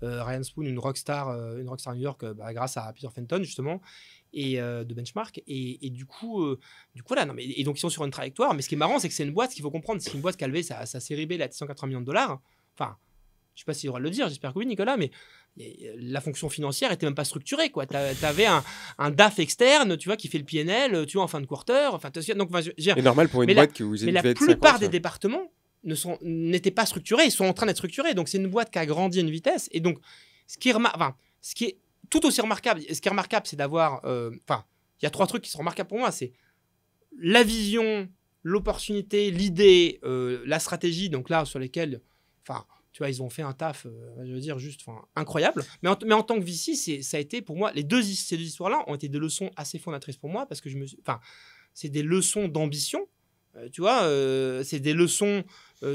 Ryan Spoon, une rockstar New York, grâce à Peter Fenton, justement, et de Benchmark. Et du coup là, non, mais, et donc ils sont sur une trajectoire. Mais ce qui est marrant, c'est que c'est une boîte, ce qu'il faut comprendre, c'est une boîte qui a levé sa série B, là, de 180 millions de dollars. Enfin, je ne sais pas s'il y aura de le dire, j'espère que oui, Nicolas, mais la fonction financière était même pas structurée, quoi. T'avais un DAF externe, tu vois, qui fait le PNL, tu vois, en fin de quarter. Enfin, donc, c'est normal pour une boîte que vous mais la plupart des départements n'étaient pas structurés, ils sont en train d'être structurés. Donc c'est une boîte qui a grandi à une vitesse. Et donc ce qui est tout aussi remarquable, c'est d'avoir, il y a 3 trucs qui sont remarquables pour moi, c'est la vision, l'opportunité, l'idée, la stratégie. Donc là, sur lesquels, tu vois, ils ont fait un taf, je veux dire, juste incroyable. Mais en tant que VC, ça a été pour moi, ces deux histoires-là ont été des leçons assez fondatrices pour moi parce que c'est des leçons d'ambition, tu vois, c'est des leçons,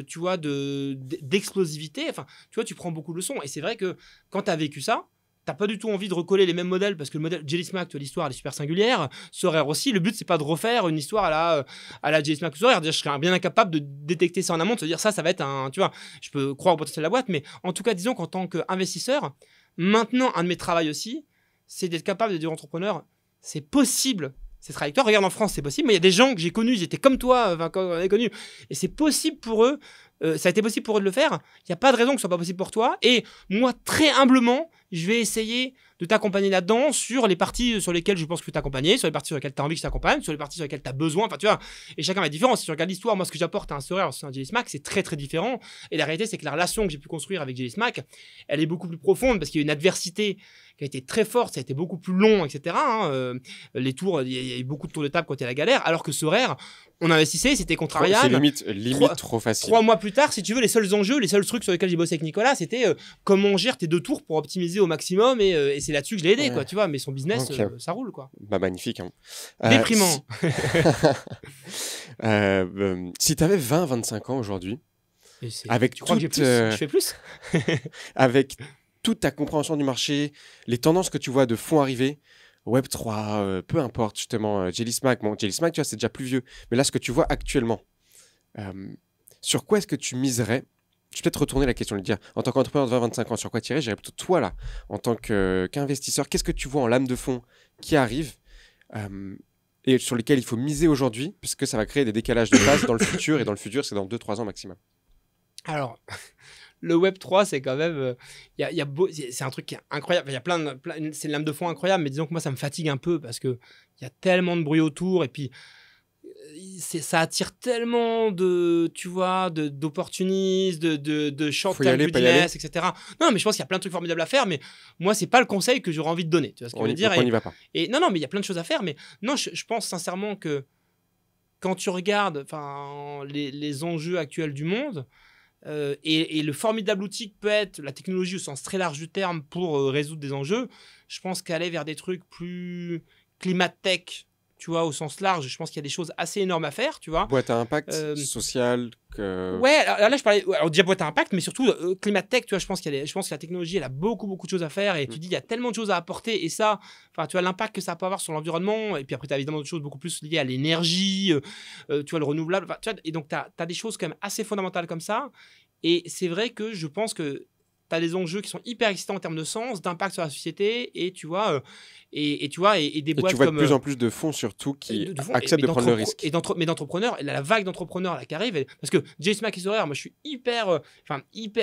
tu vois, d'explosivité. Enfin, tu vois, tu prends beaucoup de leçons. Et c'est vrai que quand tu as vécu ça, t'as pas du tout envie de recoller les mêmes modèles parce que le modèle Jelly Smack, tu vois, l'histoire elle est super singulière. Sorare aussi, le but c'est pas de refaire une histoire à la Jelly Smack ou Sorare. Je serais bien incapable de détecter ça en amont, de se dire ça va être un, tu vois, je peux croire au potentiel de la boîte, mais en tout cas disons qu'en tant qu'investisseur, maintenant un de mes travaux aussi, c'est d'être capable de dire aux entrepreneurs, c'est possible. Ces trajectoires, regarde en France, c'est possible, mais il y a des gens que j'ai connus, ils étaient comme toi, quand on avait connus, et c'est possible pour eux, ça a été possible pour eux de le faire, il n'y a pas de raison que ce soit pas possible pour toi, et moi, très humblement, je vais essayer de t'accompagner là-dedans, sur les parties sur lesquelles je pense que je peux t'accompagner, sur les parties sur lesquelles tu as envie que je t'accompagne, sur les parties sur lesquelles tu as besoin, enfin tu vois, et chacun va être différent. Si tu regardes l'histoire, moi ce que j'apporte à un Sorare, c'est un Jelly Smack, c'est très très différent, et la réalité c'est que la relation que j'ai pu construire avec Jelly Smack, elle est beaucoup plus profonde, parce qu'il y a une adversité qui a été très forte, ça a été beaucoup plus long, etc. Les tours, il y a eu beaucoup de tours de table quand il y a la galère, alors que Sorare, on investissait, c'était contrariable. C'est limite trop facile. 3 mois plus tard, si tu veux, les seuls enjeux, les seuls trucs sur lesquels j'ai bossé avec Nicolas, c'était comment on gère tes 2 tours pour optimiser au maximum, et c'est là-dessus que je l'ai aidé, quoi, tu vois, mais son business, ça roule, quoi. Bah, magnifique. Hein. Déprimant. Si tu avais 20-25 ans aujourd'hui, avec tu crois que j'ai plus je fais plus avec toute ta compréhension du marché, les tendances que tu vois de fonds arriver, Web3, peu importe, justement, Jelly Smack. Bon, Jelly Smack, tu vois, c'est déjà plus vieux. Mais là, ce que tu vois actuellement, sur quoi est-ce que tu miserais? Je vais peut-être retourner la question, lui dire, en tant qu'entrepreneur de 20-25 ans, sur quoi tirer? J'irais plutôt toi, là, en tant qu'investisseur. Qu'est-ce que tu vois en lame de fond qui arrive et sur lesquels il faut miser aujourd'hui, parce que ça va créer des décalages de phase dans le futur, et dans le futur, c'est dans 2-3 ans maximum. Alors, le Web3, c'est quand même... c'est un truc qui est incroyable. Il y a c'est une lame de fond incroyable, mais disons que moi, ça me fatigue un peu parce qu'il y a tellement de bruit autour et puis ça attire tellement tu vois, d'opportunistes, de short-term business, etc. Non, mais je pense qu'il y a plein de trucs formidables à faire, mais moi, c'est pas le conseil que j'aurais envie de donner. Tu vois ce que je veux dire? On n'y va pas. Et non, mais il y a plein de choses à faire, mais non, je pense sincèrement que quand tu regardes les enjeux actuels du monde, et le formidable outil que peut être la technologie au sens très large du terme pour résoudre des enjeux, je pense qu'aller vers des trucs plus climat-tech, tu vois, au sens large, je pense qu'il y a des choses assez énormes à faire, tu vois. Boîte à impact social. Ouais, alors là je parlais, alors déjà boîte à impact, mais surtout climat-tech, tu vois, je pense que la technologie, elle a beaucoup de choses à faire, et tu dis, il y a tellement de choses à apporter, et ça, enfin, tu vois, l'impact que ça peut avoir sur l'environnement, et puis après, tu as évidemment d'autres choses beaucoup plus liées à l'énergie, tu vois, le renouvelable, tu vois, et donc, tu as des choses quand même assez fondamentales comme ça, et c'est vrai que je pense que tu as des enjeux qui sont hyper excitants en termes de sens, d'impact sur la société, et tu vois, et des boîtes tu vois comme... de plus en plus de fonds surtout qui acceptent de prendre le risque. Mais d'entrepreneurs, la vague d'entrepreneurs là, qui arrive, parce que Jelly Smack et Sorare, moi je suis hyper,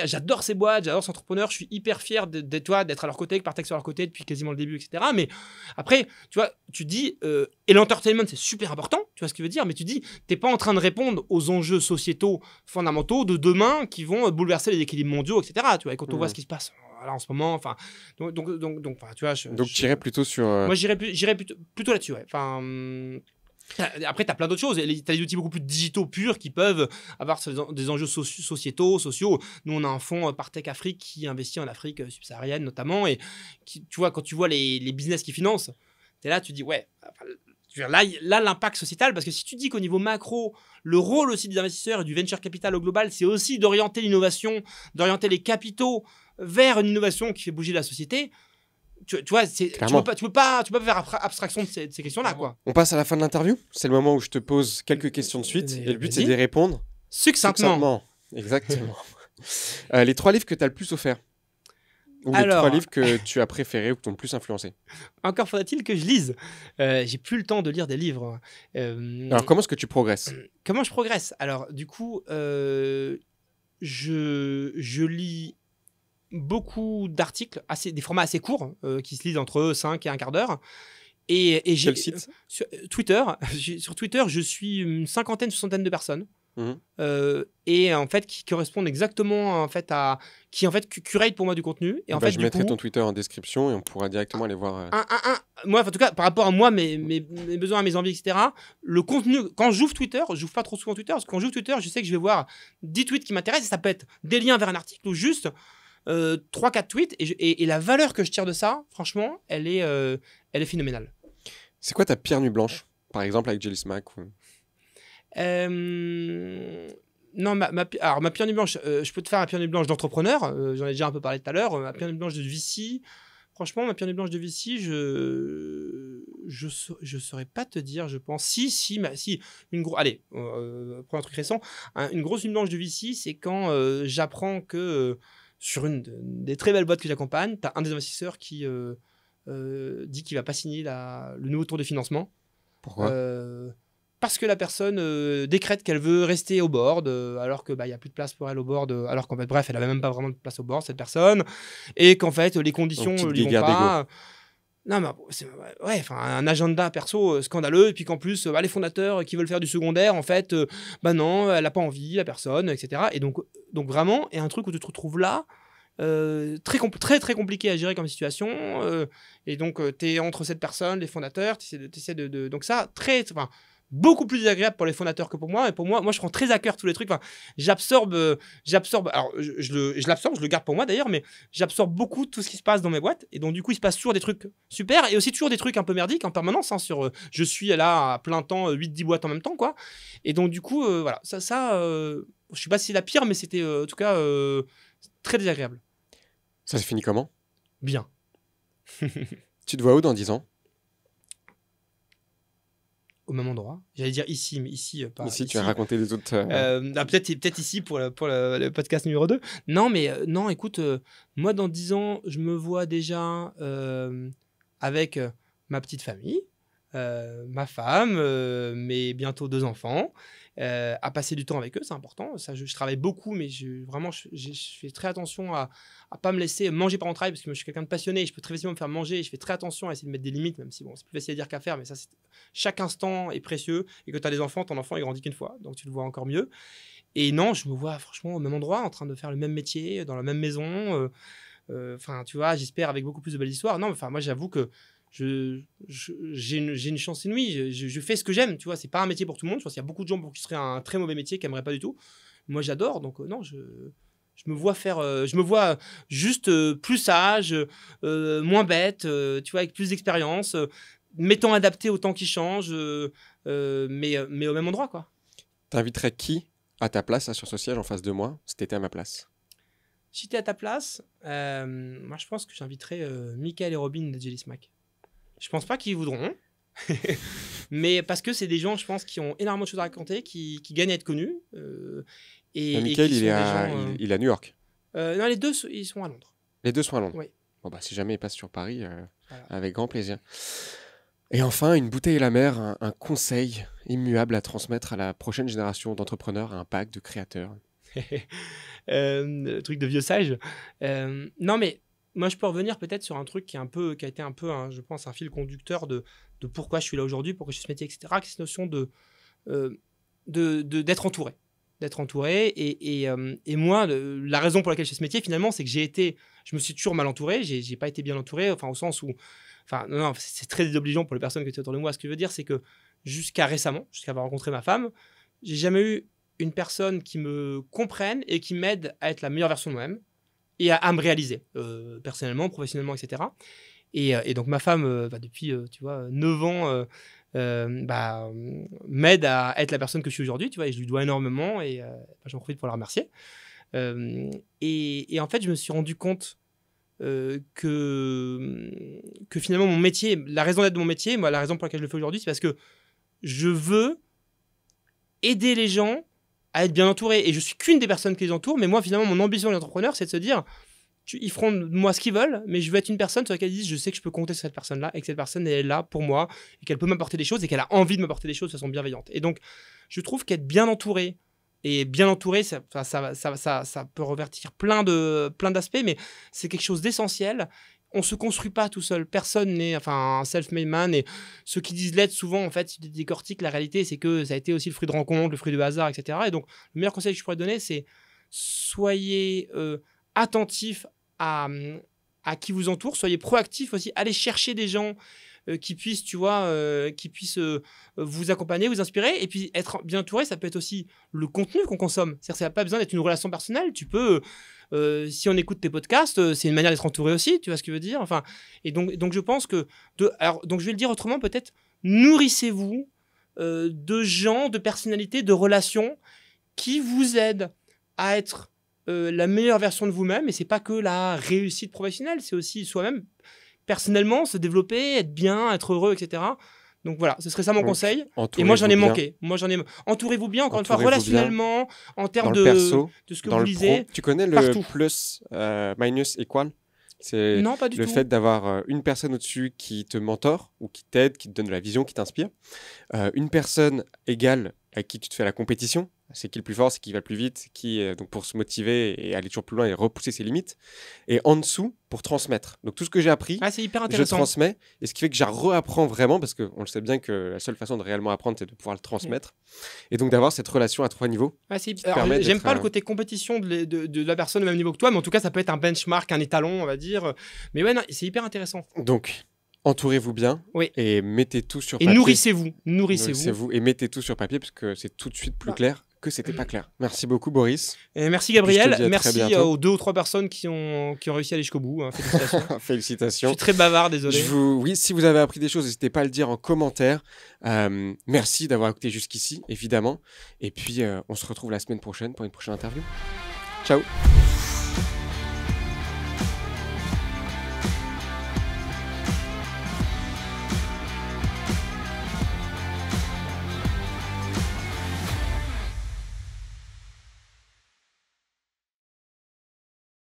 j'adore ces boîtes, j'adore ces entrepreneurs, je suis hyper fier d'être à leur côté, que Partech sur leur côté depuis quasiment le début, etc. Mais après, tu vois, tu dis, et l'entertainment c'est super important, tu vois ce que je veux dire, mais tu dis, t'es pas en train de répondre aux enjeux sociétaux fondamentaux de demain qui vont bouleverser les équilibres mondiaux, etc. Tu vois, et quand on voit ce qui se passe là en ce moment, enfin, donc, tu vois, donc tu irais plutôt sur. Moi, j'irais plutôt là-dessus, ouais. Enfin, après, tu as plein d'autres choses. Tu as des outils beaucoup plus digitaux purs qui peuvent avoir des enjeux sociaux. Nous, on a un fonds Partech Afrique qui investit en Afrique subsaharienne notamment. Et tu vois, quand tu vois les business qui financent, tu es là, tu dis, ouais, là, l'impact sociétal, parce que si tu dis qu'au niveau macro, le rôle aussi des investisseurs et du venture capital au global, c'est aussi d'orienter l'innovation, d'orienter les capitaux vers une innovation qui fait bouger la société. Tu vois, tu peux pas faire abstraction de ces questions-là, quoi. On passe à la fin de l'interview. C'est le moment où je te pose quelques questions de suite. Et le but, c'est d'y répondre succinctement. Exactement. Les 3 livres que tu as le plus offert. Ou les 3 livres que tu as préférés ou qui t'ont le plus influencé. Encore faudrait-il que je lise. J'ai plus le temps de lire des livres. Alors, comment est-ce que tu progresses? Comment je progresse? Alors, du coup, je lis beaucoup d'articles, des formats assez courts, qui se lisent entre 5 et un quart d'heure. Et quel site? Sur Twitter, je suis une soixantaine de personnes. Et en fait qui correspondent exactement en fait qui curate pour moi du contenu, et en fait je mettrai ton Twitter en description et on pourra directement aller voir moi en tout cas par rapport à moi, mes besoins, mes envies, etc. Le contenu, quand j'ouvre Twitter, j'ouvre pas trop souvent Twitter, parce que quand j'ouvre Twitter, je sais que je vais voir 10 tweets qui m'intéressent, et ça peut être des liens vers un article ou juste 3-4 tweets, et la valeur que je tire de ça, franchement, elle est phénoménale. C'est quoi ta pire nuit blanche, par exemple avec Jelly Smack ou... Non, ma pire nuit blanche, je peux te faire ma pire nuit blanche d'entrepreneur, j'en ai déjà un peu parlé tout à l'heure, ma pire nuit blanche de VC, Franchement, ma pire nuit blanche de Vici, je saurais pas te dire, je pense. Si, allez, pour un truc récent, une grosse nuit blanche de Vici, c'est quand j'apprends que sur une des très belles boîtes que j'accompagne, tu as un des investisseurs qui dit qu'il va pas signer le nouveau tour de financement. Pourquoi? Parce que la personne décrète qu'elle veut rester au board, alors que y a plus de place pour elle au board, alors qu'en fait, bref, elle avait même pas vraiment de place au board, cette personne, et qu'en fait, les conditions Donc, lui vont pas. Non, mais un agenda perso scandaleux, et puis qu'en plus, les fondateurs qui veulent faire du secondaire, en fait, non, elle a pas envie, la personne, etc. Et donc vraiment, et un truc où tu te retrouves là, très compliqué à gérer comme situation, et donc tu es entre cette personne, les fondateurs, t'essaies de donc ça, beaucoup plus agréable pour les fondateurs que pour moi. Et pour moi, je prends très à cœur tous les trucs. Enfin, j'absorbe. Alors, je l'absorbe, je le garde pour moi d'ailleurs, mais j'absorbe beaucoup tout ce qui se passe dans mes boîtes. Et donc, du coup, il se passe toujours des trucs super et aussi toujours des trucs un peu merdiques en permanence. Je suis là à plein temps, 8-10 boîtes en même temps, quoi. Et donc, du coup, voilà. Je sais pas si c'est la pire, mais c'était en tout cas très désagréable. Ça se finit comment? Bien. Tu te vois où dans 10 ans? Au même endroit. J'allais dire ici, mais ici, pas ici. Tu vas raconter les autres... peut-être ici pour le podcast numéro 2. Non, mais non, écoute, moi, dans 10 ans, je me vois déjà avec ma petite famille, ma femme, mes bientôt 2 enfants, à passer du temps avec eux, c'est important. Ça, je travaille beaucoup, mais je fais très attention à pas me laisser manger par mon travail, parce que moi, je suis quelqu'un de passionné, je peux très facilement me faire manger, je fais très attention à essayer de mettre des limites, même si bon, c'est plus facile à dire qu'à faire, mais ça, chaque instant est précieux, et que tu as des enfants, ton enfant, il grandit qu'une fois, donc tu le vois encore mieux. Et non, je me vois franchement au même endroit, en train de faire le même métier, dans la même maison, tu vois, j'espère avec beaucoup plus de belles histoires. Non, moi, j'avoue que j'ai une chance inouïe. Je fais ce que j'aime, tu vois. C'est pas un métier pour tout le monde. Je pense qu'il y a beaucoup de gens pour qui ce serait un très mauvais métier, qui n'aimeraient pas du tout. Moi, j'adore. Donc, non, je me vois faire. Je me vois juste plus sage, moins bête, tu vois, avec plus d'expérience, m'étant adapté au temps qui change, mais au même endroit, quoi. T'inviterais qui à ta place, sur ce siège en face de moi, si t'étais à ma place? Si t'es à ta place, moi, je pense que j'inviterais Michael et Robin de Jelly Smack. Je pense pas qu'ils voudront, mais parce que c'est des gens, je pense, qui ont énormément de choses à raconter, qui gagnent à être connus. Michael, il est à New York. Non, les deux, ils sont à Londres. Les deux sont à Londres. Oui. Bon, si jamais ils passent sur Paris, voilà. Avec grand plaisir. Et enfin, une bouteille à la mer, un conseil immuable à transmettre à la prochaine génération d'entrepreneurs, à un pack de créateurs. Le truc de vieux sage. Non, mais moi, je peux revenir peut-être sur un truc qui a été un peu, je pense, un fil conducteur de pourquoi je suis là aujourd'hui, pourquoi je fais ce métier, etc. C'est cette notion d'être entouré. D'être entouré. Et moi, la raison pour laquelle je fais ce métier, finalement, c'est que je me suis toujours mal entouré. J'ai pas été bien entouré, au sens où... non, c'est très désobligeant pour les personnes qui étaient autour de moi. Ce que je veux dire, c'est que jusqu'à récemment, jusqu'à avoir rencontré ma femme, j'ai jamais eu une personne qui me comprenne et qui m'aide à être la meilleure version de moi-même et à me réaliser, personnellement, professionnellement, etc. Et donc, ma femme, depuis, 9 ans, m'aide à être la personne que je suis aujourd'hui, tu vois, et je lui dois énormément, et j'en profite pour la remercier. Et en fait, je me suis rendu compte que finalement, mon métier, la raison d'être de mon métier, moi, la raison pour laquelle je le fais aujourd'hui, c'est parce que je veux aider les gens à être bien entourés. Et je suis qu'une des personnes qui les entourent, mais moi, finalement, mon ambition d'entrepreneur, c'est de se dire, ils feront de moi ce qu'ils veulent, mais je veux être une personne sur laquelle ils disent, je sais que je peux compter sur cette personne-là, et que cette personne est là pour moi, et qu'elle peut m'apporter des choses, et qu'elle a envie de m'apporter des choses de façon bienveillante. Et donc, je trouve qu'être bien entouré, ça peut revertir plein d'aspects, mais c'est quelque chose d'essentiel. On se construit pas tout seul. Personne n'est un self-made man. Et ceux qui disent l'être, souvent, en fait, si tu décortiques la réalité, c'est que ça a été aussi le fruit de rencontres, le fruit de hasard, etc. Et donc, le meilleur conseil que je pourrais donner, c'est soyez attentifs à qui vous entoure. Soyez proactifs aussi. Allez chercher des gens qui puissent, vous accompagner, vous inspirer. Et puis, être bien entouré, ça peut être aussi le contenu qu'on consomme. C'est-à-dire que ça n'a pas besoin d'être une relation personnelle. Tu peux... si on écoute tes podcasts, c'est une manière d'être entouré aussi, tu vois ce que je veux dire. Et donc je pense que... donc je vais le dire autrement, peut-être, nourrissez-vous de gens, de personnalités, de relations qui vous aident à être la meilleure version de vous-même. Et c'est pas que la réussite professionnelle, c'est aussi soi-même. personnellement, se développer, être bien, être heureux, etc. Donc voilà, ce serait ça mon Donc, conseil. Et entourez-vous moi, j'en ai bien manqué. Entourez-vous bien, encore une fois, Entourez-vous bien relationnellement, en dans termes le perso, de ce que dans vous le lisez. pro. Tu connais le partout. plus, minus, equal? C'est Non, pas du le tout. fait d'avoir une personne au-dessus qui te mentor ou qui t'aide, qui te donne de la vision, qui t'inspire. Une personne égale à qui tu te fais la compétition. C'est qui le plus fort, c'est qui va le plus vite, c'est qui, donc pour se motiver et aller toujours plus loin et repousser ses limites. Et en dessous, pour transmettre. Donc tout ce que j'ai appris, Ah, c'est hyper je intéressant. transmets. Et ce qui fait que je réapprends vraiment, parce qu'on le sait bien que la seule façon de réellement apprendre, c'est de pouvoir le transmettre. Et donc d'avoir cette relation à 3 niveaux. Ah, c'est... te Alors, permet j'aime d'être pas le côté compétition de la personne au même niveau que toi, mais en tout cas, ça peut être un benchmark, un étalon, on va dire. Mais ouais, non, c'est hyper intéressant. Donc, entourez-vous bien Oui. et mettez tout sur Et papier. nourrissez-vous. Nourrissez-vous. Et mettez tout sur papier, parce que c'est tout de suite plus Ah. clair que c'était pas clair. Merci beaucoup, Boris. Et merci Puis je Gabriel, te dis à très merci bientôt. aux 2 ou 3 personnes qui ont réussi à aller jusqu'au bout. Hein. Félicitations. Je Félicitations. suis très bavard, désolé. Oui, si vous avez appris des choses, n'hésitez pas à le dire en commentaire. Merci d'avoir écouté jusqu'ici, évidemment. Et puis, on se retrouve la semaine prochaine pour une prochaine interview. Ciao.